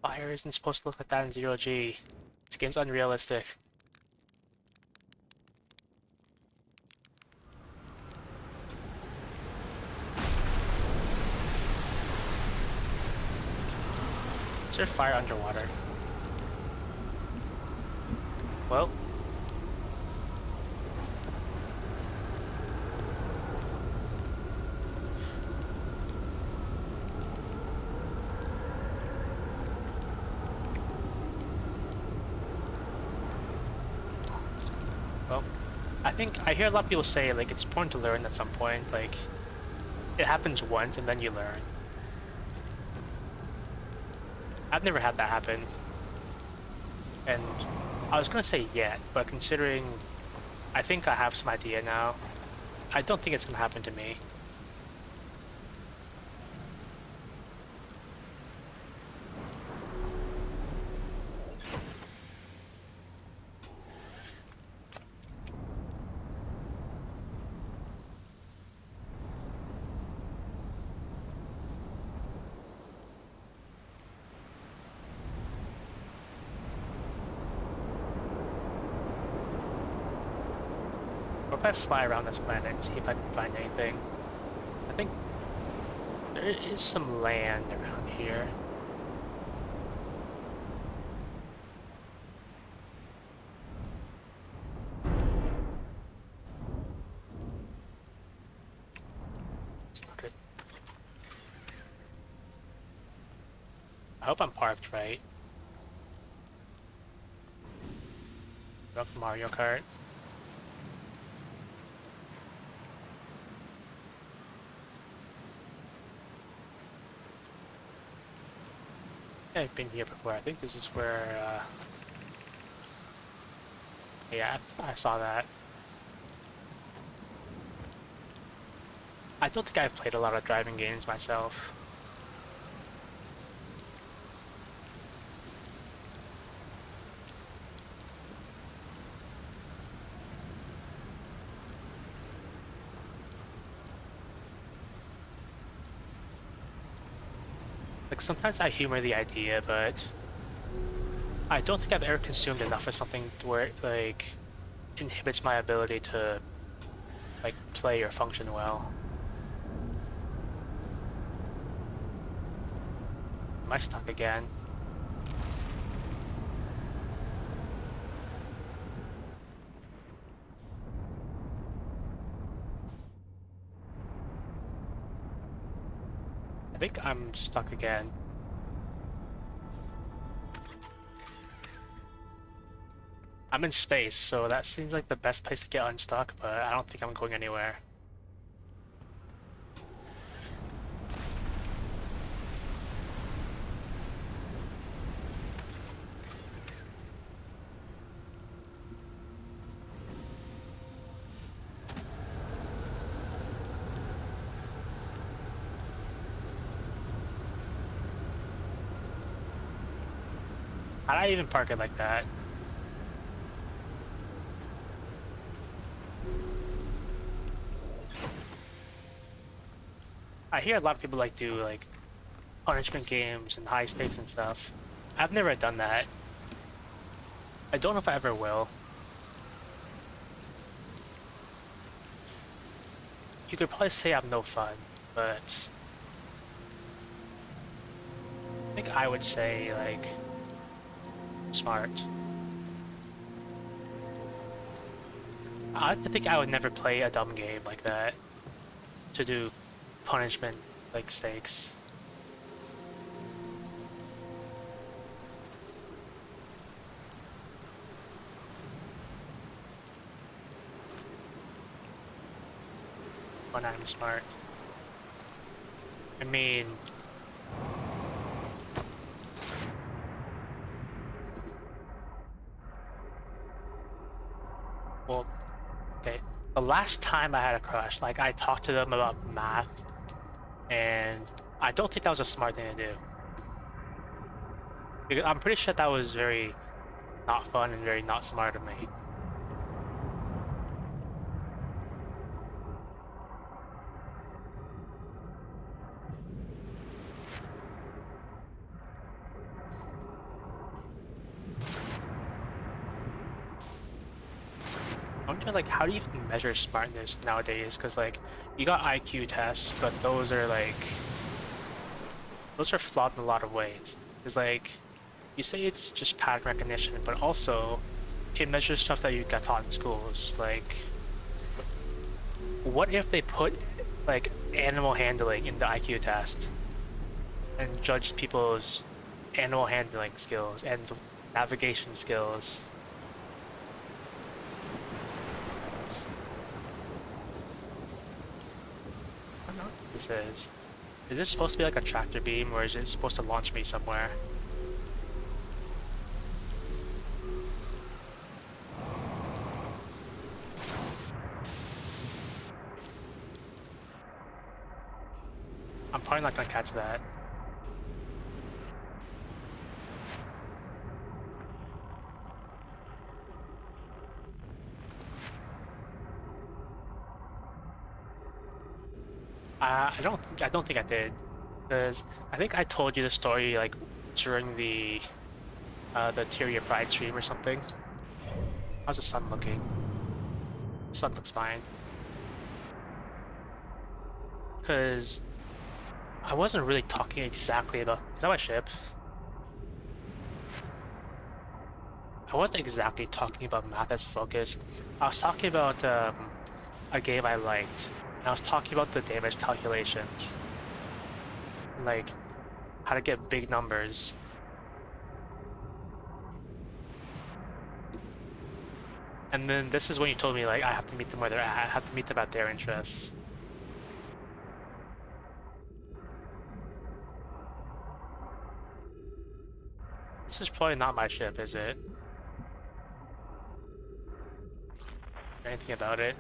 Fire isn't supposed to look like that in 0G. This game's unrealistic. Is there fire underwater? Well, well, I think I hear a lot of people say like it's important to learn at some point. Like it happens once and then you learn. I've never had that happen, and I was gonna say yet, but considering I think I have some idea now, I don't think it's gonna happen to me. Or if I fly around this planet and see if I can find anything. I think there is some land around here. It's not good. I hope I'm parked right. Drop Mario Kart. Yeah, I've been here before. I think this is where, yeah, I saw that. I don't think I've played a lot of driving games myself. Like, sometimes I humor the idea, but I don't think I've ever consumed enough of something to where it, like, inhibits my ability to, like, play or function well. Am I stuck again? I think I'm stuck again. I'm in space, so that seems like the best place to get unstuck, but I don't think I'm going anywhere. How'd I even park it like that? I hear a lot of people like do like punishment games and high stakes and stuff. I've never done that. I don't know if I ever will. You could probably say I'm no fun, but I think I would say like smart. I think I would never play a dumb game like that to do punishment like stakes. When I'm smart. I mean, well, okay. The last time I had a crush, like I talked to them about math, and I don't think that was a smart thing to do. Because I'm pretty sure that was very not fun and very not smart of me. I wonder, like, how do you even measure smartness nowadays? Because, like, you got IQ tests, but those are, like, those are flawed in a lot of ways. Because, like, you say it's just pattern recognition, but also it measures stuff that you got taught in schools. Like, what if they put, like, animal handling in the IQ test and judged people's animal handling skills and navigation skills? I don't know what this is. Is this supposed to be like a tractor beam, or is it supposed to launch me somewhere? I'm probably not gonna catch that. I don't think I did, because I think I told you the story like during the Tyria Pride stream or something. How's the sun looking? The sun looks fine. Because I wasn't really talking exactly about... Is that my ship? I wasn't exactly talking about math as a focus. I was talking about a game I liked. And I was talking about the damage calculations. Like, how to get big numbers. And then this is when you told me, like, I have to meet them where they're at. I have to meet them at their interests. This is probably not my ship, is it? Anything about it?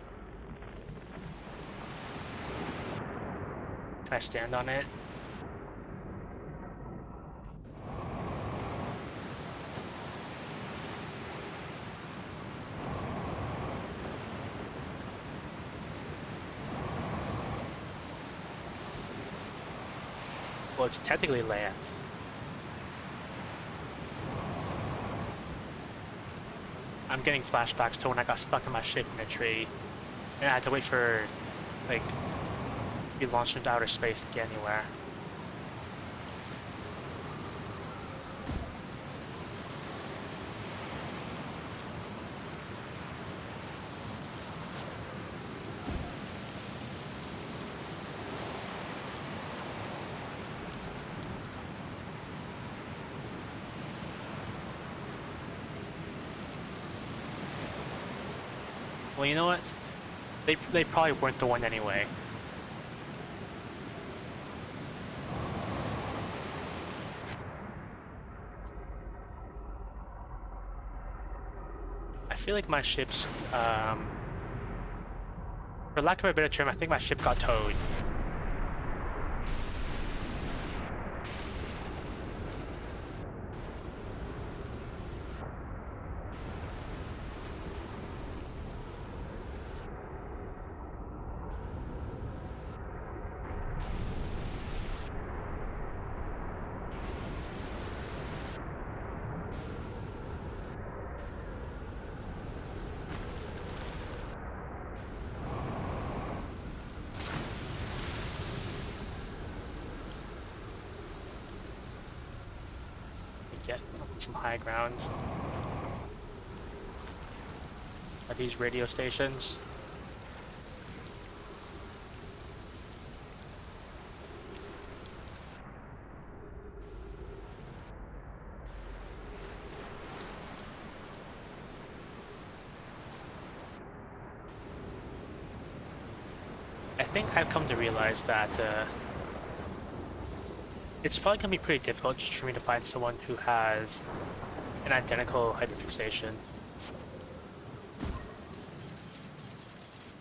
Can I stand on it? Well, it's technically land. I'm getting flashbacks to when I got stuck in my ship in a tree, and I had to wait for, like, to be launched into outer space to get anywhere. Well, you know what? They probably weren't the one anyway. I feel like my ship's, for lack of a better term, I think my ship got towed. Get some high ground. Are these radio stations? think I've come to realize that it's probably gonna be pretty difficult just for me to find someone who has an identical hyperfixation.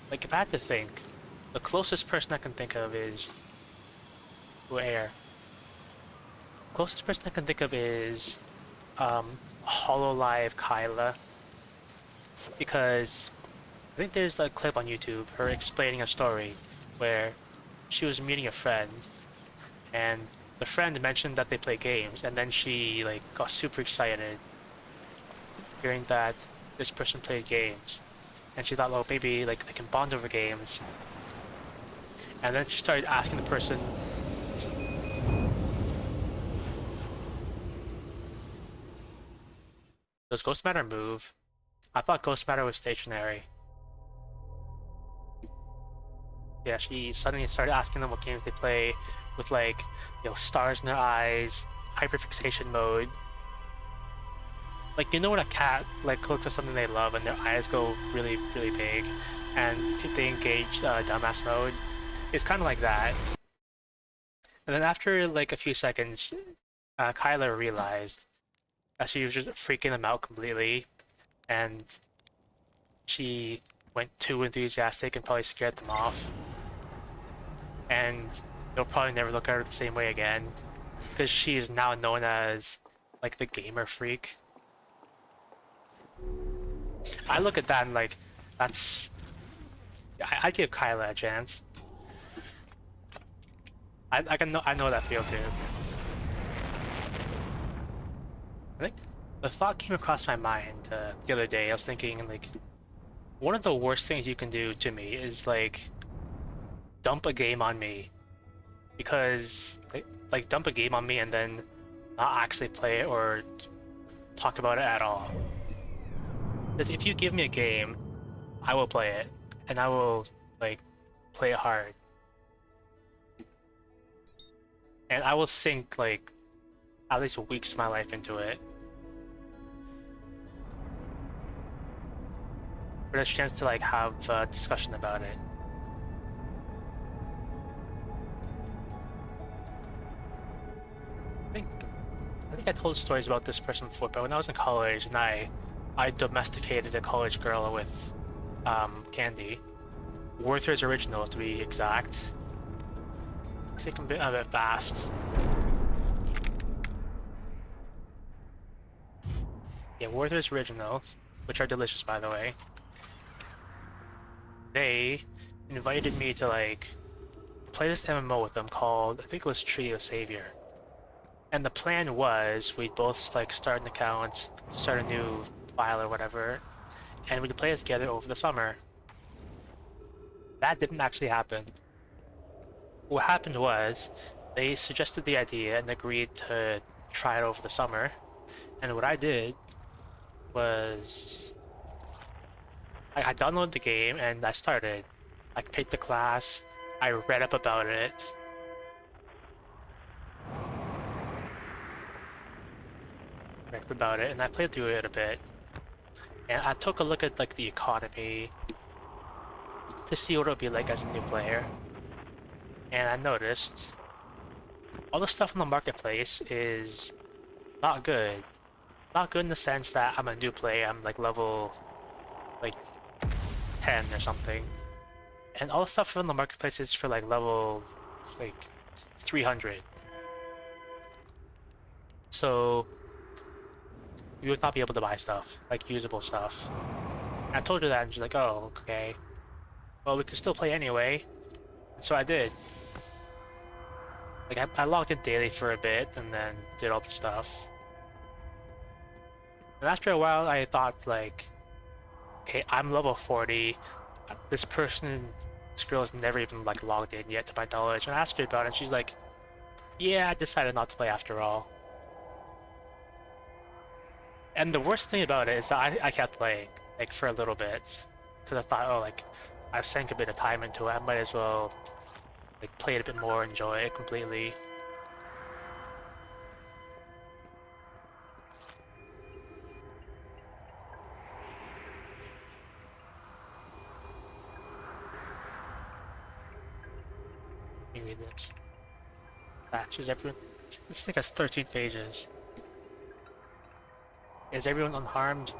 Like, if I had to think, the closest person I can think of is Air. Closest person I can think of is Hololive Kyla, because I think there's a clip on YouTube, her explaining a story where she was meeting a friend, and the friend mentioned that they play games, and then she like got super excited hearing that this person played games, and she thought, well, maybe like they can bond over games, and then she started asking the person, does Ghost Matter move? I thought Ghost Matter was stationary. Yeah, she suddenly started asking them what games they play with, like, you know, stars in their eyes, hyperfixation mode. Like, you know when a cat like looks at something they love and their eyes go really, really big, and if they engage dumbass mode, it's kind of like that. And then after like a few seconds, Kyla realized that she was just freaking them out completely, and she went too enthusiastic and probably scared them off. And they'll probably never look at her the same way again, because she is now known as like the gamer freak. I look at that and like, that's... I'd give Kyla a chance. I know that feel too. I think the thought came across my mind the other day. I was thinking like, one of the worst things you can do to me is like dump a game on me, because like dump a game on me and then not actually play it or talk about it at all. Because if you give me a game, I will play it, and I will like play it hard, and I will sink like at least weeks of my life into it for the chance to like have a discussion about it. I think I think I told stories about this person before, but when I was in college and I domesticated a college girl with candy. Werther's Original to be exact. I think I'm a bit fast. Yeah, Werther's Original, which are delicious by the way. They invited me to like play this MMO with them called, I think it was Tree of Savior. And the plan was we'd both like start an account, start a new file or whatever, and we'd play it together over the summer. That didn't actually happen. What happened was they suggested the idea and agreed to try it over the summer. And what I did was I downloaded the game and I started. I picked the class, I read up about it. And I played through it a bit. And I took a look at like the economy to see what it would be like as a new player. And I noticed all the stuff in the marketplace is not good. Not good in the sense that I'm a new player, I'm like level like 10 or something. And all the stuff in the marketplace is for like level like 300. So you would not be able to buy stuff, like usable stuff. And I told her that and she's like, oh, okay. Well, we can still play anyway. And so I did. Like I logged in daily for a bit and then did all the stuff. And after a while I thought like, okay, I'm level 40. This girl has never even like logged in yet to my knowledge. And I asked her about it and she's like, yeah, I decided not to play after all. And the worst thing about it is that I kept playing, like, for a little bit. Because I thought, oh, like, I've sank a bit of time into it, I might as well, like, play it a bit more, enjoy it completely. read this. Is everyone... This thing has 13 pages. Is everyone unharmed?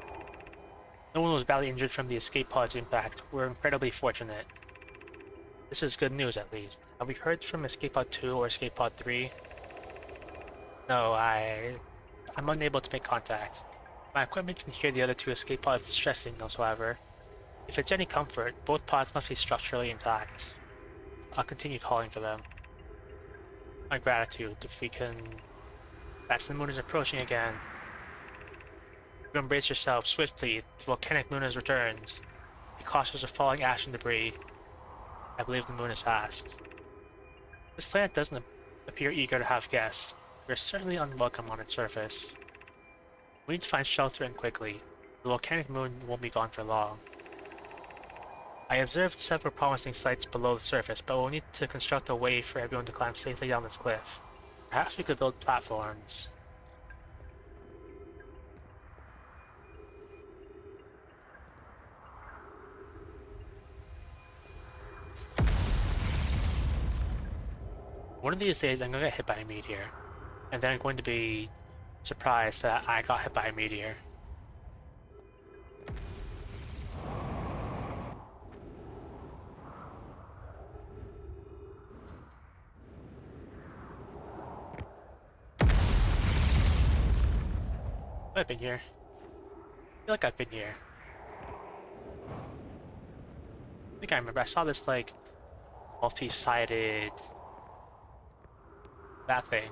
No one was badly injured from the escape pod's impact. We're incredibly fortunate. This is good news, at least. Have we heard from Escape Pod 2 or Escape Pod 3? No, I'm unable to make contact. My equipment can hear the other two escape pods' distress signals, however. If it's any comfort, both pods must be structurally intact. I'll continue calling for them. My gratitude, if we can... That's the moon is approaching again. You embrace yourself swiftly. The volcanic moon has returned. Be cautious of falling ash and debris. I believe the moon is fast. This planet doesn't appear eager to have guests. We're certainly unwelcome on its surface. We need to find shelter and quickly. The volcanic moon won't be gone for long. I observed several promising sites below the surface, but we'll need to construct a way for everyone to climb safely down this cliff. Perhaps we could build platforms. One of these days I'm gonna get hit by a meteor, and then I'm going to be surprised that I got hit by a meteor. I've been here. I feel like I've been here. I think I remember I saw this like multi-sided that thing.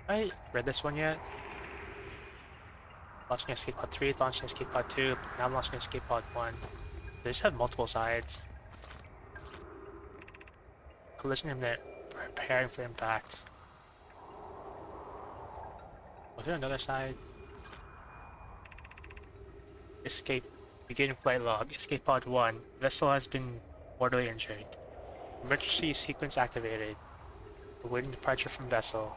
I read this one yet? Launching Escape Pod 3, launching Escape Pod 2, now I'm launching Escape Pod 1. They just have multiple sides. Collision imminent, preparing for impact. Was there another side? Escape, begin flight log, Escape Pod 1, vessel has been mortally injured. Emergency sequence activated. Awaiting departure from vessel.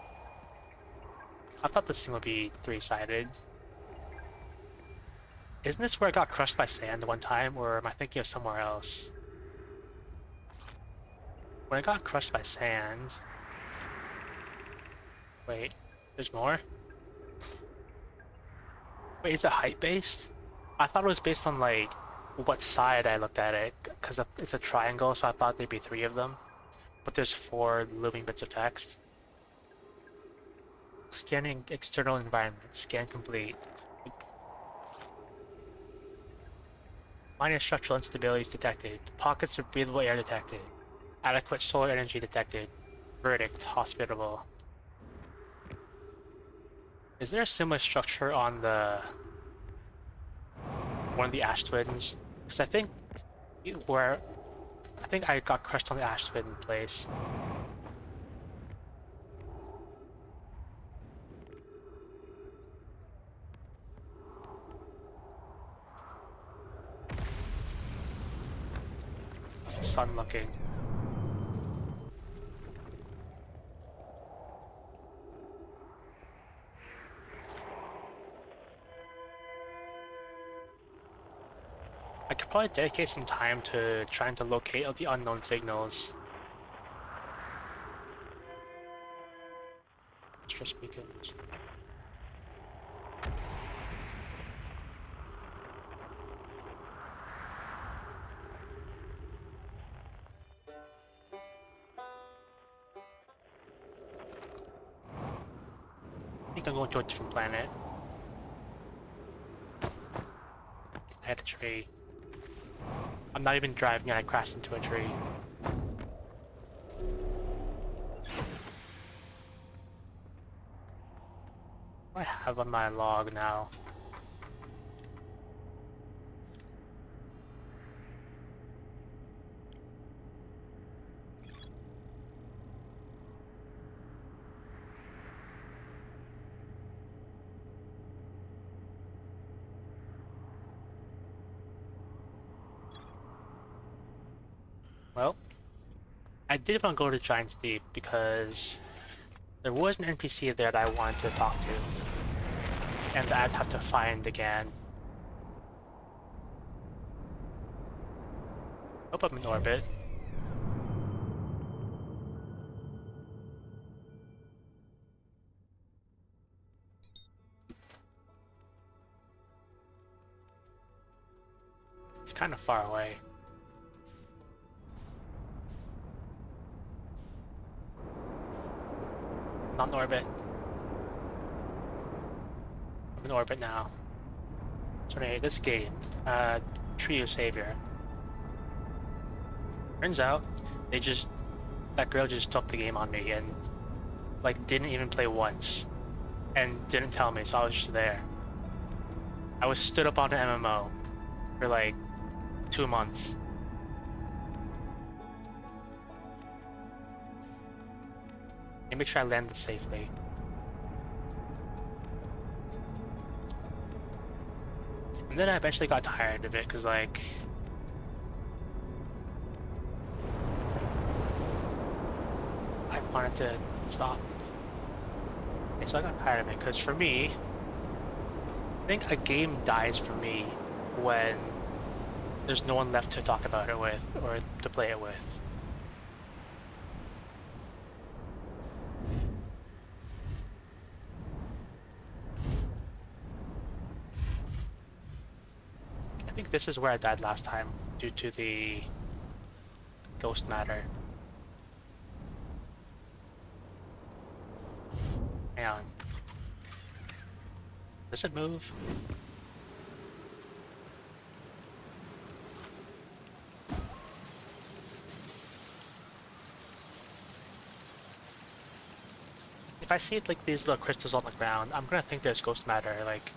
I thought this thing would be three-sided. Isn't this where I got crushed by sand the one time, or am I thinking of somewhere else? When I got crushed by sand... Wait, there's more? Wait, is it height-based? I thought it was based on, like, what side I looked at it, because it's a triangle, so I thought there'd be 3 of them. But there's 4 looming bits of text. Scanning external environment. Scan complete. Minor structural instabilities detected. Pockets of breathable air detected. Adequate solar energy detected. Verdict. Hospitable. Is there a similar structure on the... one of the Ash Twins? Because I think I got crushed on the Ash Twin place. How's the sun looking? I could probably dedicate some time to trying to locate all the unknown signals. Stress beacons. I think I'm going to a different planet. I had a tree. I'm not even driving and I crashed into a tree. What do I have on my log now? Well, I did want to go to Giant's Deep because there was an NPC there that I wanted to talk to, and I'd have to find again. Hope I'm in orbit. It's kind of far away. Not in orbit. I'm in orbit now. So anyway, this game, Trio Savior. Turns out, that girl just took the game on me and, like, didn't even play once. And didn't tell me, so I was just there. I was stood up on the MMO for, like, 2 months. Let me make sure I landed safely. And then I eventually got tired of it, because, like... I wanted to stop. And so I got tired of it, because for me... I think a game dies for me when there's no one left to talk about it with, or to play it with. I think this is where I died last time, due to the ghost matter. Hang on. Does it move? If I see like these little crystals on the ground, I'm gonna think there's ghost matter like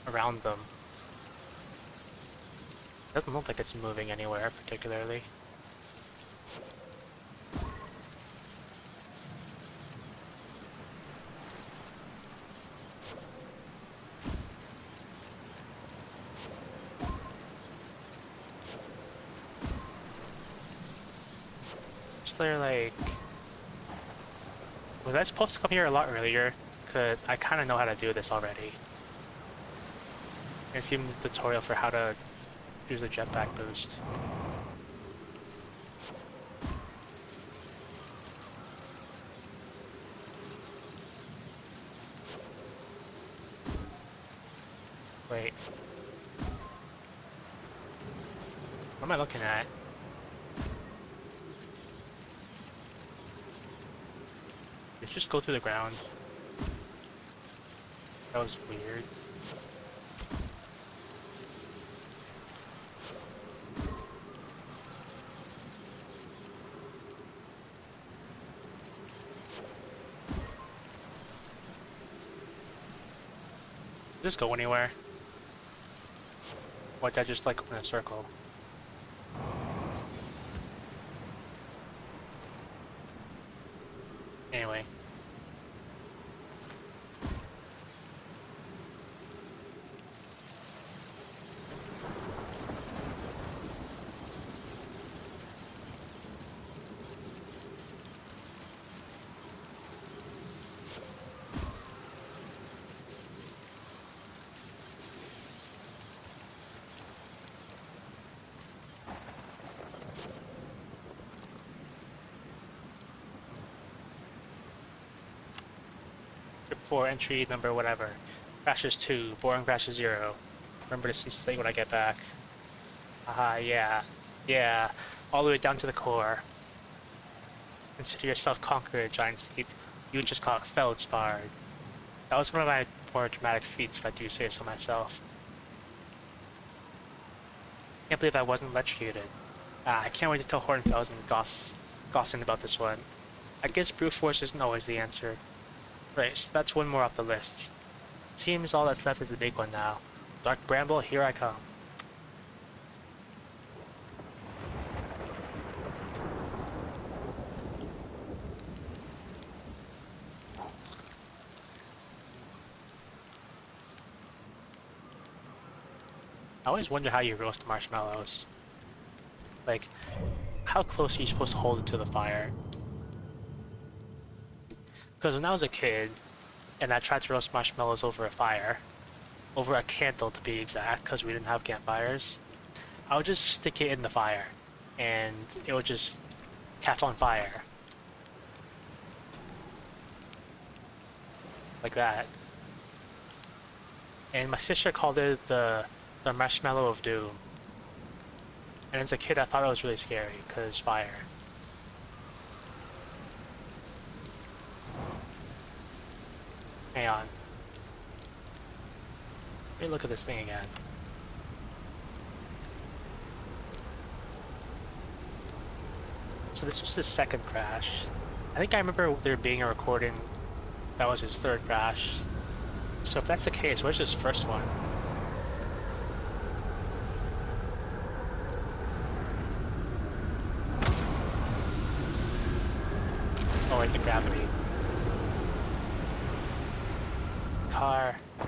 around them. Doesn't look like it's moving anywhere particularly. Is there like... Was I supposed to come here a lot earlier? Cause I kinda know how to do this already. I've seen the tutorial for how to use the jetpack boost. Wait. What am I looking at? Did it just go through the ground? That was weird. Did this go anywhere? Or did I just like go in a circle? Anyway. For entry number whatever. Crashes 2, boring crashes 0. Remember to see slate when I get back. Haha, yeah. Yeah. All the way down to the core. Consider yourself conquered, giant steep. You just got feldsparred. That was one of my more dramatic feats, if I do say so myself. Can't believe I wasn't electrocuted. I can't wait to tell Hornfels and Gossin about this one. I guess brute force isn't always the answer. Right, so that's one more off the list. Seems all that's left is the big one now. Dark Bramble, here I come. I always wonder how you roast marshmallows. Like, how close are you supposed to hold it to the fire? Because when I was a kid, and I tried to roast marshmallows over a fire, over a candle to be exact, because we didn't have campfires, I would just stick it in the fire. and it would just catch on fire. Like that. And my sister called it the marshmallow of doom. And as a kid I thought it was really scary, because fire. Hang on. Let me look at this thing again. So this was his second crash. I think I remember there being a recording that was his third crash. So if that's the case, where's his first one? Oh wait, the gravity. Car. I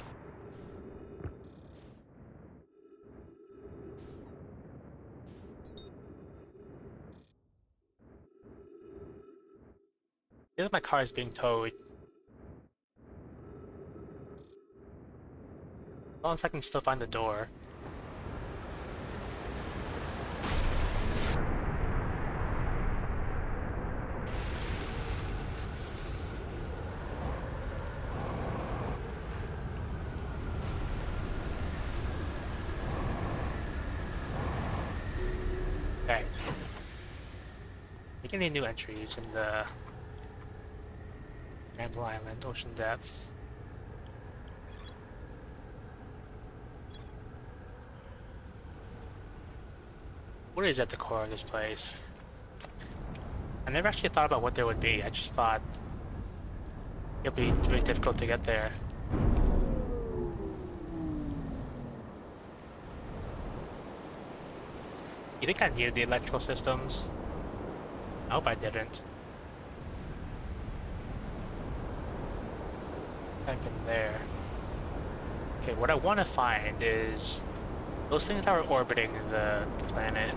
feel like my car is being towed. As long as I can still find the door. Okay. Making any new entries in the Ramble Island, Ocean Depths. What is at the core of this place? I never actually thought about what there would be. I just thought it'd be really difficult to get there. You think I needed the electrical systems? I hope I didn't. I've been there. Okay, what I want to find is those things that were orbiting the planet.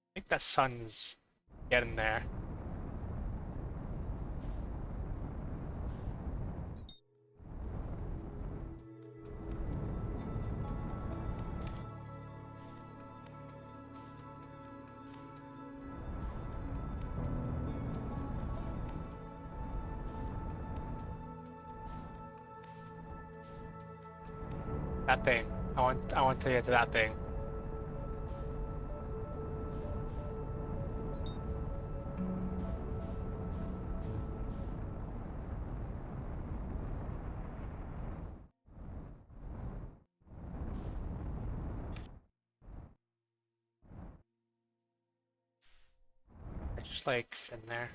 I think that sun's getting there. That thing. I want to get to that thing. It's just like in there.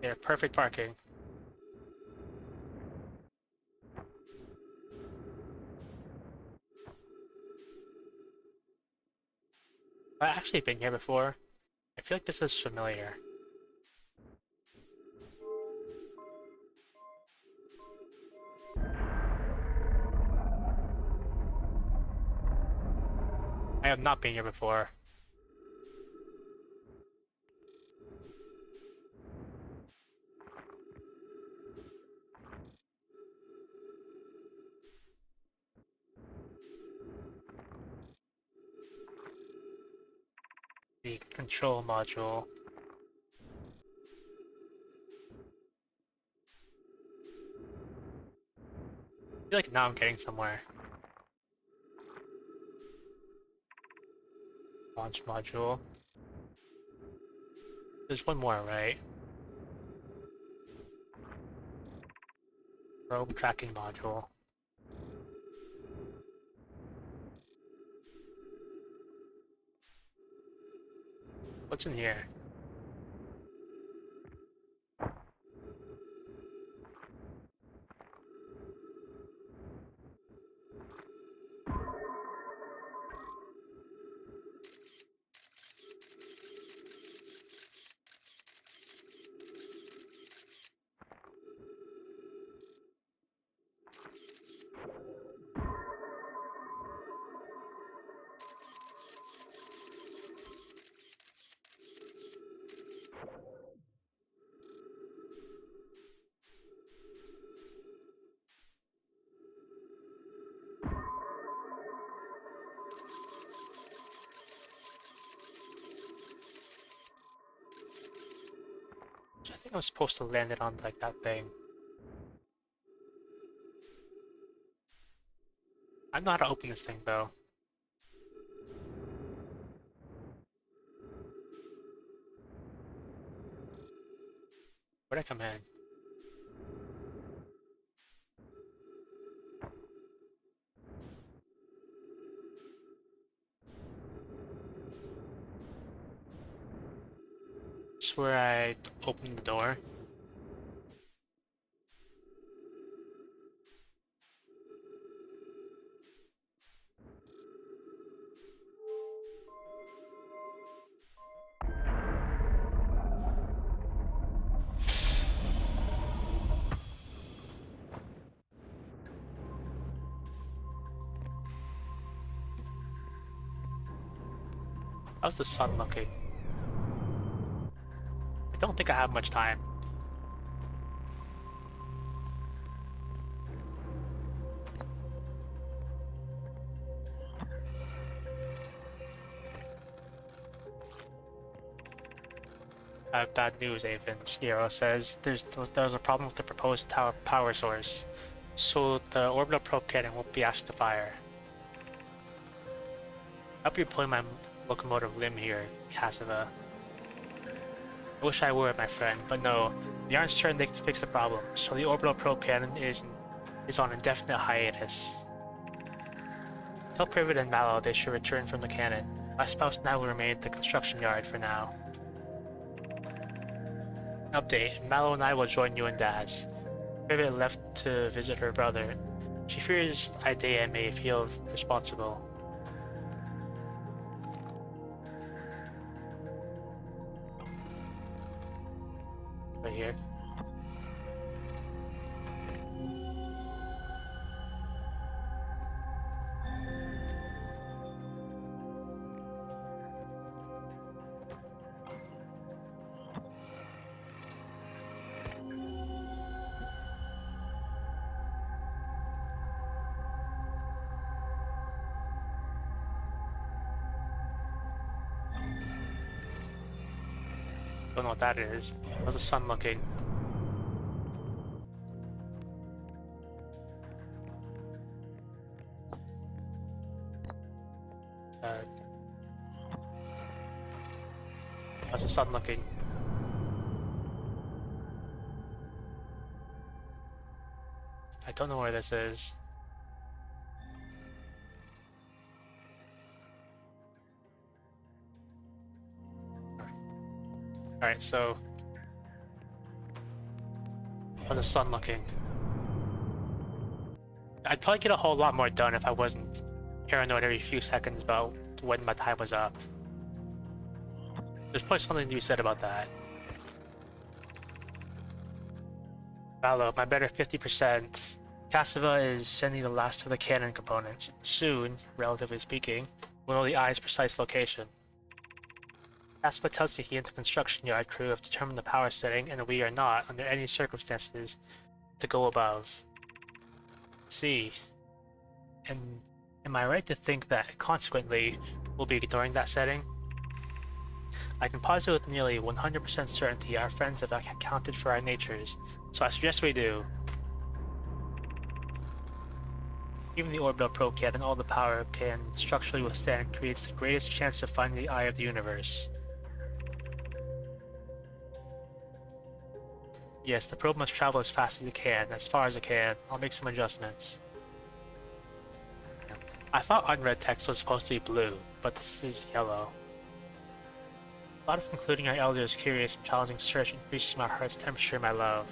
Yeah, perfect parking. I've actually been here before. I feel like this is familiar. I have not been here before. The control module. I feel like now I'm getting somewhere. Launch module. There's one more, right? Probe tracking module. What's in here? I think I'm supposed to land it on like that thing. I know how to open this thing though. Where'd I come in? This is where I opened the door. How's the sun looking? I don't think I have much time. I have bad news, Avens. Hero says there's a problem with the proposed power source, so the orbital probe cannon won't be asked to fire. I'll be pulling my locomotive limb here, Cassava. I wish I were, my friend, but no, we aren't certain they can fix the problem, so the orbital probe cannon is on indefinite hiatus. Tell Privet and Mallow they should return from the cannon. My spouse and I will remain at the construction yard for now. Update, Mallow and I will join you and Daz. Privet left to visit her brother. She fears Idea may feel responsible. Right here. Don't know what that is. How's the sun looking? How's the sun looking? I don't know where this is. Alright, so... how's the sun looking? I'd probably get a whole lot more done if I wasn't paranoid every few seconds about when my time was up. There's probably something to be said about that. Mallow, my better 50%. Cassava is sending the last of the cannon components. Soon, relatively speaking, we'll know the eye's precise location. Cassava tells me he and the construction yard crew have determined the power setting, and we are not, under any circumstances, to go above. See. And am I right to think that, consequently, we'll be ignoring that setting? I can posit with nearly 100% certainty our friends have accounted for our natures, so I suggest we do. Even the orbital probe cannon, all the power can structurally withstand, creates the greatest chance of finding the eye of the universe. Yes, the probe must travel as fast as it can, as far as it can. I'll make some adjustments. I thought unread text was supposed to be blue, but this is yellow. The thought of concluding our elder's curious and challenging search increases my heart's temperature, my love.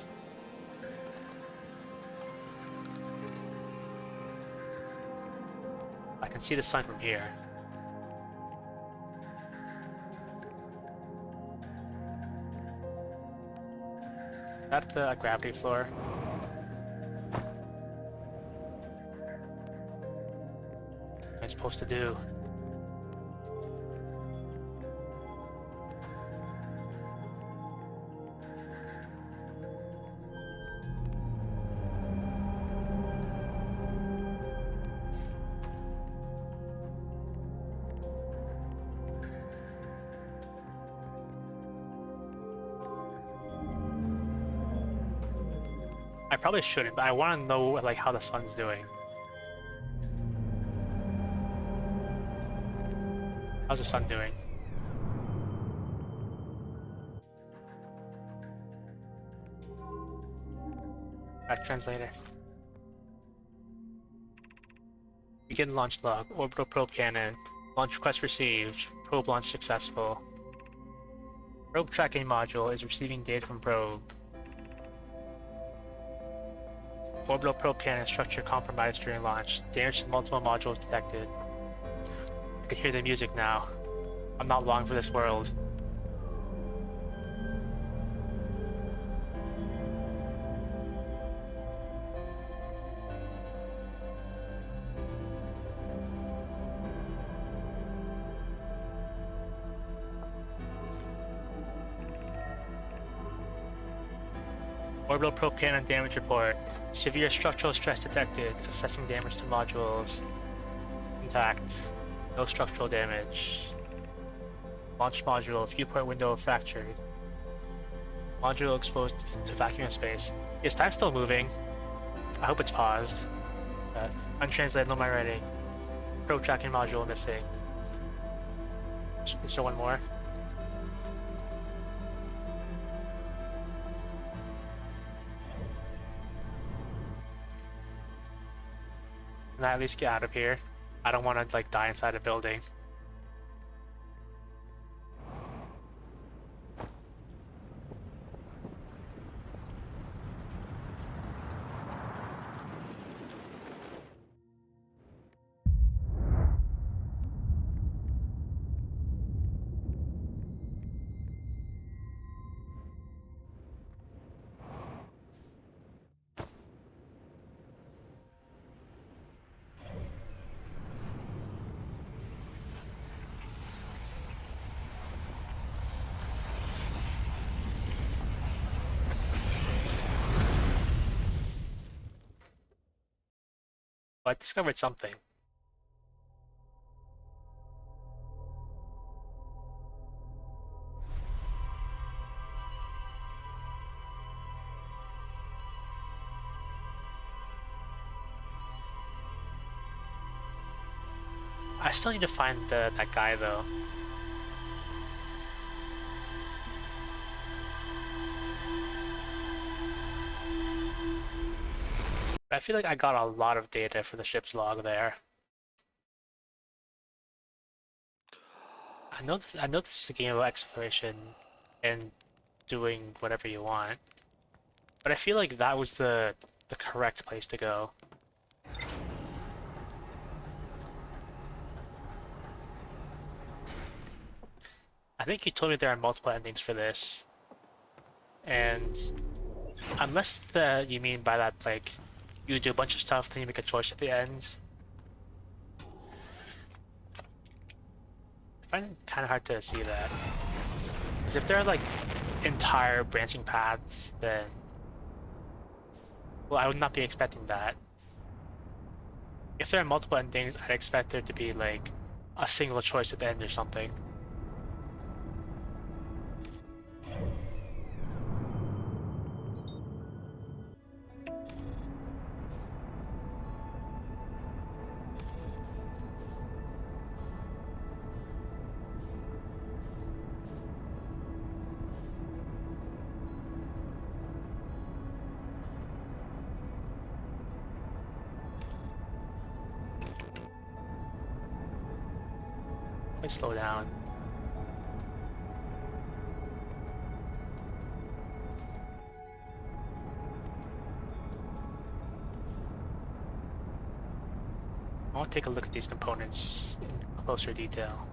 I can see the sun from here. Is that the gravity floor? What am I supposed to do? I probably shouldn't, but I want to know like how the sun's doing. How's the sun doing? Back translator. Begin launch log. Orbital probe cannon. Launch request received. Probe launch successful. Probe tracking module is receiving data from probe. Orbital probe cannon structure compromised during launch. Damage to multiple modules detected. I can hear the music now. I'm not long for this world. Orbital probe cannon damage report. Severe structural stress detected. Assessing damage to modules. Intact. No structural damage. Launch module. Viewport window fractured. Module exposed to vacuum space. Is time still moving? I hope it's paused. Untranslated, no my writing. Probe tracking module missing. Is there one more? Can I at least get out of here? I don't want to like die inside a building. But I discovered something. I still need to find that guy though. But I feel like I got a lot of data for the ship's log there. I know this is a game about exploration and doing whatever you want. But I feel like that was the correct place to go. I think you told me there are multiple endings for this. And unless you mean by that like you do a bunch of stuff, then you make a choice at the end. I find it kind of hard to see that. Because if there are like entire branching paths, then well, I would not be expecting that. If there are multiple endings, I'd expect there to be like a single choice at the end or something. Let me slow down. I want to take a look at these components in closer detail.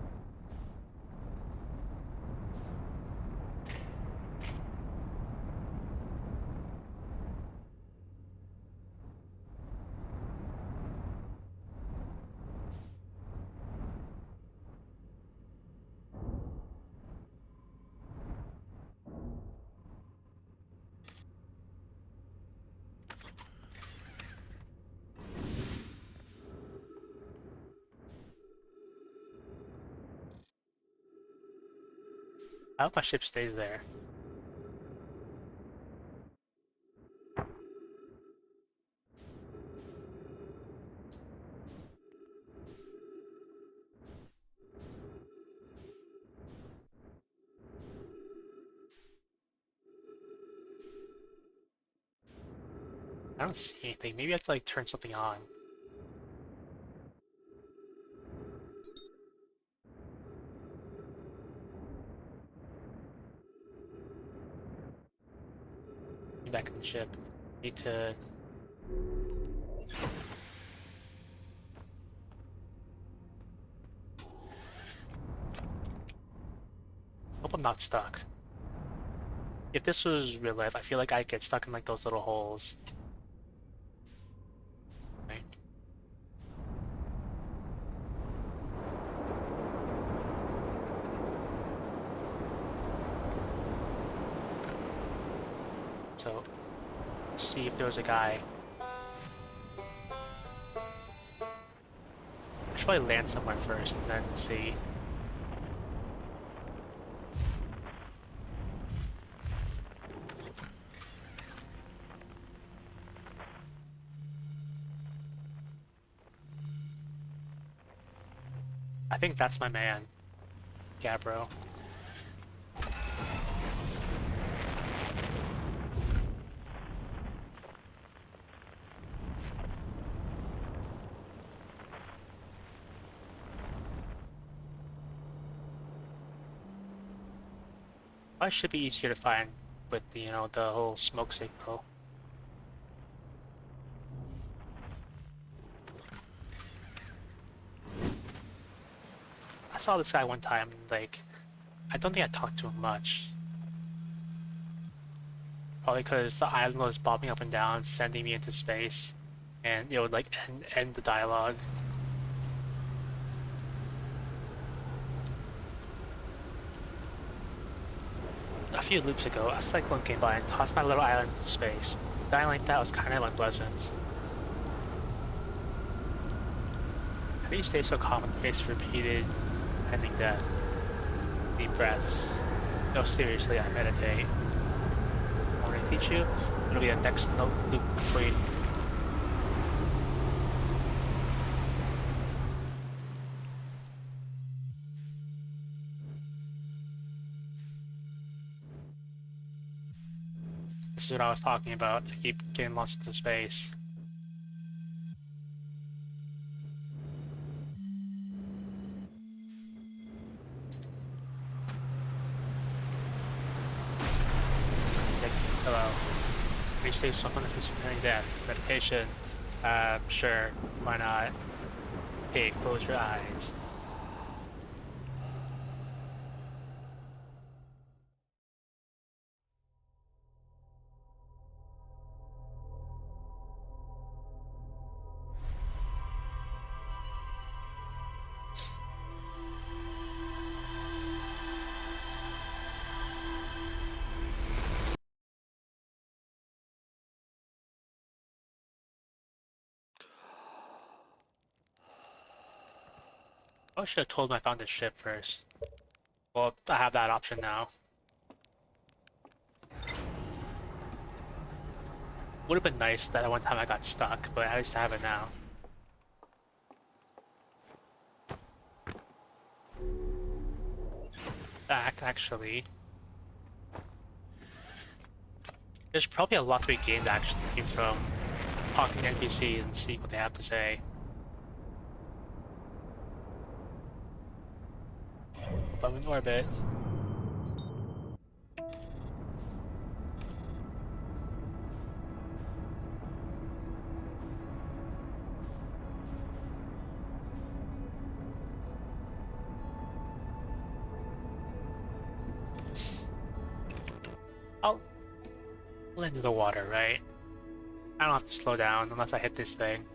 I hope my ship stays there. I don't see anything. Maybe I have to like turn something on. Get back in the ship. Need to. Hope I'm not stuck. If this was real life, I feel like I'd get stuck in like those little holes. Right? So, let's see if there was a guy. I should probably land somewhere first and then see. I think that's my man, Gabbro. Probably should be easier to find with the, the whole smoke signal. I saw this guy one time, like, I don't think I talked to him much. Probably because the island was bobbing up and down, sending me into space, and it would like end the dialogue. A few loops ago, a cyclone came by and tossed my little island into space. Dying like that was kind of unpleasant. How do you stay so calm in the face of repeated pending death? Deep breaths. No, seriously, I meditate. I want to teach you? It'll be the next note loop for you. This is what I was talking about. I keep getting launched into space. Like, hello. Can you say something if it's pending death? Meditation? Sure. Why not? Okay, close your eyes. I should have told him I found this ship first. Well, I have that option now. Would have been nice that one time I got stuck, but at least I have it now. Actually, there's probably a lot to be gained actually from talking to NPCs and see what they have to say. But I'm in orbit. I'll into the water, right? I don't have to slow down unless I hit this thing.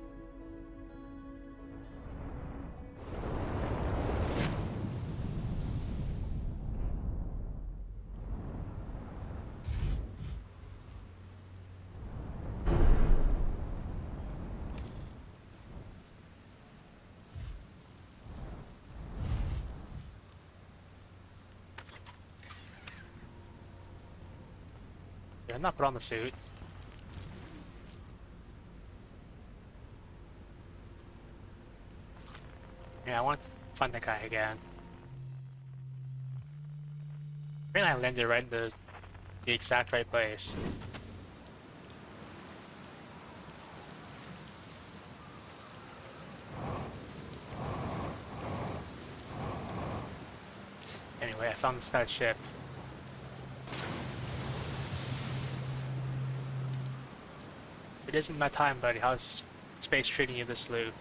Did I not put on the suit? Yeah, I want to find the guy again. Apparently I landed right in the exact right place. found this guy's ship. It isn't my time, buddy. How's space treating you this loot?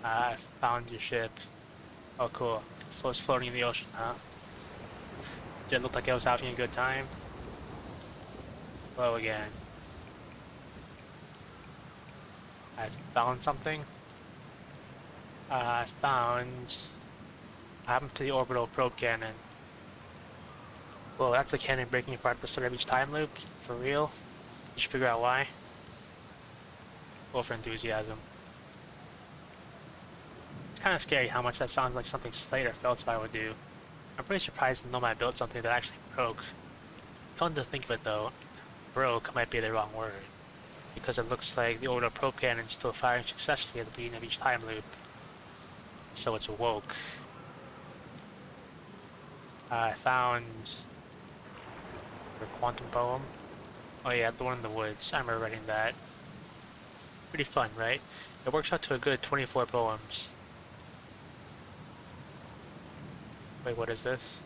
I found your ship. Oh, cool. So it's floating in the ocean, huh? Did it look like it was having a good time? Hello again. I found something. I found... What happened to the orbital probe cannon? Well, that's a cannon breaking apart at the start of each time loop? For real? Did you figure out why? Roll for enthusiasm. It's kind of scary how much that sounds like something Slate or Feldspy would do. I'm pretty surprised the Nomad built something that actually broke. Come to think of it though, broke might be the wrong word, because it looks like the orbital probe cannon is still firing successfully at the beginning of each time loop. So it's woke. I found the quantum poem. Oh yeah, the one in the woods. I remember reading that. Pretty fun, right? It works out to a good 24 poems. Wait, what is this?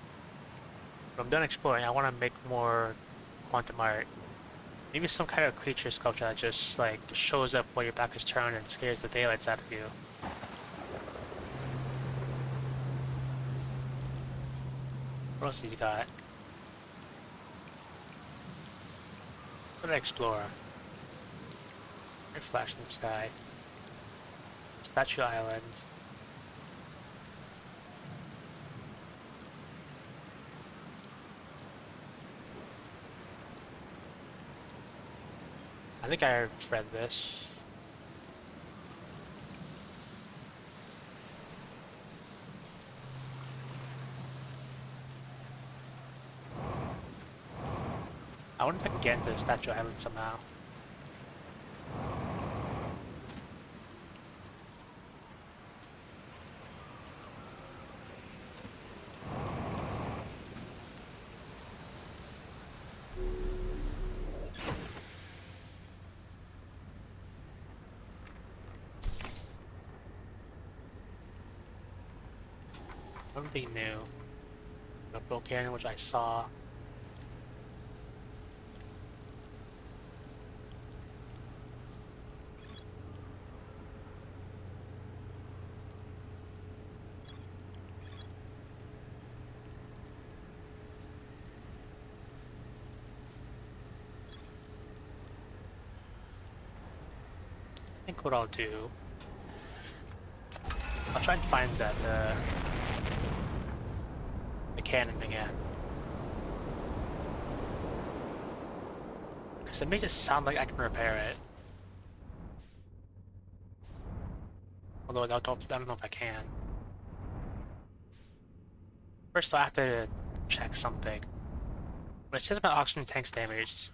When I'm done exploring, I want to make more quantum art. Maybe some kind of creature sculpture that just, like, shows up while your back is turned and scares the daylights out of you. What else he's got? What did I explore? Red flash in the sky. Statue Island. I think I read this. I wonder if I can get into the Statue Island somehow. Something new. A volcano which I saw. I think what I'll do, I'll try and find that the cannon again. Because it makes it sound like I can repair it. Although I don't know if I can. First I have to check something. When it says my oxygen tank's damaged,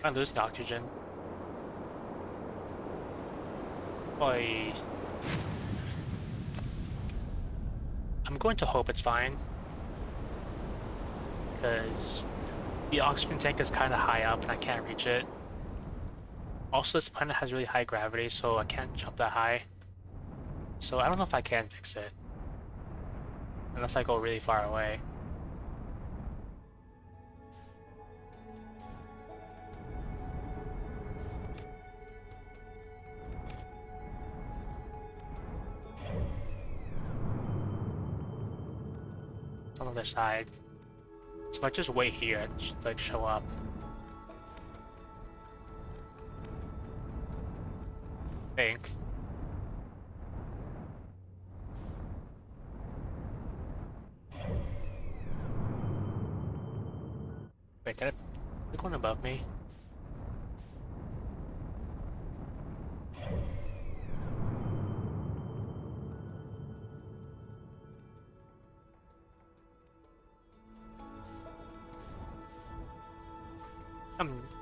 am I losing oxygen? Boy. I'm going to hope it's fine. Because the oxygen tank is kind of high up and I can't reach it. Also, this planet has really high gravity, so I can't jump that high. So I don't know if I can fix it. Unless I go really far away. It's on the other side. So if I just wait here, it should like show up. I think. Wait, did it pick one above me?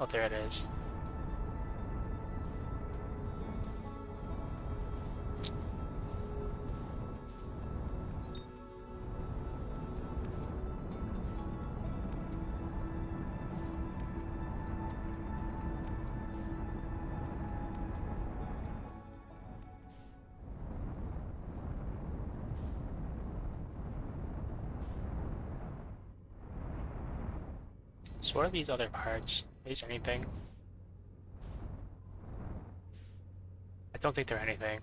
Oh, there it is. So what are these other parts? Is there anything? I don't think they're anything.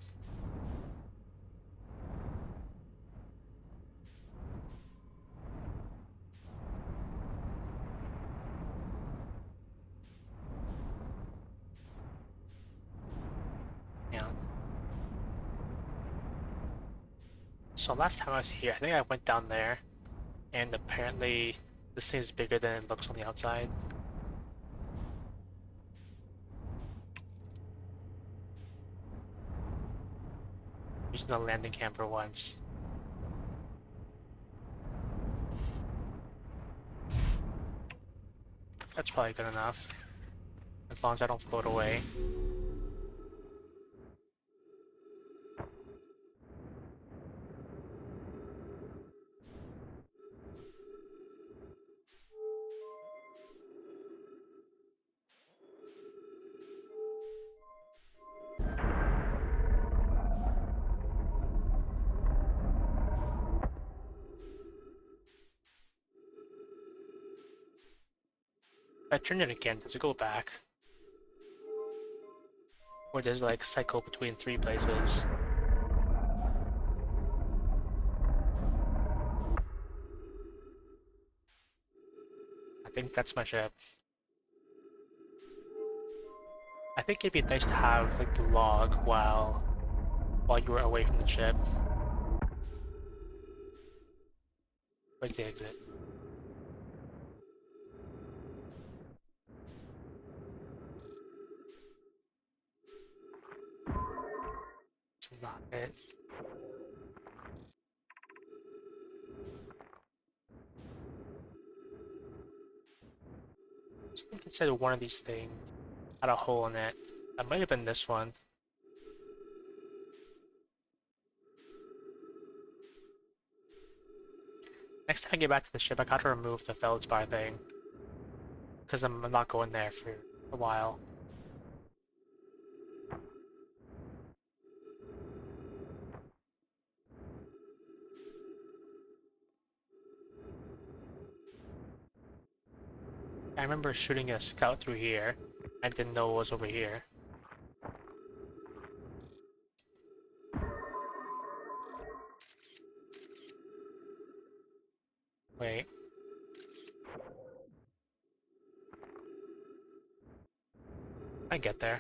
Yeah. So last time I was here, I think I went down there, and apparently this thing is bigger than it looks on the outside. Using the landing camper once. That's probably good enough. As long as I don't float away. If I turn it again, does it go back? Or does it like cycle between 3 places? I think that's my ship. I think it'd be nice to have like the log while you were away from the ship. Where's the exit? It's not it. I think it said one of these things had a hole in it. That might have been this one. Next time I get back to the ship, I gotta remove the feldspar thing. Because I'm not going there for a while. I remember shooting a scout through here. I didn't know it was over here. Wait. I get there.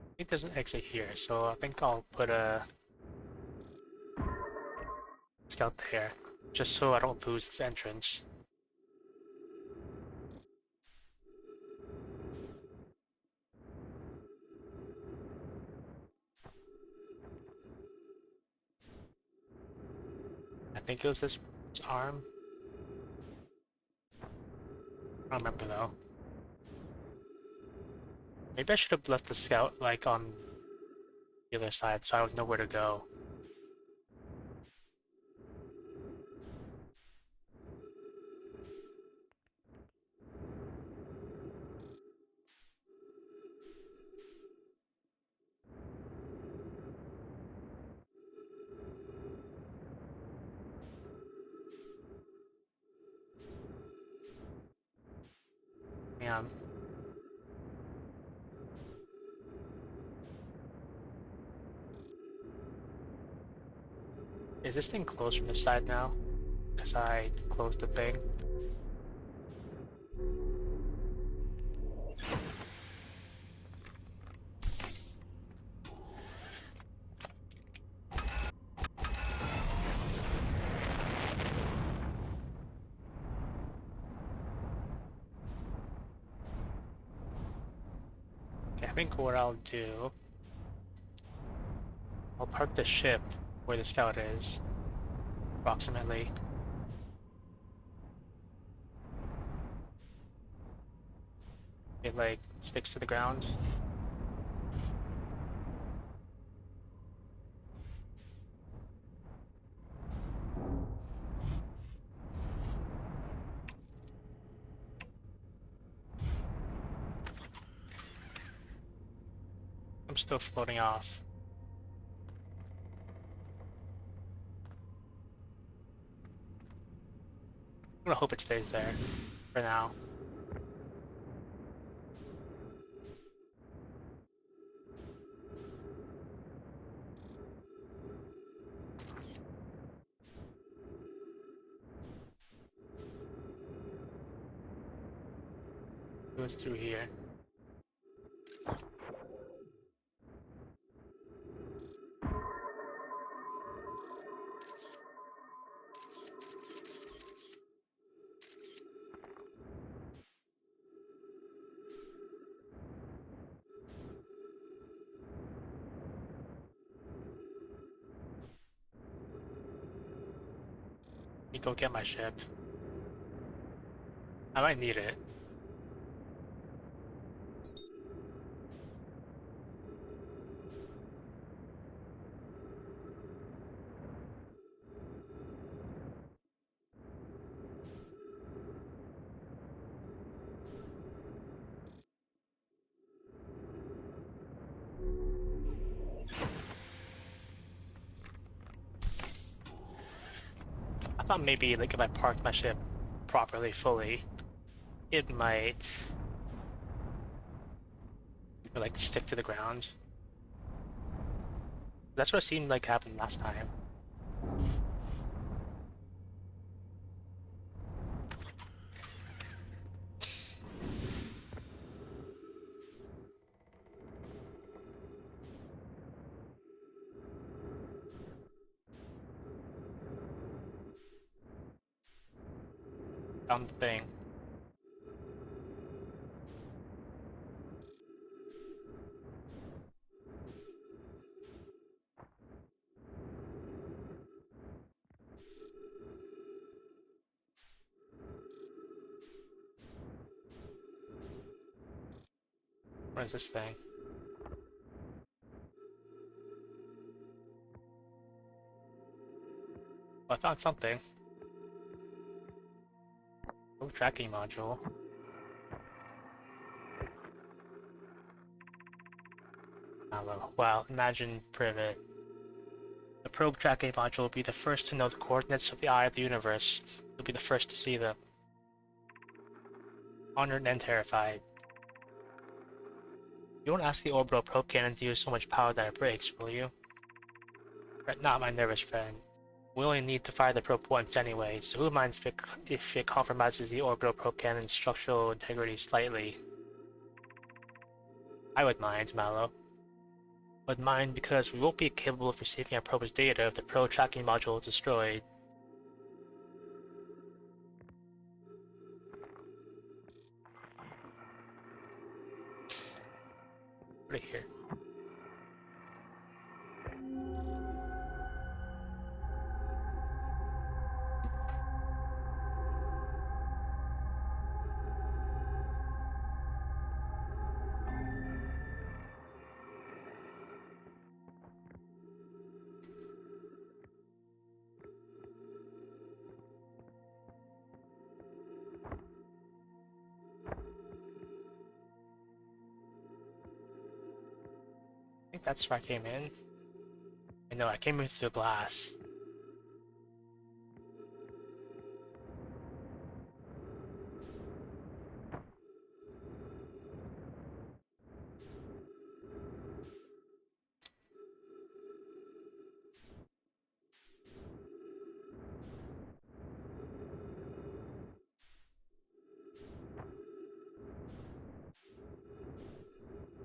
I think there's an exit here, so I think I'll put a scout there. Just so I don't lose this entrance. I think it was this arm. I don't remember though. Maybe I should have left the scout like on the other side so I would know where to go. Man. Is this thing closed from this side now? Because I closed the thing. Okay, I think what I'll do... I'll park the ship where the scout is. Approximately. It like sticks to the ground. I'm still floating off. I'm gonna hope it stays there for now. It goes through here. Let me go get my ship. I might need it. I thought maybe like if I parked my ship properly, fully, it might like stick to the ground. That's what seemed like happened last time. Found the thing. What is this thing? Oh, I found something. Oh, tracking module. Wow, imagine Privet. The probe tracking module will be the first to know the coordinates of the eye of the universe. You'll be the first to see them. Honored and terrified. You won't ask the orbital probe cannon to use so much power that it breaks, will you? Not my nervous friend. We only need to fire the probe once anyway, so who minds if it compromises the orbital probe cannon's structural integrity slightly? I would mind, Mallow. Would mind because we won't be capable of receiving our probe's data if the probe tracking module is destroyed. Right here. I think that's where I came in. I know, I came in through the glass.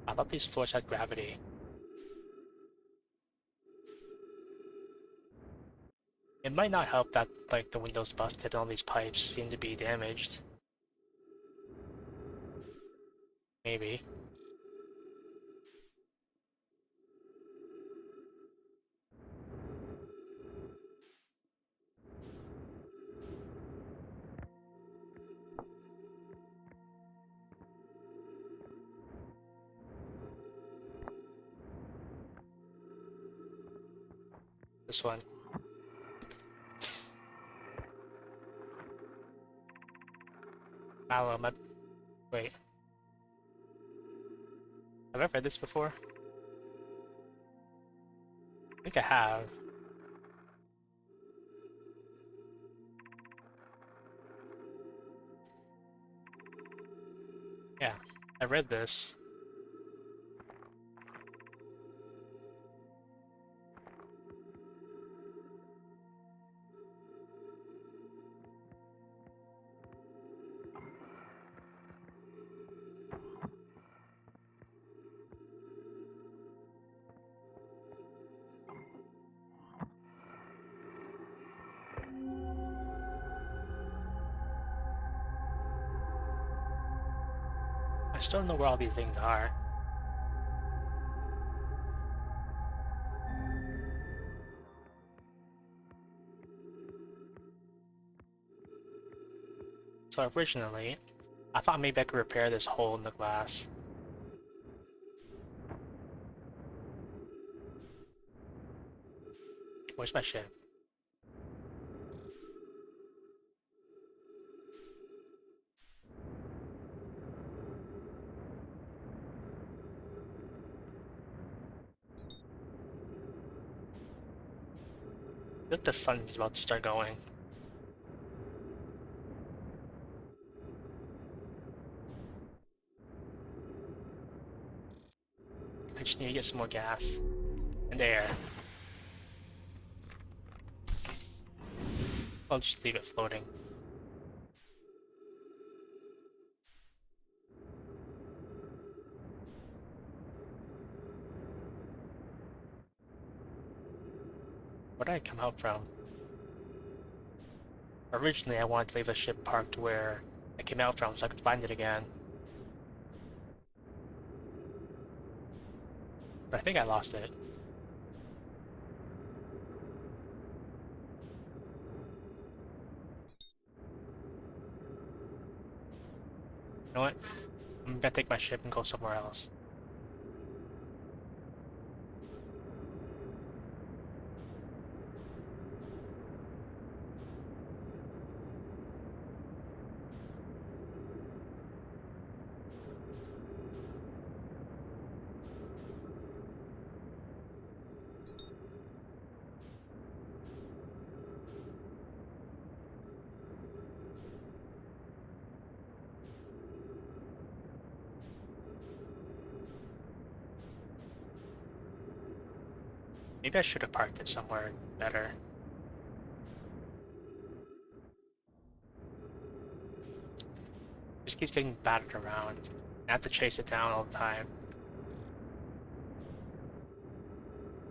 I thought these floors had gravity. It might not help that, like, the windows busted and all these pipes seem to be damaged. Maybe. This one. Mallow, my... Wait. Have I read this before? think I have. Yeah, I read this. I still don't know where all these things are. So originally, I thought maybe I could repair this hole in the glass. Where's my ship? I think the sun's about to start going. I just need to get some more gas and air. I'll just leave it floating. Where did I come out from? Originally, I wanted to leave the ship parked where I came out from so I could find it again. But I think I lost it. You know what? I'm gonna take my ship and go somewhere else. Maybe I should have parked it somewhere better. It just keeps getting battered around. I have to chase it down all the time.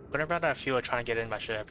I'm gonna run out of fuel trying to get in my ship.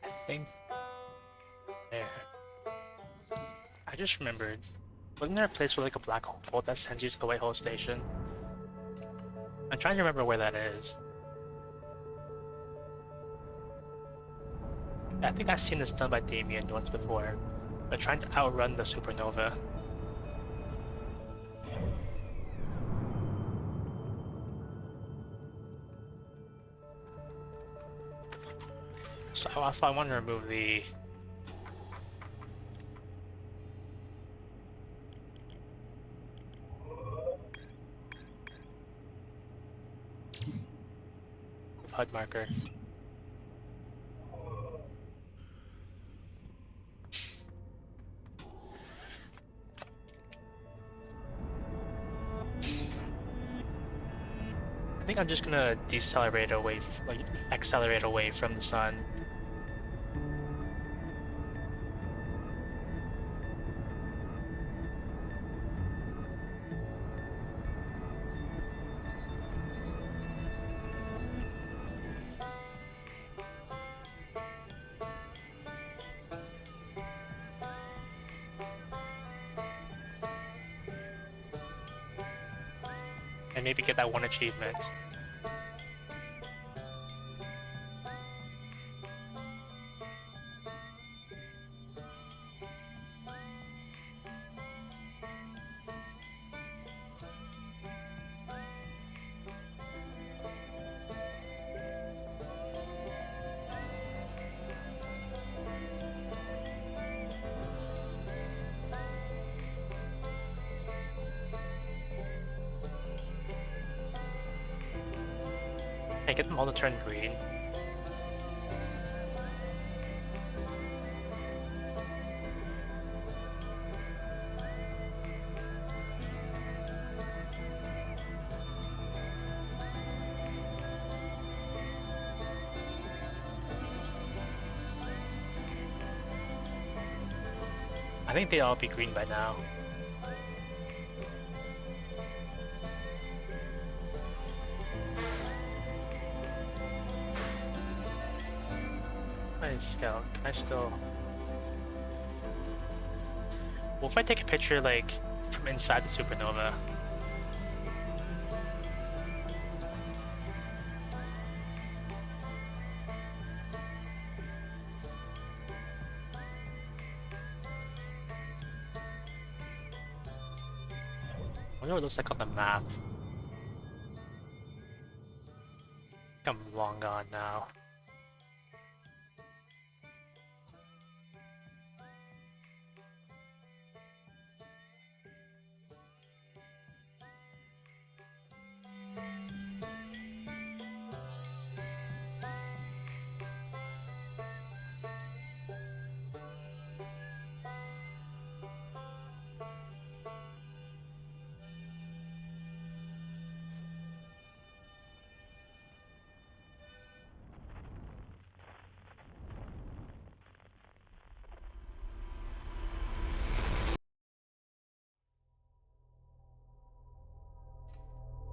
I think there. I just remembered. Wasn't there a place with like a black hole that sends you to the White Hole Station? I'm trying to remember where that is. I think I've seen this done by Damien once before. But trying to outrun the supernova. So also I want to remove the HUD marker. I think I'm just gonna decelerate away, like accelerate away from the sun. maybe get that one achievement. Hey, get them all to turn green. I think they'd all be green by now. Nice scout. Can I still... Well, if I take a picture, like, from inside the supernova... I wonder what it looks like on the map. I'm long gone now.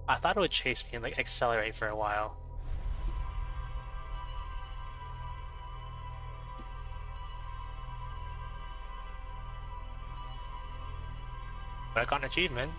I thought it would chase me and like accelerate for a while. But I got an achievement.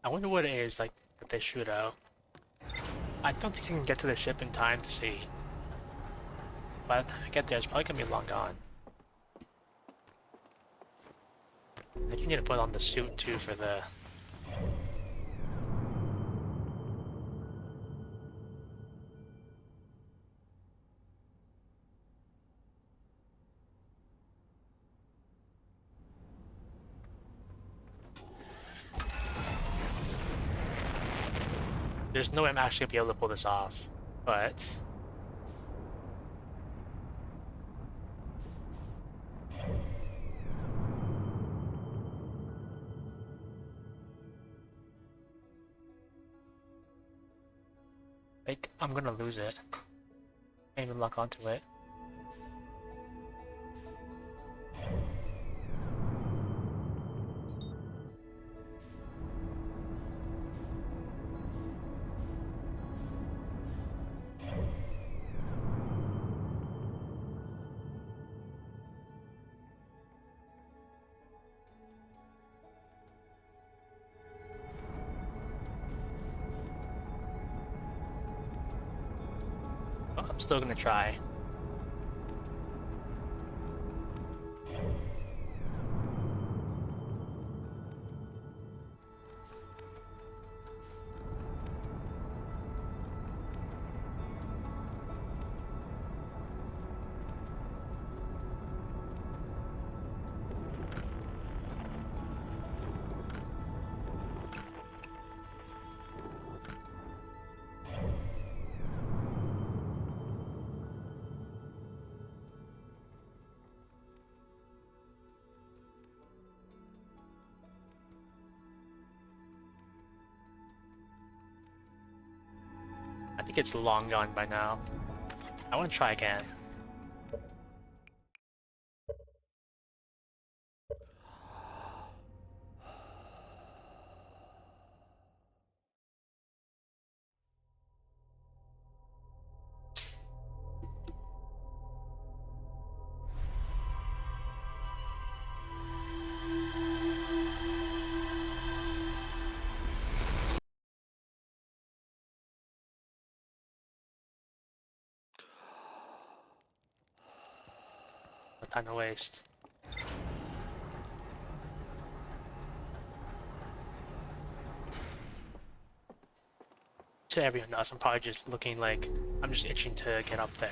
I wonder what it is like that they shoot out. I don't think I can get to the ship in time to see. By the time I get there, it's probably gonna be long gone. I think you need to put on the suit too for the... There's no way I'm actually gonna be able to pull this off, but... like, I'm gonna lose it. Can't even lock onto it. But I'm still gonna try. think it's long gone by now. I want to try again. No time to waste. To everyone else, I'm probably just looking like I'm just itching to get up there.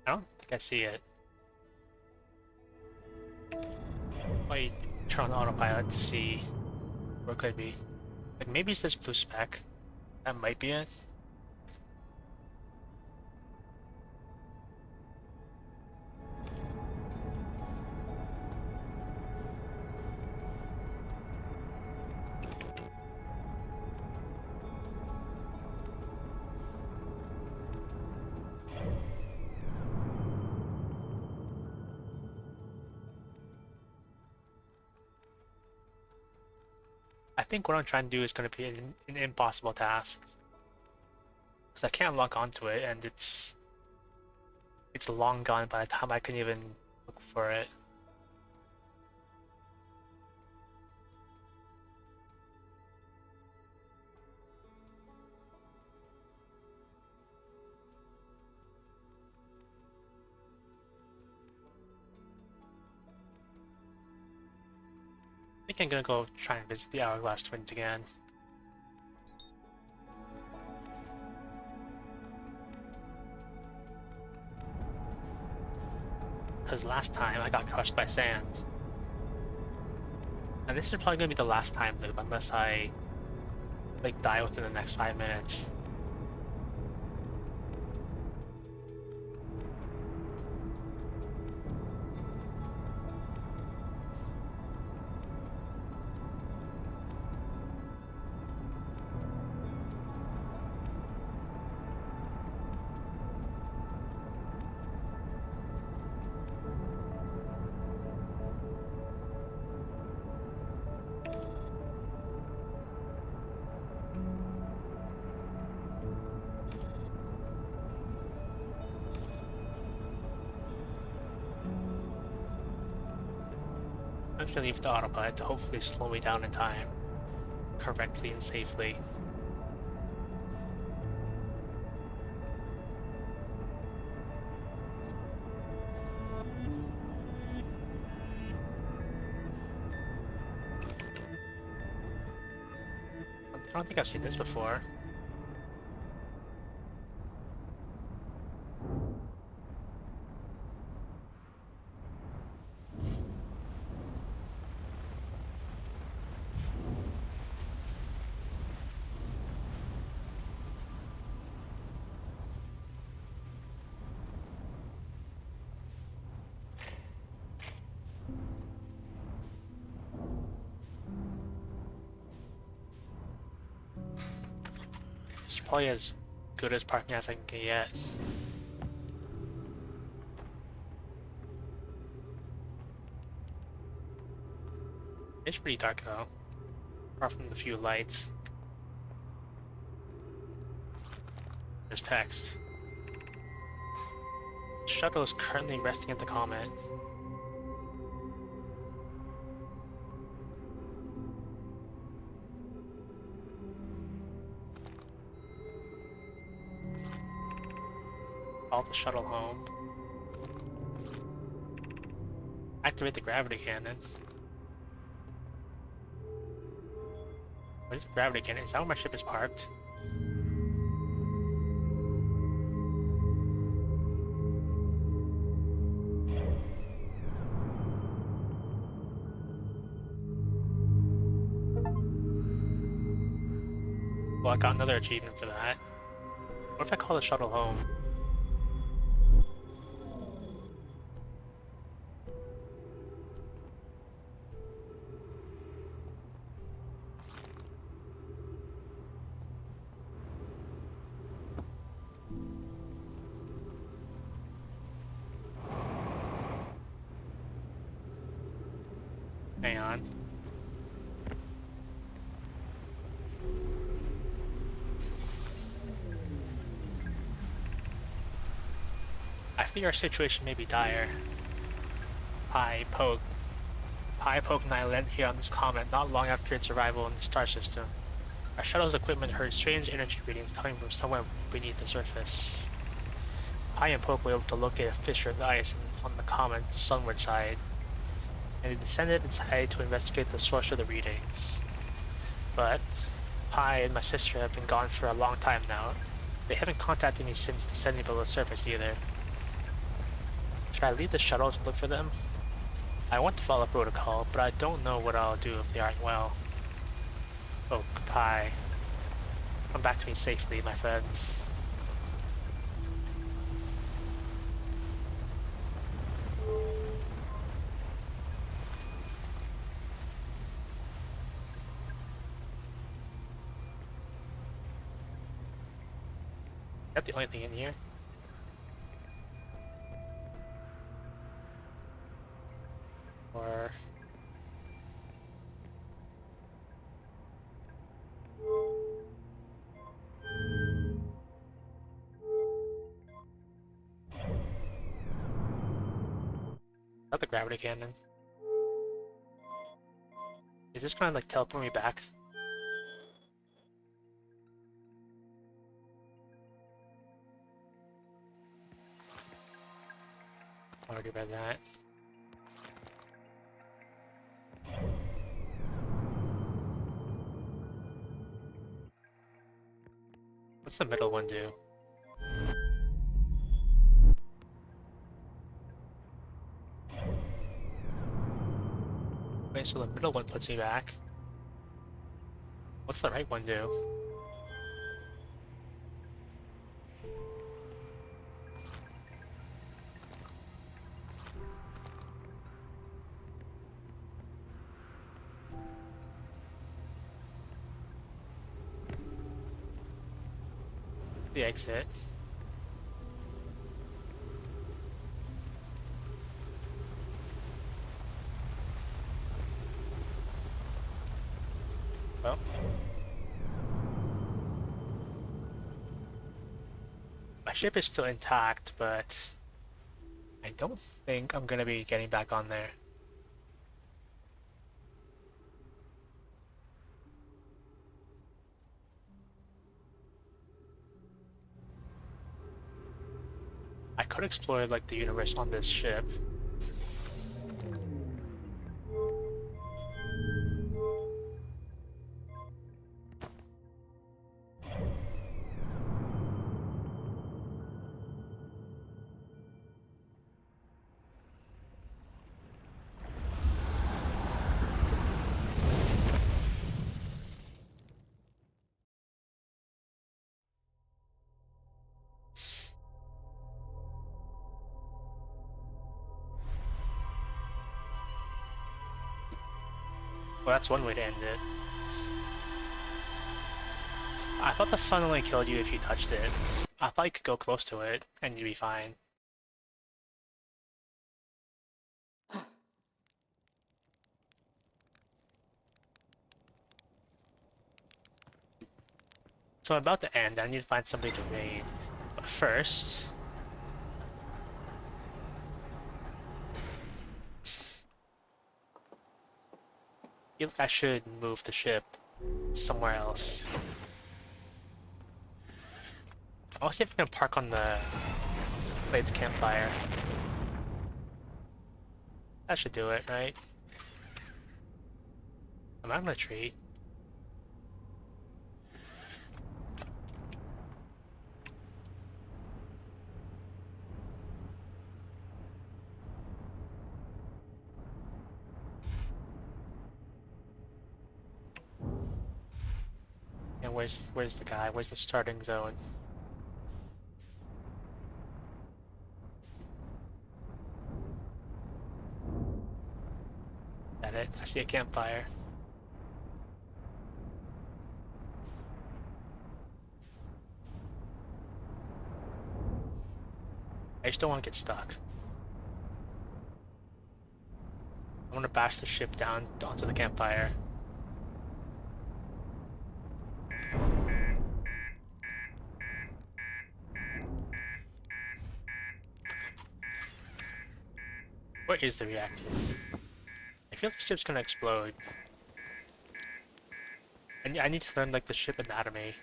I don't think I see it. I turn on autopilot to see where it could be. Like maybe it's this blue speck. That might be it. I think what I'm trying to do is going to be an impossible task. Because I can't lock onto it, and it's long gone by the time I can even look for it. I think I'm gonna go try and visit the Hourglass Twins again. Because last time I got crushed by sand. And this is probably gonna be the last time loop unless I like die within the next 5 minutes. I'm just gonna leave the autopilot to hopefully slow me down in time, correctly and safely. I don't think I've seen this before. It's probably as good as parking as I can get. It's pretty dark though, apart from the few lights. There's text. The shuttle is currently resting at the Comet. Follow the shuttle home. Activate the gravity cannon. What is the gravity cannon? Is that where my ship is parked? Well, I got another achievement for that. What if I call the shuttle home? Hang on. I fear our situation may be dire. Pi Poke. Pi Poke and I landed here on this comet not long after its arrival in the star system. Our shuttle's equipment heard strange energy readings coming from somewhere beneath the surface. Pi and Poke were able to locate a fissure in the ice on the comet's sunward side, and they descended inside to investigate the source of the readings. But Pi and my sister have been gone for a long time now. They haven't contacted me since descending below the surface either. Should I leave the shuttle to look for them? I want to follow protocol, but I don't know what I'll do if they aren't well. Oh, Pi. Come back to me safely, my friends. Is that the only thing in here? Or... not the gravity cannon. Is this gonna like teleport me back? Already read that. What's the middle one do? Wait, so the middle one puts me back. What's the right one do? The exit. Well. My ship is still intact, but I don't think I'm gonna be getting back on there. I could explore like the universe on this ship. Well, that's one way to end it. I thought the sun only killed you if you touched it. I thought you could go close to it and you'd be fine. So I'm about to end, I need to find somebody to raid. But first... I feel like I should move the ship somewhere else. I want to see if I can park on the Blades campfire. That should do it, right? I'm not gonna treat. And where's the guy? Where's the starting zone? Is that it? I see a campfire. I just don't want to get stuck. I want to bash the ship down onto the campfire. Where is the reactor? I feel like the ship's gonna explode. And I need to learn like the ship anatomy.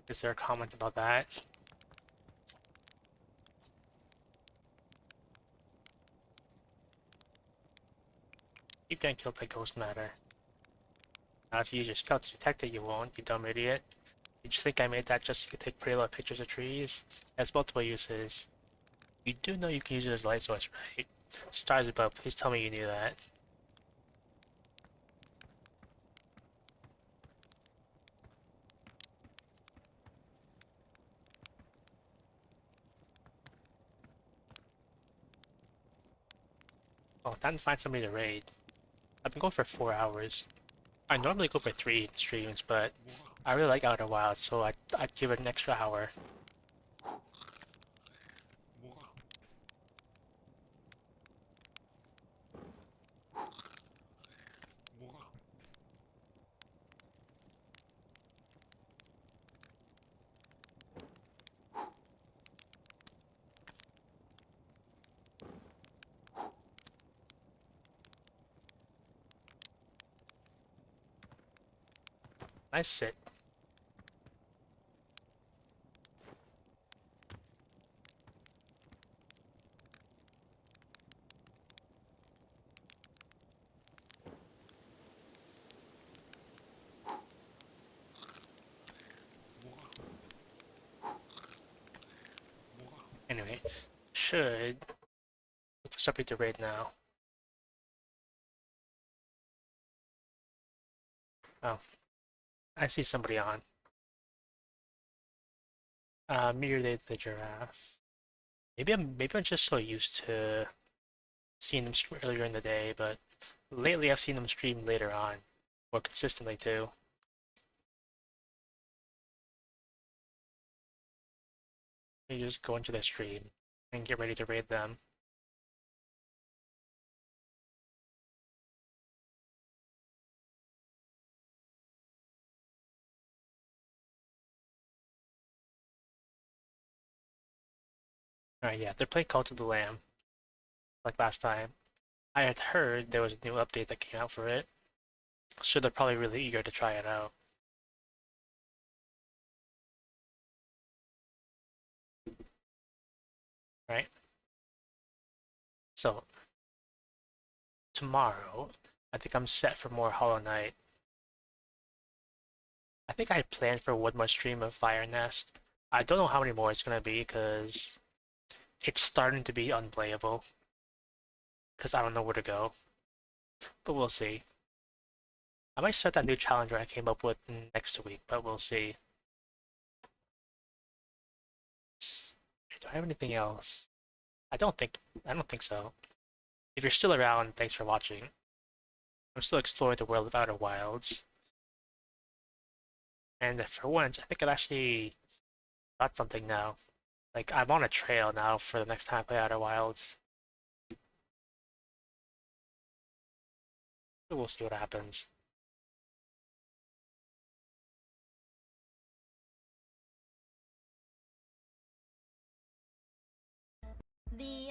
Is there a comment about that? Keep getting killed by ghost matter. Now if you use your scout to detect it, you won't, you dumb idiot. You just think I made that just so you could take pretty little pictures of trees? It has multiple uses. You do know you can use it as a light source, right? Stars above, please tell me you knew that. Oh, time to find somebody to raid. I've been going for 4 hours. I normally go for 3 streams, but I really like Outer Wilds, so I'd give it an extra hour. Nice sit. Anyway, should look for somebody to raid now. Oh, I see somebody on. Mirror the giraffe. Maybe I'm just so used to seeing them stream earlier in the day, but lately I've seen them stream later on, more consistently too. You just go into their stream and get ready to raid them. Alright, yeah, they're playing Cult of the Lamb, like last time. I had heard there was a new update that came out for it, so they're probably really eager to try it out. Right? So, tomorrow, I think I'm set for more Hollow Knight. I think I planned for one more stream of Fire Nest. I don't know how many more it's gonna be, because it's starting to be unplayable. Because I don't know where to go. But we'll see. I might start that new challenger I came up with next week, but we'll see. Do I have anything else? I don't think so. If you're still around, thanks for watching. I'm still exploring the world of Outer Wilds. And for once, I think I've actually got something now. Like, I'm on a trail now for the next time I play Outer Wilds. But we'll see what happens. The